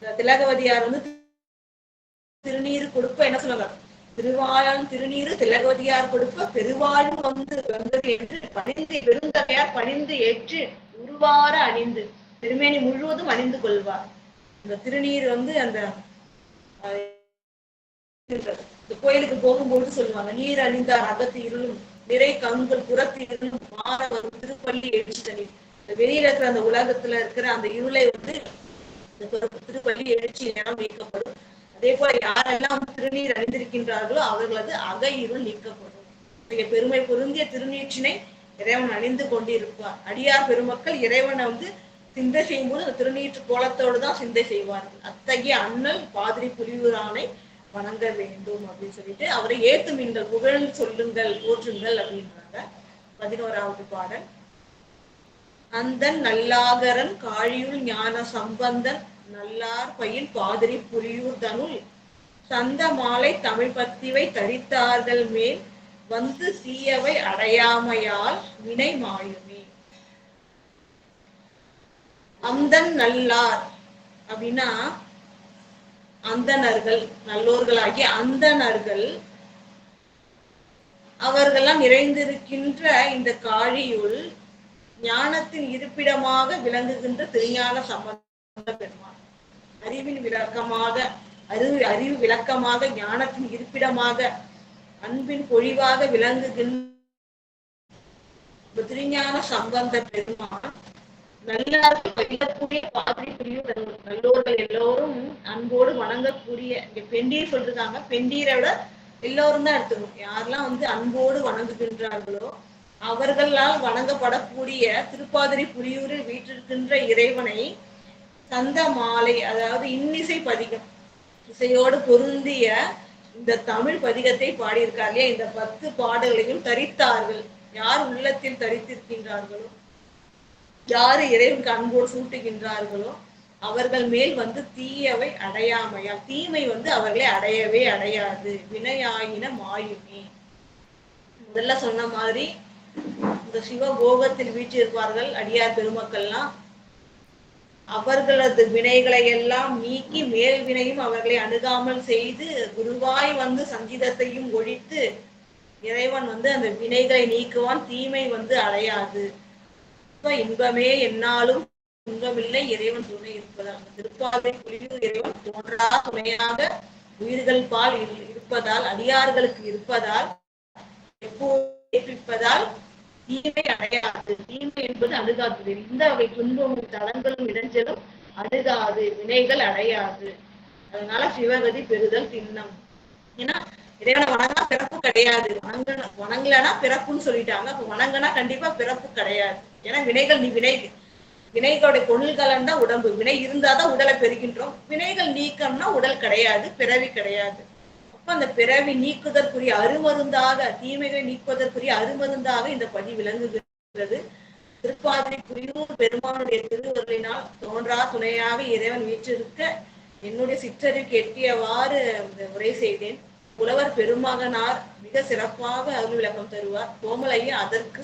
திலகவதியார் வந்து திருநீர் கொடுப்ப என்ன சொல்லுவாங்க? திருவாழம் திருநீரு திலகவதியார் கொடுப்ப பெருவாழும் வந்தது என்று பணிந்து பெருந்தகையார் பணிந்து ஏற்று உருவார அணிந்து திருமேனி முழுவதும் அணிந்து கொள்வார். அந்த திருநீர் வந்து அந்த கோயிலுக்கு போகும்போது சொல்லுவாங்க, நீர் அணிந்தார் அகத்து இருளும் நிறை கண்கள் புறத்து இருளும் மாற வரும் திருப்பள்ளி எழுச்சி தண்ணீர். வெளியில இருக்கிற அந்த உலகத்துல இருக்கிற அந்த இருளை வந்து திருப்பள்ளி எழுச்சி நேரம் நீக்கப்படும். அதே போல யாரெல்லாம் திருநீர் அணிந்திருக்கின்றார்களோ அவர்களது அக இருள் நீக்கப்படும். பெருமை பொருந்திய திருநீற்றினை இறைவன் அணிந்து கொண்டிருப்பார். அடியார் பெருமக்கள் இறைவனை வந்து சிந்தை செய்யும் போது அந்த திருநீற்று கோலத்தோடு தான் சிந்தை செய்வார்கள். அத்தகைய அண்ணல் பாதிரி புலியூரானை வணங்க வேண்டும் அப்படின்னு சொல்லிட்டு அவரை ஏத்துமீன்கள், புகழ் சொல்லுங்கள், போற்றுங்கள் அப்படின்றாங்க. 11வது பாடல். அந்தன் நல்லாகரன் காழியுள் ஞான சம்பந்தன் நல்லார் பயில் பாதிரி புலியூர் தனுள் சந்த மாலை தமிழ் பத்திவை தரித்தார்கள் மேல் வந்து தீயவை அடையாமையால் வினை மாயுமே. அந்தன் நல்லார் அப்படின்னா அந்தணர்கள், நல்லோர்களாகிய அந்தணர்கள் அவர்களெல்லாம் நிறைந்திருக்கின்ற இந்த காழியுள் ஞானத்தின் இருப்பிடமாக விளங்குகின்ற திருஞான சம்பந்த பெருமான், அறிவின் விளக்கமாக, அறிவு விளக்கமாக, ஞானத்தின் இருப்பிடமாக, அன்பின் பொழிவாக விளங்குகின்ற திருஞான சம்பந்த பெருமான் நல்லார்கள் பயிலக்கூடிய பாதிரி புலியூர் நல்லோர்கள் எல்லோரும் அன்போடு வணங்கக்கூடிய, இங்க பெண்டீர் சொல்றாங்க, பெண்டீரை விட எல்லோரும் தான் எடுத்துக்கணும். யாரெல்லாம் வந்து அன்போடு வணங்குகின்றார்களோ அவர்களால் வணங்கப்படக்கூடிய திருப்பாதிரி புலியூரில் வீற்றிருக்கின்ற இறைவனை சந்த மாலை, அதாவது இன்னிசை பதிகம், இசையோடு பொருந்திய இந்த தமிழ் பதிகத்தை பாடியிருக்காங்க. இந்த 10 பாடல்களையும் தரித்தார்கள். யார் உள்ளத்தில் தரித்திருக்கின்றார்களோ, யாரு இறைவனுக்கு அன்போடு சூட்டுகின்றார்களோ அவர்கள் மேல் வந்து தீயவை அடையாமையா, தீமை வந்து அவர்களை அடையவே அடையாது, வினையாயின மாயுமே. முதல்ல சொன்ன மாதிரி இந்த சிவபோகத்தில் வீற்றிருப்பார்கள் அடியார் பெருமக்கள்லாம், அவர்களது வினைகளை எல்லாம் நீக்கி மேல் வினையும் அவர்களை அணுகாமல் செய்து குருவாய் வந்து சஞ்சிதத்தையும் ஒழித்து இறைவன் வந்து அந்த வினைகளை நீக்குவான், தீமை வந்து அடையாது. இன்பமே என்னாலும் துன்பமில்லை இறைவன் துணை இருப்பதால், திருப்பாவை புலியூர் இறைவன் தோன்றா துணையாக உயிர்கள் பால் இருப்பதால், அடியார்களுக்கு இருப்பதால், எப்போதால் தீமை அடையாது. தீமை என்பது அணுகாது. எந்த வகை துன்பமும் தளங்களும் இடைஞ்சலும் அணுகாது, வினைகள் அடையாது. அதனால சிவகதி பெறுதல் திண்ணம். ஏன்னா இறைவனை வணங்கினா பிறப்பு கிடையாது, வணங்கலன்னா பிறப்புன்னு சொல்லிட்டாங்க. அப்ப வணங்கினா கண்டிப்பா பிறப்பு கிடையாது. ஏன்னா வினைகள் வினைகளுடைய பொருள்கள் தான் உடம்பு. வினை இருந்தாதான் உடலை பெறுகின்றோம். வினைகள் நீக்கம்னா உடல் கிடையாது, பிறவி கிடையாது. அப்ப அந்த பிறவி நீக்குதற்குரிய அருமருந்தாக, தீமைகளை நீக்குவதற்குரிய அருமருந்தாக இந்த பதி விளங்குகிறது. திருப்பாதிரி புலியூர் பெருமானுடைய திருவருளினால் தோன்றா துணையாக இறைவன் வீற்றிருக்க என்னுடைய சிற்றறிவுக்கு எட்டியவாறு உரை செய்தேன். புலவர் பெருமகனார் மிக சிறப்பாக அருள் விளக்கம் தருவார். கோமலையும் அதற்கு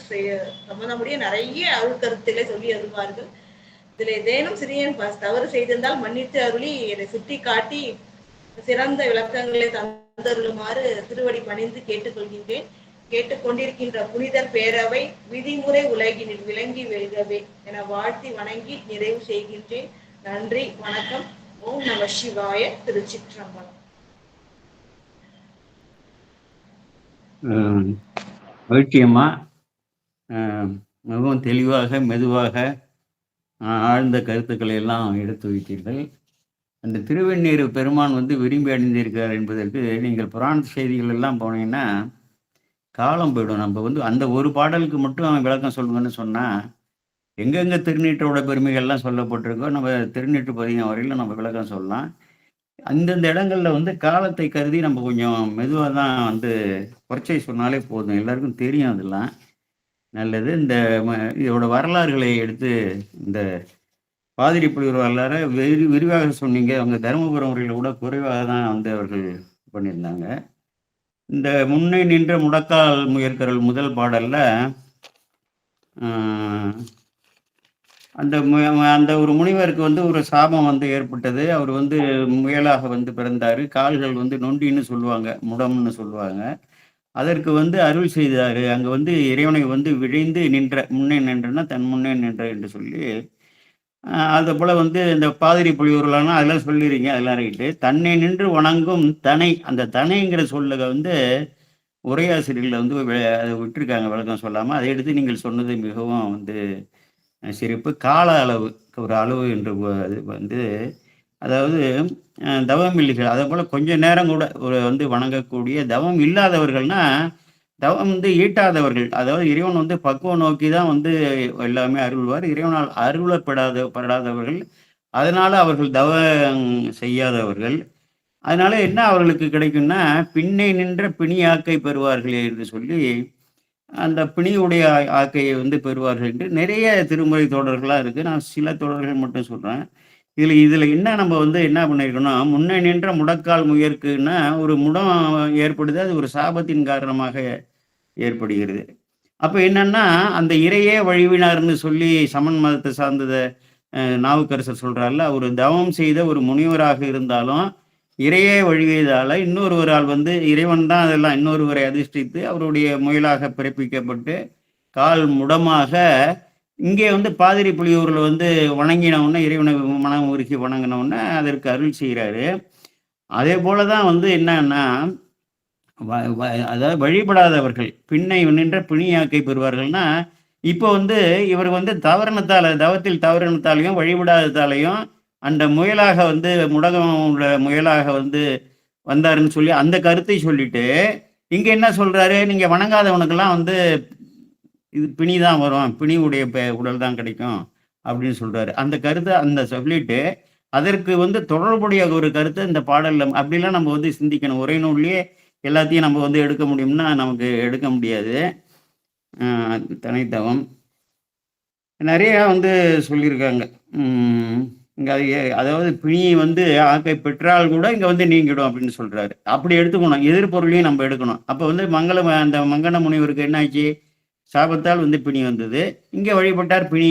சம்பந்தமுடைய நிறைய அருள் கருத்துக்களை சொல்லி அருள்வார்கள். இதுல ஏதேனும் சிறியன் தவறு செய்திருந்தால் மன்னித்து அருளி என்னை சுட்டி காட்டி சிறந்த விளக்கங்களை தந்தருளுமாறு திருவடி பணிந்து கேட்டுக்கொள்கின்றேன். கேட்டுக்கொண்டிருக்கின்ற புனிதர் பேரவை விதிமுறை உலகினில் விளங்கி வெல்கவே என வாழ்த்தி வணங்கி நிறைவு செய்கின்றேன். நன்றி, வணக்கம். ஓம் நம சிவாய. திருச்சிற்றம்பலம். மகிழ்ச்சியம்மா, மிகவும் தெளிவாக மெதுவாக ஆழ்ந்த கருத்துக்களை எல்லாம் எடுத்து வைத்தீர்கள். அந்த திருவெண்ணீர் பெருமான் வந்து விரும்பி அணிந்திருக்கார் என்பதற்கு நீங்கள் புராண செய்திகள் எல்லாம் போனீங்கன்னா காலம் போயிடும். நம்ம வந்து அந்த ஒரு பாடலுக்கு மட்டும் அவன் விளக்கம் சொல்லுங்கன்னு சொன்னால் எங்கெங்கே திருநீற்றோட பெருமைகள்லாம் சொல்லப்பட்டிருக்கோ நம்ம திருநீற்று பதிகம் வரையிலும் நம்ம விளக்கம் சொல்லலாம். அந்தந்த இடங்களில் வந்து காலத்தை கருதி நம்ம கொஞ்சம் மெதுவாக தான் வந்து குறைச்சை சொன்னாலே போதும், எல்லாருக்கும் தெரியும் அதெல்லாம். நல்லது. இந்த இதோட வரலாறுகளை எடுத்து இந்த பாதிரி புலியூர் வரலாறை விரிவாக சொன்னீங்க. அவங்க தருமபுரம் முறையில் கூட குறைவாக தான் வந்து அவர்கள் பண்ணியிருந்தாங்க. இந்த முன்னே நின்ற முடக்கால் முயற்கரல் முதல் பாடலில் அந்த ஒரு முனிவருக்கு வந்து ஒரு சாபம் வந்து ஏற்பட்டது. அவர் வந்து முயலாக வந்து பிறந்தார். கால்கள் வந்து நொண்டின்னு சொல்லுவாங்க, முடம்னு சொல்லுவாங்க. அதற்கு வந்து அருள் செய்தார். அங்கே வந்து இறைவனை வந்து விழைந்து நின்ற, முன்னே நின்றன்னா தன் முன்னே நின்ற என்று சொல்லி, அது போல் வந்து இந்த பாதிரி புலியூர்லாம் அதெல்லாம் சொல்லிடுறீங்க, அதெல்லாம் ரைட்டு. தன்னை நின்று வணங்கும் தனை, அந்த தனைங்கிற சொல்ல வந்து உரையாசிரியர்கள் வந்து அதை விட்டுருக்காங்க விளக்கம் சொல்லாமல். அதை எடுத்து நீங்கள் சொன்னது மிகவும் வந்து சிறப்பு. கால அளவு, ஒரு அளவு என்று வந்து அதாவது தவமில்லிகள், அதே போல் கொஞ்சம் நேரம் கூட ஒரு வந்து வணங்கக்கூடிய தவம் இல்லாதவர்கள்னா, தவம் வந்து ஈட்டாதவர்கள், அதாவது இறைவன் வந்து பக்குவம் நோக்கி தான் வந்து எல்லாமே அருள்வார். இறைவனால் அருளப்படாதவர்கள், அதனால அவர்கள் தவம் செய்யாதவர்கள். அதனால என்ன அவர்களுக்கு கிடைக்கும்னா, பின்னை நின்ற பிணியாக்கை பெறுவார்களே என்று சொல்லி, அந்த பிணியுடைய ஆக்கையை வந்து பெறுவார்கள் என்று நிறைய திருமுறை தொடர்களா இருக்கு. நான் சில தொடர்கள் மட்டும் சொல்றேன். இதுல இதுல என்ன நம்ம வந்து என்ன பண்ணியிருக்கோம்னா, முன்ன நின்ற முடக்கால் முயற்குன்னா, ஒரு முடம் ஏற்படுது. அது ஒரு சாபத்தின் காரணமாக ஏற்படுகிறது. அப்ப என்னன்னா, அந்த இறையே வழுவினார்ன்னு சொல்லி சமண மதத்தை சார்ந்தத நாவுக்கரசர் சொல்றார்ல, அவரு தவம் செய்த ஒரு முனிவராக இருந்தாலும், இறையே வழுவியதால இன்னொரு ஆள் வந்து இறைவன் தான் அதெல்லாம் இன்னொருவரை அதிஷ்டித்து அவருடைய முயலாக பிறப்பிக்கப்பட்டு, கால் முடமாக இங்கே வந்து பாதிரி புலியூர்ல வந்து வணங்கின உடனே இறைவனை மனம் உருகி வணங்கின உடனே அதற்கு அருள் செய்கிறாரு. அதே போல தான் வந்து என்னன்னா, வ வ அதாவது வழிபடாதவர்கள் பின்னை நின்ற பிணியாக்கை பெறுவார்கள்னா, இப்போ வந்து இவர் வந்து தவறினத்தால தவத்தில் தவறினத்தாலையும், வழிபடாததாலையும் அந்த முயலாக வந்து முடகம் உள்ள முயலாக வந்து வந்தாருன்னு சொல்லி அந்த கருத்தை சொல்லிட்டு, இங்க என்ன சொல்றாரு, நீங்க வணங்காதவனுக்கெல்லாம் வந்து இது பிணி தான் வரும். பிணி உடைய உடல் தான் கிடைக்கும் அப்படின்னு சொல்றாரு. அந்த கருத்த அந்த சொல்லிட்டு, அதற்கு வந்து தொடர்புடைய ஒரு கருத்த இந்த பாடல்ல அப்படிலாம் நம்ம வந்து சிந்திக்கணும். உரைநூல்லேயே எல்லாத்தையும் நம்ம வந்து எடுக்க முடியும்னா, நமக்கு எடுக்க முடியாது. அ தனித்தவம். நெறையா வந்து சொல்லியிருக்காங்க. இங்க அது அதாவது பிணி வந்து ஆக்கை பெற்றால் கூட இங்க வந்து நீங்கிடும் அப்படின்னு சொல்றாரு. அப்படி எடுத்துக்கணும். எதிர்பொருளையும் நம்ம எடுக்கணும். அப்ப வந்து அந்த மங்கன முனிவருக்கு என்ன ஆச்சு? சாபத்தால் வந்து பிணி வந்தது. இங்க வழிபட்டார் பிணி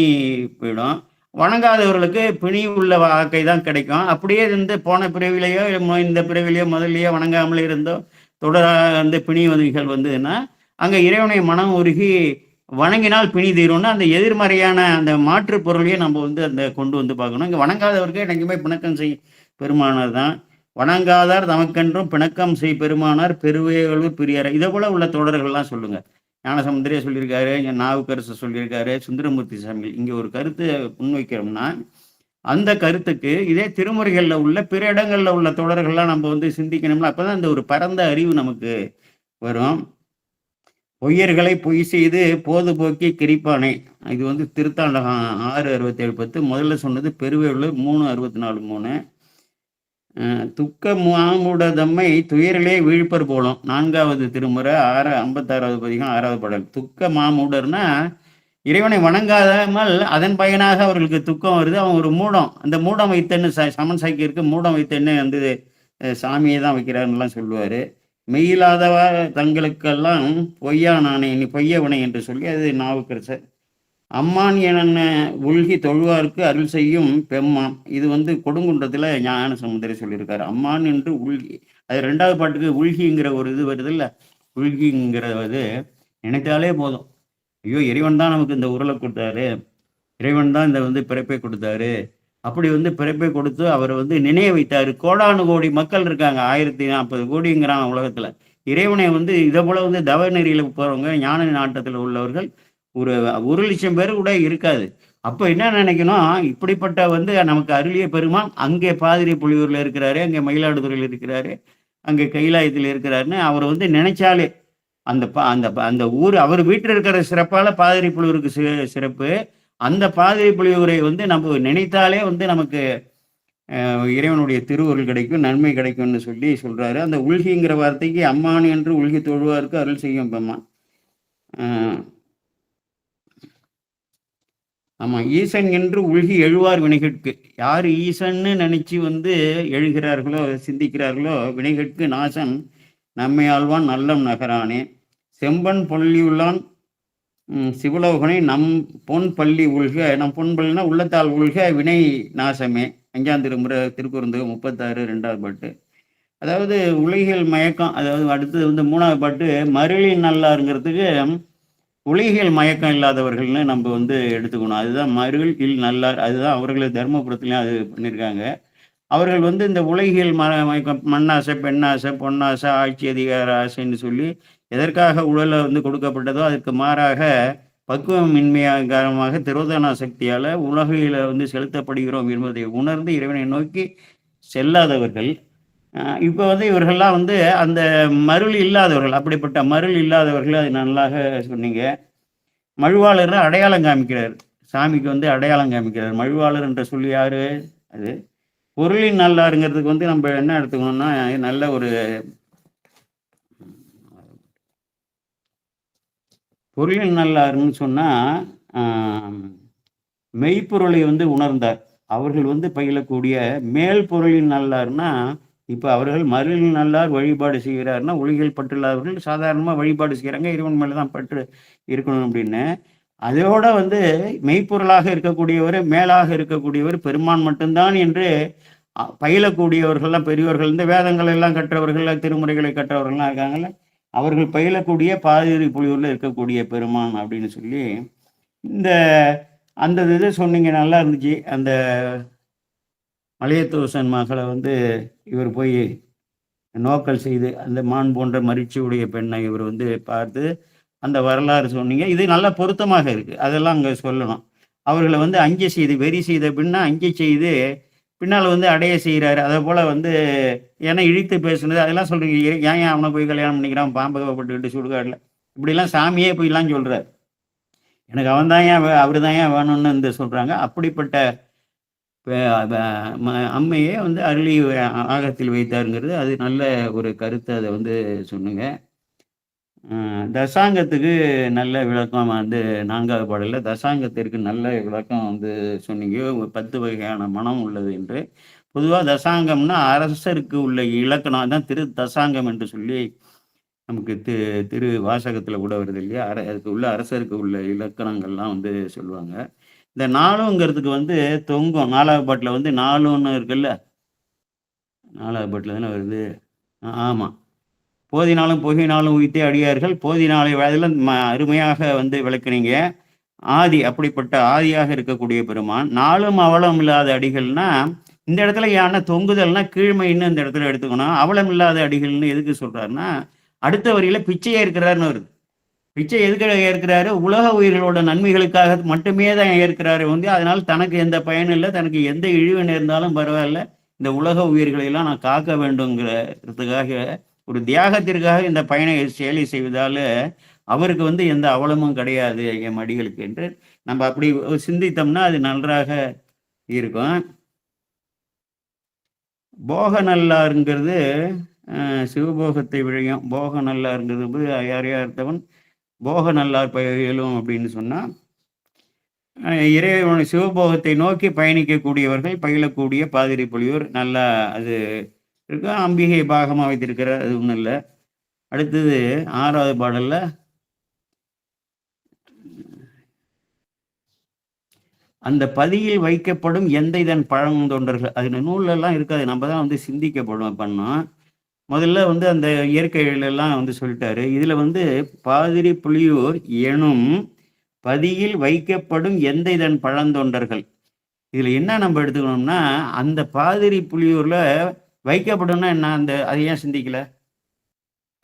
போயிடும். வணங்காதவர்களுக்கு பிணி உள்ள ஆக்கை தான் கிடைக்கும். அப்படியே வந்து போன பிறவிலேயோ, இந்த பிறவிலேயோ முதல்லயோ வணங்காமலே இருந்தோ தொடரா வந்து பிணிகள் வந்ததுன்னா, அங்க இறைவனை மனம் உருகி வணங்கினால் பிணி தீரும்னா, அந்த எதிர்மறையான அந்த மாற்று பொருளையும் நம்ம வந்து அந்த கொண்டு வந்து பார்க்கணும். இங்க வணங்காதவருக்கு என்னைக்குமே பிணக்கம் செய் பெருமானார் தான். வணங்காதார் தமக்கென்றும் பிணக்கம் செய் பெருமானார் பெருவேளூர் பிரியர். இதை போல உள்ள தொடர்கள்லாம் சொல்லுங்க. ஞானசமுத்திரே சொல்லியிருக்காரு, இங்க நாவுக்கரசர் சொல்லியிருக்காரு, சுந்தரமூர்த்தி சாமி. இங்க ஒரு கருத்து முன்வைக்கிறோம்னா, அந்த கருத்துக்கு இதே திருமுறைகள்ல உள்ள பிற இடங்கள்ல உள்ள தொடர்கள்லாம் நம்ம வந்து சிந்திக்கணும்னா, அப்பதான் இந்த ஒரு பரந்த அறிவு நமக்கு வரும். பொய்யர்களை பொய் செய்து போது போக்கி கிரிப்பானே. இது வந்து திருத்தாண்டகம் 6:67 முதல்ல சொன்னது பெருவேளூர் 3:64 துக்க மாமுடதம்மை துயரிலே வீழ்ப்பர் போலும். 4வது திருமுறை 56வது பதிகம் 6வது பாடல். துக்க மாமுடர்னா இறைவனை வணங்காமல் அதன் பயனாக அவர்களுக்கு துக்கம் வருது. அவன் ஒரு மூடம், அந்த மூடம் வைத்தன்னு சமன் சாக்கியிருக்கு. மூடம் வைத்தன்னு வந்து சாமியை தான் வைக்கிறாருலாம் சொல்லுவாரு. மெய்யில்லாதவா தங்களுக்கெல்லாம் பொய்யா நானே நீ பொய்யவனை என்று சொல்லி அது நாவுக்கரசர். அம்மான் என உள்கி தொழுவார்க்கு அருள் செய்யும் பெம்மான். இது வந்து கொடுங்குன்றத்துல ஞான சமுத்திரை சொல்லியிருக்காரு. அம்மான் என்று உள்கி, அது 2வது பாட்டுக்கு உள்கிங்கிற ஒரு இது வருது இல்ல, உள்கிங்கிறது நினைத்தாலே போதும். ஐயோ, இறைவன் தான் நமக்கு இந்த உருளை கொடுத்தாரு, இறைவன் தான் இந்த வந்து பிறப்பை கொடுத்தாரு, அப்படி வந்து பிறப்பை கொடுத்து அவரை வந்து நினைய வைத்தாரு. கோடானு கோடி மக்கள் இருக்காங்க, 1040 கோடிங்கிறான் உலகத்துல. இறைவனை வந்து இதை போல வந்து தவ நெறியில போறவங்க, ஞான நாட்டத்தில் உள்ளவர்கள் ஒரு 1,00,000 பேர் கூட இருக்காது. அப்ப என்ன நினைக்கணும், இப்படிப்பட்ட வந்து நமக்கு அருளிய பெருமான் அங்கே பாதிரி புலியூர்ல இருக்கிறாரு, அங்கே மயிலாடுதுறையில் இருக்கிறாரு, அங்கே கைலாயத்தில் இருக்கிறாருன்னு அவர் வந்து நினைச்சாலே அந்த அந்த அந்த ஊர் அவர் வீட்டில் இருக்கிற சிறப்பால பாதிரி புலியூருக்கு சிறப்பு. அந்த பாதிரி புலியூரை வந்து நம்ம நினைத்தாலே வந்து நமக்கு இறைவனுடைய திருவருள் கிடைக்கும், நன்மை கிடைக்கும்னு சொல்லி சொல்றாரு. அந்த உள்கிங்கிற வார்த்தைக்கு அம்மான் என்று உள்கி தொழுவாருக்கு அருள் செய்யும் பெம்மான். ஆமா, ஈசன் என்று உள்கி எழுவார் வினைகட்கு. யார் ஈசன்னு நினைச்சு வந்து எழுகிறார்களோ, சிந்திக்கிறார்களோ, வினைகட்கு நாசன் நம்மை ஆழ்வான் நல்லம் நகரானே. செம்பன் பள்ளியுள்ளான் சிவலோகனை நம் பொன் பள்ளி உள்க. நம் பொன் பள்ளினா உள்ளத்தால் உள்க வினை நாசமே. 5ஆம் திருமுறை திருக்குறந்து 36 2வது பாட்டு. அதாவது உலகியல் மயக்கம். அதாவது அடுத்தது வந்து 3வது பாட்டு மருளின் நல்லாருங்கிறதுக்கு உலகியல் மயக்கம் இல்லாதவர்கள்னு நம்ம வந்து எடுத்துக்கணும். அதுதான் மருள் இல் நல்லார். அதுதான் அவர்கள் தர்மபுரத்துலையும் அது பண்ணியிருக்காங்க. அவர்கள் வந்து இந்த உலகியல் மயக்கம், மண்ணாசை, பெண்ணாசை, பொன்னாசை, ஆட்சி அதிகார ஆசைன்னு சொல்லி எதற்காக உடலை வந்து கொடுக்கப்பட்டதோ அதற்கு மாறாக பக்குவமின்மையாக திரோதன சக்தியால உலகில வந்து செலுத்தப்படுகிறோம் என்பதை உணர்ந்து இறைவனை நோக்கி செல்லாதவர்கள். இப்போ வந்து இவர்கள்லாம் வந்து அந்த மருள் இல்லாதவர்கள். அப்படிப்பட்ட மருள் இல்லாதவர்கள், அது நல்லாக சொன்னீங்க. மழுவாளர் அடையாளம் காமிக்கிறார், சாமிக்கு வந்து அடையாளம் காமிக்கிறார். மழுவாளர் என்ற சொல்லி யாரு? அது பொருளின் நல்லாருங்கிறதுக்கு வந்து நம்ம என்ன எடுத்துக்கணும்னா, நல்ல ஒரு பொருளின் நல்லாருன்னு சொன்னா, ஆ மெய்ப்பொருளை வந்து உணர்ந்தார். அவர்கள் வந்து பயிலக்கூடிய மேல் பொருளின் நல்லார்னா, இப்ப அவர்கள் மருளின் நல்லார் வழிபாடு செய்கிறார்னா, ஒளிகள் பற்றில்லாதவர்கள் சாதாரணமா வழிபாடு செய்றாங்க. இறைவன் மேல தான் பற்று இருக்கணும் அப்படின்னு. அதோட வந்து மெய்ப்பொருளாக இருக்கக்கூடியவர், மேலாக இருக்கக்கூடியவர் பெருமான் மட்டும் தான் என்று பயிலக்கூடியவர்கள்லாம் பெரியோர்கள், இந்த வேதங்கள் எல்லாம் கற்றவர்கள், திருமுறைகளை கற்றவர்கள்லாம் இருக்காங்கல்ல, அவர்கள் பயிலக்கூடிய பாதிரி புலியூர்ல இருக்கக்கூடிய பெருமான் அப்படின்னு சொல்லி, இந்த அந்த இது சொன்னீங்க நல்லா இருந்துச்சு. அந்த மலையத்துவசன் மகள வந்து இவர் போய் நோக்கல் செய்து, அந்த மான் போன்ற மரிச்சியுடைய பெண்ணை இவர் வந்து பார்த்து, அந்த வரலாறு சொன்னீங்க. இது நல்லா பொருத்தமாக இருக்கு. அதெல்லாம் அங்க சொல்லணும். அவர்கள வந்து அஞ்ச செய்து, வெறி செய்த பின்ன அஞ்ச செய்து, பின்னால வந்து அடைய செய்றாரு. அதேபோல வந்து ஏன்னா இழித்து பேசுனது அதெல்லாம் சொல்றீங்க. ஏன் ஏன் அவன போய் கல்யாணம் பண்ணிக்கிறான்? பாம்பகப்பட்டுக்கிட்டு சுடுகாட்ல. இப்படிலாம் சாமியே போய்லாம் சொல்றாரு. எனக்கு அவன் தான் ஏன் அவரு தான் ஏன் வேணும்னு வந்து சொல்றாங்க. அப்படிப்பட்ட ப ப ம அம்மையே வந்து அருளி ஆகத்தில் வைத்தாருங்கிறது, அது நல்ல ஒரு கருத்து. அத வந்து சொன்னீங்க. தசாங்கத்துக்கு நல்ல விளக்கம் வந்து 4வது பாடல்ல தசாங்கத்திற்கு நல்ல விளக்கம் வந்து சொன்னீங்க. 10 வகையான மனம் உள்ளது என்று. பொதுவா தசாங்கம்னா அரசருக்கு உள்ள இலக்கணம் அதான் திரு தசாங்கம் என்று சொல்லி நமக்கு திரு வாசகத்துல கூட வருது இல்லையா? அதுக்கு உள்ள அரசருக்கு உள்ள இலக்கணங்கள்லாம் வந்து சொல்லுவாங்க. இந்த 4ங்கிறதுக்கு வந்து தொங்கும். 4வது பாட்டுல வந்து 4ன்னு இருக்குல்ல. 4வது பாட்டுல தானே வருது. ஆமா. போதினாலும் புகையினாலும் உய்த்தே அடியார்கள் போதினாலை அதெல்லாம் அருமையாக வந்து விளக்குனீங்க. ஆதி அப்படிப்பட்ட ஆதியாக இருக்கக்கூடிய பெருமான். நாளும் அவலம் இல்லாத அடிகள்னா, இந்த இடத்துல ஏன்னா தொங்குதல்னா கீழ்மைன்னு இந்த இடத்துல எடுத்துக்கணும். அவலம் இல்லாத அடிகள்னு எதுக்கு சொல்றாருன்னா, அடுத்த வரியில பிச்சையே இருக்கிறாருன்னு வருது. பிச்சை எதுக்கு ஏற்கிறாரு? உலக உயிர்களோட நன்மைகளுக்காக மட்டுமே தான் ஏற்கிறாரு வந்து. அதனால தனக்கு எந்த பயனும் இல்ல. தனக்கு எந்த இழிவு நேர்ந்தாலும் பரவாயில்ல. இந்த உலக உயிர்களை எல்லாம் நான் காக்க வேண்டும்ங்கிறதுக்காக ஒரு தியாகத்திற்காக இந்த பயண செயலை செய்வதால அவருக்கு வந்து எந்த அவலமும் கிடையாது என் அடிகளுக்கு என்று நம்ம அப்படி சிந்தித்தோம்னா அது நன்றாக இருக்கும். போக நல்லாருங்கிறது சிவபோகத்தை விழையும். போக நல்லாருங்கிறது யார் யார்த்தவன் போக நல்லார் பயிலும் அப்படின்னு சொன்னா இறைவன் சிவபோகத்தை நோக்கி பயணிக்கக்கூடியவர்கள் பயிலக்கூடிய பாதிரி புலியூர் நல்லா அது இருக்கு. அம்பிகை பாகமா வைத்திருக்கிறார், அது ஒன்றும் இல்லை. அடுத்தது 6வது பாடல்ல அந்த பதியில் வைக்கப்படும் எந்த இதன் பழந்தொண்டர்கள் அது நூல்லெல்லாம் இருக்காது. நம்ம தான் வந்து சிந்திக்கப்படும் பண்ணோம். முதல்ல வந்து அந்த இயற்கைகளெல்லாம் வந்து சொல்லிட்டாரு. இதுல வந்து பாதிரி புலியூர் எனும் பதியில் வைக்கப்படும் எந்த இதன் பழந்தொண்டர்கள் இதுல என்ன நம்ம எடுத்துக்கணும்னா, அந்த பாதிரி புலியூர்ல வைக்கப்படும்னா என்ன? அது ஏன் சிந்திக்கல?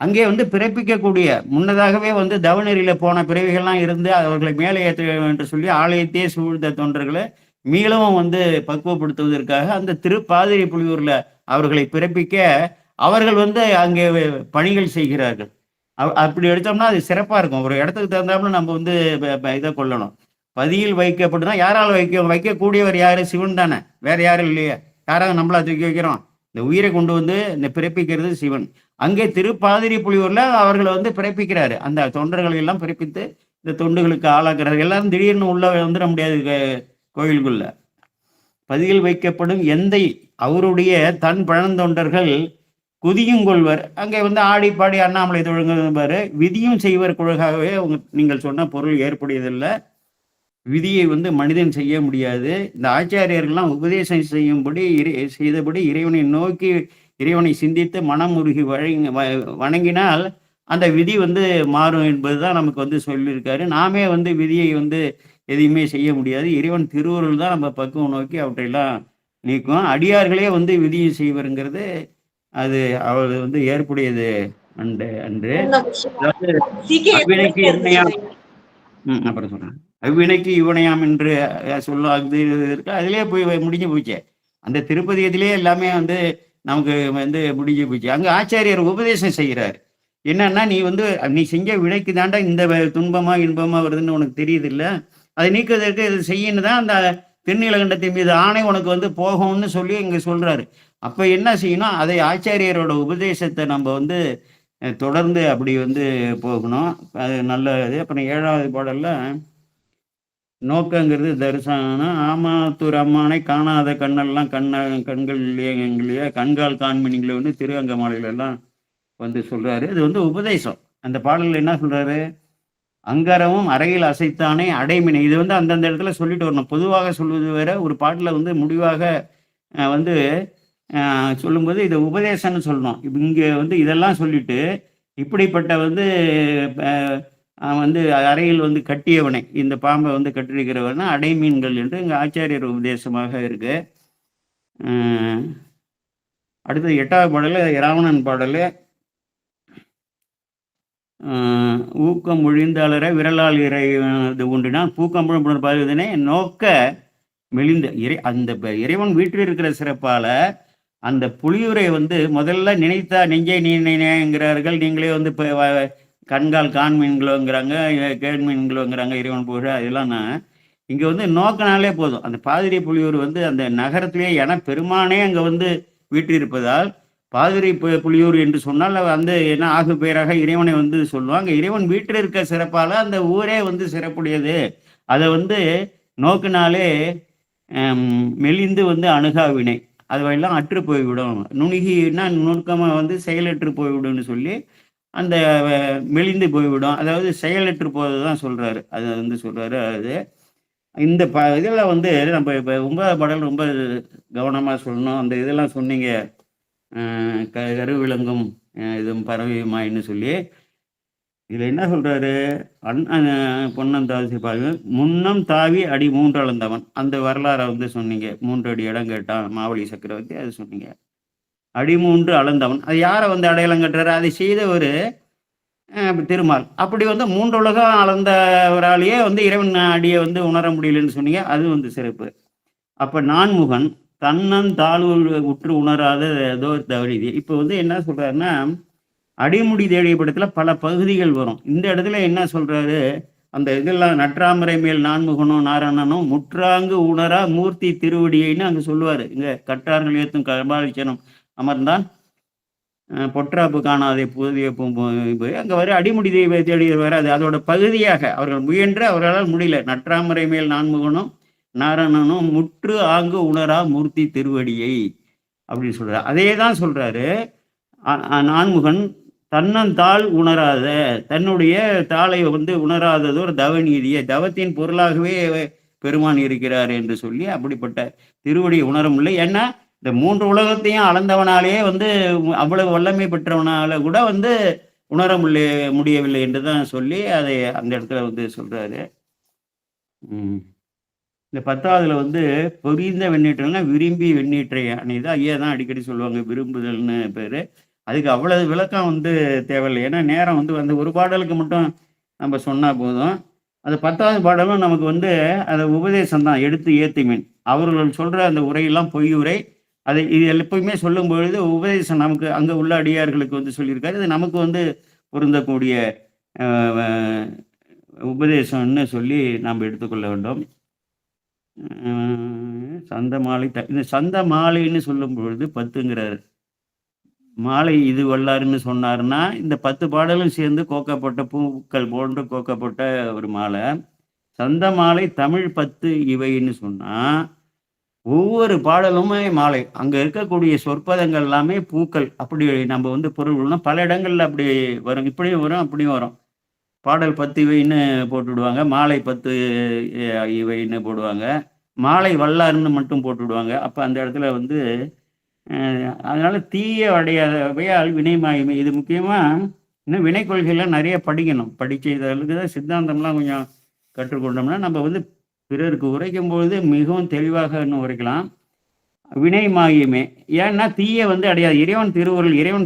அங்கே வந்து பிறப்பிக்கக்கூடிய முன்னதாகவே வந்து தவநெறியில போன பிறவிகள்லாம் இருந்து அவர்களை மேலே ஏற்ற என்று சொல்லி ஆலயத்தையே சூழ்ந்த தொண்டர்களை மீளவும் வந்து பக்குவப்படுத்துவதற்காக அந்த திருப்பாதிரி புலியூர்ல அவர்களை பிறப்பிக்க அவர்கள் வந்து அங்கே பணிகள் செய்கிறார்கள். அப்படி எடுத்தோம்னா அது சிறப்பா இருக்கும். ஒரு இடத்துக்கு தகுந்தாப்புல நம்ம வந்து இதை கொள்ளணும். பதியில் வைக்கப்படுனா யாரால் வைக்கக்கூடியவர் யாரு? சிவன் தானே, வேற யாரும் இல்லையா? யாராவது நம்மளா தூக்கி வைக்கிறோம்? இந்த உயிரை கொண்டு வந்து இந்த பிறப்பிக்கிறது சிவன். அங்கே திருப்பாதிரி புலியூர்ல அவர்களை வந்து பிறப்பிக்கிறாரு. அந்த தொண்டர்களை எல்லாம் பிறப்பித்து இந்த தொண்டுகளுக்கு ஆளாக்குறாரு. எல்லாரும் திடீர்னு உள்ள வந்துட முடியாது கோயிலுக்குள்ள. பதியில் வைக்கப்படும் எந்தை அவருடைய தன் பழந்தொண்டர்கள் குதியும் கொள்வர். அங்கே வந்து ஆடி பாடி அண்ணாமலை தொழுங்குபாரு. விதியும் செய்வர் குழகாகவே நீங்கள் சொன்ன பொருள் ஏற்புடையதில்லை. விதியை வந்து மனிதன் செய்ய முடியாது. இந்த ஆச்சாரியர்கள்லாம் உபதேசம் செய்தபடி இறைவனை நோக்கி இறைவனை சிந்தித்து மனம் உருகி வணங்கினால் அந்த விதி வந்து மாறும் என்பதுதான் நமக்கு வந்து சொல்லியிருக்காரு. நாமே வந்து விதியை வந்து எதையுமே செய்ய முடியாது. இறைவன் திருவருள் தான் நம்ம பக்குவம் நோக்கி அவற்றையெல்லாம் நீக்கும். அடியார்களே வந்து விதியை செய்வருங்கிறது அது அவர் வந்து ஏற்புடையது அன்று அதாவது அவ்வினைக்கு என்னையாம் அப்புறம் சொல்றேன். அவ்வினைக்கு இவனையாம் என்று சொல்லாது இருக்கு. அதிலே போய் முடிஞ்சு போச்சு. அந்த திருப்பதியத்திலே எல்லாமே வந்து நமக்கு வந்து முடிஞ்சு போச்சு. அங்க ஆச்சாரியர் உபதேசம் செய்கிறார். என்னன்னா நீ செஞ்ச வினைக்கு தாண்டா இந்த துன்பமா இன்பமா வருதுன்னு உனக்கு தெரியுது இல்ல, அதை நீக்குவதற்கு இது செய்யணும் தான் அந்த திருநீலகண்டத்தின் மீது ஆணை உனக்கு வந்து போகும்னு சொல்லி இங்க சொல்றாரு. அப்ப என்ன செய்யணும், அதை ஆச்சாரியரோட உபதேசத்தை நம்ம வந்து தொடர்ந்து அப்படி வந்து போகணும். அது நல்ல இது. அப்புறம் 7வது பாடல்ல நோக்கங்கிறது தரிசனம். ஆமாத்தூர் அம்மானை காணாத கண்ணெல்லாம் கண்கள் இல்லையே கண்கால் காண்மினிங்களை வந்து திரு அங்கமாலையில எல்லாம் வந்து சொல்றாரு. இது வந்து உபதேசம். அந்த பாடல்ல என்ன சொல்றாரு, அங்கரமும் அறையில் அசைத்தானே அடைமினை. இது வந்து அந்தந்த இடத்துல சொல்லிட்டு வரணும். பொதுவாக சொல்வது வேற, ஒரு பாட்டுல வந்து முடிவாக வந்து சொல்லும்போது இதை உபதேசம்னு சொல்லணும். இங்க வந்து இதெல்லாம் சொல்லிட்டு இப்படிப்பட்ட வந்து வந்து அறையில் வந்து கட்டியவனை, இந்த பாம்பை வந்து கட்டிருக்கிறவனா அடைமீன்கள் என்று இங்க ஆச்சாரியர் உபதேசமாக இருக்கு. அடுத்தது 8வது பாடல் ராவணன் பாடல். ஊக்கம் ஒழிந்தாளர விரலால் இறை இது உண்டுனா பூக்கம் புணர்பாதுனே நோக்க மெலிந்த அந்த இறைவன் வீட்டில் இருக்கிற சிறப்பால அந்த புலியூரை வந்து முதல்ல நினைத்தா நெஞ்சை நீங்கிறார்கள். நீங்களே வந்து இப்போ கண்கால் காண்மீன்களோங்கிறாங்க, கேண்மீன்களோங்கிறாங்க, இறைவன் புகழ. அதெல்லாம் இங்கே வந்து நோக்கினாலே போதும். அந்த பாதிரி புலியூர் வந்து அந்த நகரத்திலே என பெருமானே அங்கே வந்து வீற்றிருப்பதால் பாதிரி புலியூர் என்று சொன்னால் அந்த என்ன ஆகு பெயராக இறைவனை வந்து சொல்லுவாங்க. இறைவன் வீட்டில் இருக்க சிறப்பால அந்த ஊரே வந்து சிறப்புடையது. அதை வந்து நோக்கினாலே மெலிந்து வந்து அணுகாவினை அதுவெல்லாம் அற்று போய்விடும். நுணுகினா நுணுக்கமாக வந்து செயலற்று போய்விடும்னு சொல்லி அந்த மெலிந்து போய்விடும். அதாவது செயலற்று போவது தான் சொல்றாரு. அது வந்து சொல்றாரு. அது இந்த இதில் வந்து நம்ம இப்போ 9வது பாடல் ரொம்ப கவனமாக சொல்லணும். அந்த இதெல்லாம் சொன்னீங்க, கருவிலங்கும் இதுவும் பறவையுமாயின்னு சொல்லி. இதில் என்ன சொல்றாரு, பொன்னந்தாசி பாரு முன்னம் தாவி அடி 3 அளந்தவன். அந்த வரலாறை வந்து சொன்னீங்க. 3 அடி இடம் கேட்டான் மாவலி சக்கரவர்த்தி, அது சொன்னீங்க. அடி 3 அளந்தவன், அது யாரை வந்து அடையாளம் கட்டுறாரு, அதை செய்த ஒரு திருமால். அப்படி வந்து 3 உலகம் அளந்தவராலேயே வந்து இறைவன் அடியை வந்து உணர முடியலன்னு சொன்னீங்க. அது வந்து சிறப்பு. அப்ப நான்முகன் தன்னன் தாழ்வு உற்று உணராத ஏதோ தவறிது. இப்போ வந்து என்ன சொல்றாருன்னா, அடிமுடி தேடிய படத்துல பல பகுதிகள் வரும். இந்த இடத்துல என்ன சொல்றாரு, அந்த இதெல்லாம் நற்றாமரை மேல் நான்முகனும் நாராயணனும் முற்றாங்கு உணரா மூர்த்தி திருவடியைன்னு அங்க சொல்லுவாரு. இங்க கற்றார்கள் ஏத்தும் கபாலிச்சனம் அமர்ந்தான் பொற்றாப்பு காணாதே புதிய அங்க வர அடிமுடி தெய்வ தேடி வராது. அதோட பகுதியாக அவர்கள் முயன்று அவர்களால் முடியல. நற்றாமரை மேல் நான்முகனும் நாராயணனும் முற்று ஆங்கு உணரா மூர்த்தி திருவடியை அப்படின்னு சொல்றாரு. அதே தான் சொல்றாரு. நான்முகன் தன்னந்தாள் உணராத, தன்னுடைய தாளை வந்து உணராதது ஒரு தவநீதியை, தவத்தின் பொருளாகவே பெருமான் இருக்கிறார் என்று சொல்லி அப்படிப்பட்ட திருவடியை உணர முடியல. ஏன்னா இந்த 3 உலகத்தையும் அளந்தவனாலே வந்து அவ்வளவு வல்லமை பெற்றவனால கூட வந்து உணர முடியவில்லை என்று தான் சொல்லி அதை அந்த இடத்துல வந்து சொல்றாரு. இந்த 10வதுல வந்து பொரிந்த வெண்ணீற்றல்னா விரும்பி வெண்ணீற்றை அணைது. ஐயா தான் அடிக்கடி சொல்லுவாங்க விரும்புதல்னு பேரு. அதுக்கு அவ்வளவு விளக்கம் வந்து தேவையில்லை. ஏன்னா நேரம் வந்து அந்த ஒரு பாடலுக்கு மட்டும் நம்ம சொன்னா போதும். அந்த 10வது பாடலும் நமக்கு வந்து அந்த உபதேசம் தான், எடுத்து ஏத்துமின். அவர்கள் சொல்ற அந்த உரையெல்லாம் பொய் உரை. அதை இது எப்பயுமே சொல்லும் பொழுது உபதேசம் நமக்கு அங்க உள்ள அடியார்களுக்கு வந்து சொல்லியிருக்காரு. இது நமக்கு வந்து பொருந்தக்கூடிய உபதேசம்னு சொல்லி நாம் எடுத்துக்கொள்ள வேண்டும். சந்த மாலை இந்த சந்த மாலைன்னு சொல்லும் பொழுது 10ங்கிறாரு. மாலை இது வல்லாருன்னு சொன்னாருன்னா இந்த 10 பாடலும் சேர்ந்து கோக்கப்பட்ட பூக்கள் போன்று கோக்கப்பட்ட ஒரு மாலை. சந்த மாலை தமிழ் 10 இவைன்னு சொன்னா ஒவ்வொரு பாடலுமே மாலை. அங்க இருக்கக்கூடிய சொற்பதங்கள் எல்லாமே பூக்கள். அப்படி நம்ம வந்து பொருள் பல இடங்கள்ல அப்படி வரும். இப்படியும் வரும், அப்படியும் வரும். பாடல் 10 இவைன்னு போட்டுவிடுவாங்க, மாலை 10 இவைன்னு போடுவாங்க, மாலை வல்லாருன்னு மட்டும் போட்டுவிடுவாங்க. அப்போ அந்த இடத்துல வந்து அதனால தீய அடையாதையால் வினைமாயுமே. இது முக்கியமாக இன்னும் வினை கொள்கையெல்லாம் நிறைய படிக்கணும். படித்து இதற்கு தான் சித்தாந்தம்லாம் கொஞ்சம் கற்றுக்கொண்டோம்னா நம்ம வந்து பிறருக்கு உரைக்கும் பொழுது மிகவும் தெளிவாக இன்னும் உரைக்கலாம். வினை மாயுமே. ஏன்னா தீய வந்து அடையாது. இறைவன்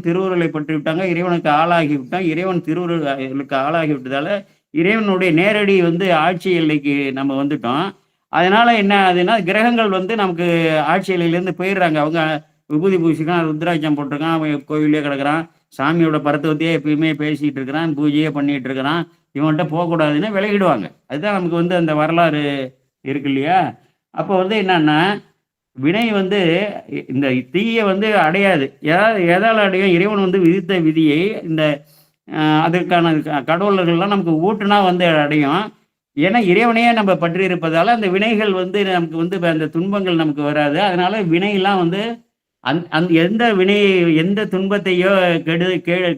திருவுருளை பற்றி விட்டாங்க, இறைவனுக்கு ஆளாகி விட்டான். இறைவன் திருவுருளுக்கு ஆளாகி விட்டதால இறைவனுடைய நேரடி வந்து ஆட்சி எல்லைக்கு நம்ம வந்துட்டோம். அதனால என்ன ஆகுதுன்னா கிரகங்கள் வந்து நமக்கு ஆட்சி எல்லையிலேருந்து போயிடுறாங்க. அவங்க விபூதி பூசிக்கான், ருத்ராட்சம் போட்டிருக்கான், அவன் கோவிலே கிடக்கிறான், சாமியோட பரத்துவத்தையே எப்பயுமே பேசிகிட்டு இருக்கிறான், பூஜையே பண்ணிகிட்டு இருக்கிறான், இவன்கிட்ட போகக்கூடாதுன்னு விலகிடுவாங்க. அதுதான் நமக்கு வந்து அந்த வரலாறு இருக்கு இல்லையா. அப்போ வந்து என்னன்னா, வினை வந்து இந்த தீய வந்து அடையாது. எதால அடையும்? இறைவன் வந்து விதித்த விதியை இந்த அதற்கான கடவுளர்கள்லாம் நமக்கு ஊட்டுனா வந்து அடையும். ஏன்னா, இறைவனையே நம்ம பற்றி இருப்பதால, அந்த வினைகள் வந்து நமக்கு வந்து அந்த துன்பங்கள் நமக்கு வராது. அதனால வினைலாம் வந்து எந்த வினை எந்த துன்பத்தையோ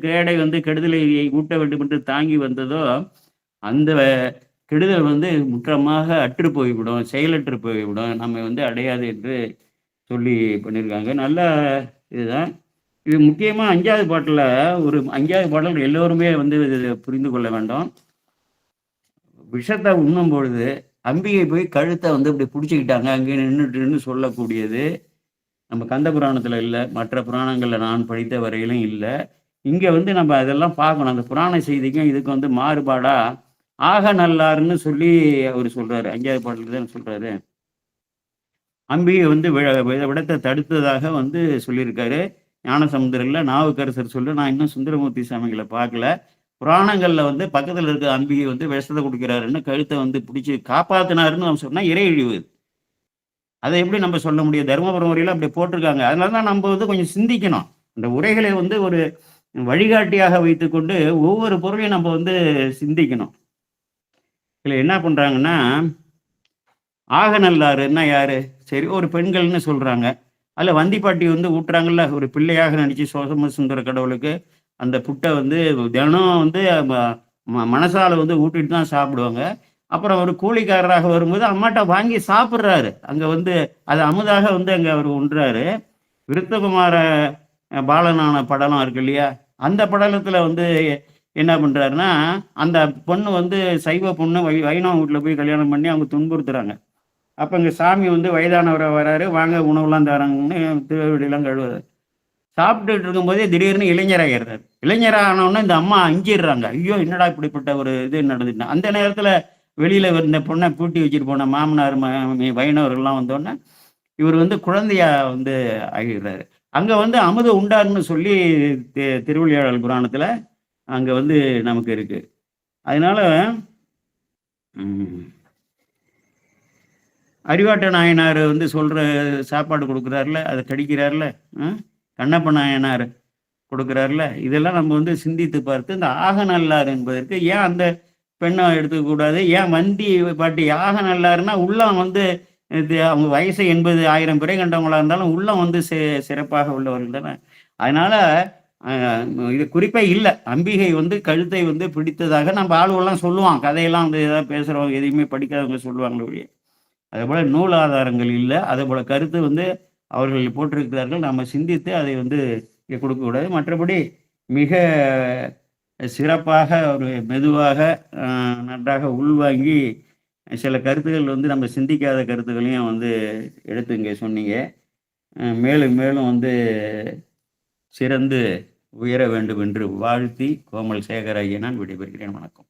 கேடை வந்து கெடுதலை ஊட்ட வேண்டும் என்று தாங்கி வந்ததோ, அந்த கெடுதல் வந்து முற்றமாக அற்று போய்விடும், செயலற்று போய்விடும். நம்மை வந்து அடையாது என்று சொல்லி பண்ணியிருக்காங்க. நல்ல இதுதான். இது முக்கியமா 5வது பாட்டுல 5வது பாடல் எல்லோருமே வந்து இத புரிந்து கொள்ள வேண்டும். விஷத்த உண்ணும்பொழுது அம்பிகை போய் கழுத்த வந்து இப்படி புடிச்சுக்கிட்டாங்க, அங்கே நின்னுட்டுன்னு சொல்லக்கூடியது நம்ம கந்த புராணத்துல இல்ல. மற்ற புராணங்கள்ல நான் படித்த வரையிலும் இல்ல. இங்க வந்து நம்ம அதெல்லாம் பார்க்கணும். அந்த புராண செய்திக்கும் இதுக்கும் வந்து மாறுபாடா, ஆக நல்லார்ன்னு சொல்லி அவரு சொல்றாரு. 5வது பாட்டுல தான் சொல்றாரு. அம்பிகை வந்து விடத்த தடுத்ததாக வந்து சொல்லியிருக்காரு. ஞானசமுத்திரத்துல நாவுக்கரசர் சொல்லு. நான் இன்னும் சுந்தரமூர்த்தி சாமிகள பார்க்கல. புராணங்கள்ல வந்து பக்கத்துல இருக்க அம்பிகை வந்து விஷத்த குடிக்கிறாருன்னு கழுத்த வந்து பிடிச்சு காப்பாத்துனாருன்னு நம்ம சொன்னா இறை இழிவு. அதை எப்படி நம்ம சொல்ல முடியும்? தருமபுரம் உரையில அப்படி போட்டிருக்காங்க. அதனால தான் நம்ம வந்து கொஞ்சம் சிந்திக்கணும். இந்த உரைகளை வந்து ஒரு வழிகாட்டியாக வைத்துக்கொண்டு ஒவ்வொரு பொருளையும் நம்ம வந்து சிந்திக்கணும். இதுல என்ன பண்றாங்கன்னா, ஆக நல்லாருன்னா யாரு? சரி ஒரு பெண்கள்னு சொல்றாங்க. அதுல வந்திப்பாட்டி வந்து ஊட்டுறாங்கல்ல, ஒரு பிள்ளையாக நடிச்சு சோமசுந்தர கடவுளுக்கு அந்த புட்ட வந்து தினம் வந்து மனசால வந்து ஊட்டிட்டு தான் சாப்பிடுவாங்க. அப்புறம் ஒரு கூலிக்காரராக வரும்போது அம்மாட்ட வாங்கி சாப்பிடுறாரு. அங்க வந்து அது அமுதாக வந்து அங்க அவரு உண்றாரு. விருத்தகுமார பாலனான படலம் இருக்கு இல்லையா? அந்த படலத்துல வந்து என்ன பண்றாருன்னா, அந்த பொண்ணு வந்து சைவ பொண்ணு வைணவ வீட்ல போய் கல்யாணம் பண்ணி அவங்க துன்புறுத்துறாங்க. அப்ப இங்க சாமி வந்து வயதானவரா வராரு, வாங்க உணவுலாம் தராங்கன்னு திருவடிலாம் கழுவுறாரு. சாப்பிட்டுட்டு இருக்கும்போதே திடீர்னு இளைஞராயிடுறாரு. இளைஞர் ஆனவுடனே இந்த அம்மா அஞ்சிடுறாங்க. ஐயோ! என்னடா இப்படிப்பட்ட ஒரு இது நடந்துச்சுன்னு. அந்த நேரத்துல வெளியில இந்த பொண்ண பூட்டி வச்சுட்டு போன மாமனார், வைணவர்கள்லாம் வந்தோனே, இவர் வந்து குழந்தையா வந்து ஆகிடுறாரு. அங்க வந்து அமுத உண்டார்ன்னு சொல்லி திருவிளையாடல் புராணத்துல அங்க வந்து நமக்கு இருக்கு. அதனால ம். அறிவாட்ட நாயனார் வந்து சொல்ற சாப்பாடு குடுக்குறார்ல, அத கடிக்கிறார்ல, அ கண்ணப்ப நாயனார் கொடுக்கிறார்ல. இதெல்லாம் நம்ம வந்து சிந்தித்து பார்த்து, இந்த ஆக நல்லார் என்பதற்கு ஏன் அந்த பெண்ண எடுத்துக்கக்கூடாது? ஏன் வந்தி பாட்டி ஆக நல்லார்ன்னா, உள்ளம் வந்து இது அவங்க வயசு 80, 1000 பிறை கண்டவங்களா இருந்தாலும், உள்ளம் வந்து சிறப்பாக உள்ளவர்கள் தானே. அதனால அ இது குறிப்பே இல்ல. அம்பிகை வந்து கழுத்தை வந்து பிடித்ததாக நம்ம ஆளுவலாம் சொல்லுவான். கதையெல்லாம் வந்து ஏதாவது பேசுறவங்க, எதையுமே படிக்காதவங்க சொல்லுவாங்களே ஒழிய. அதேபோல நூல் ஆதாரங்கள் இல்ல. அதேபோல கருத்து வந்து அவர்கள் போட்டிருக்கிறார்கள். நாம சிந்தித்து அதை வந்து இங்க கொடுக்கக்கூடாது. மற்றபடி மிக சிறப்பாக ஒரு மெதுவாக அ நன்றாக உள்வாங்கி சில கருத்துக்கள் வந்து நம்ம சிந்திக்காத கருத்துக்களையும் வந்து எடுத்து இங்க சொன்னீங்க. மேலும் மேலும் வந்து சிறந்து உயர வேண்டும் என்று வாழ்த்தி கோமல் சேகர் ஆகிய நான் விடைபெறுகிறேன். வணக்கம்.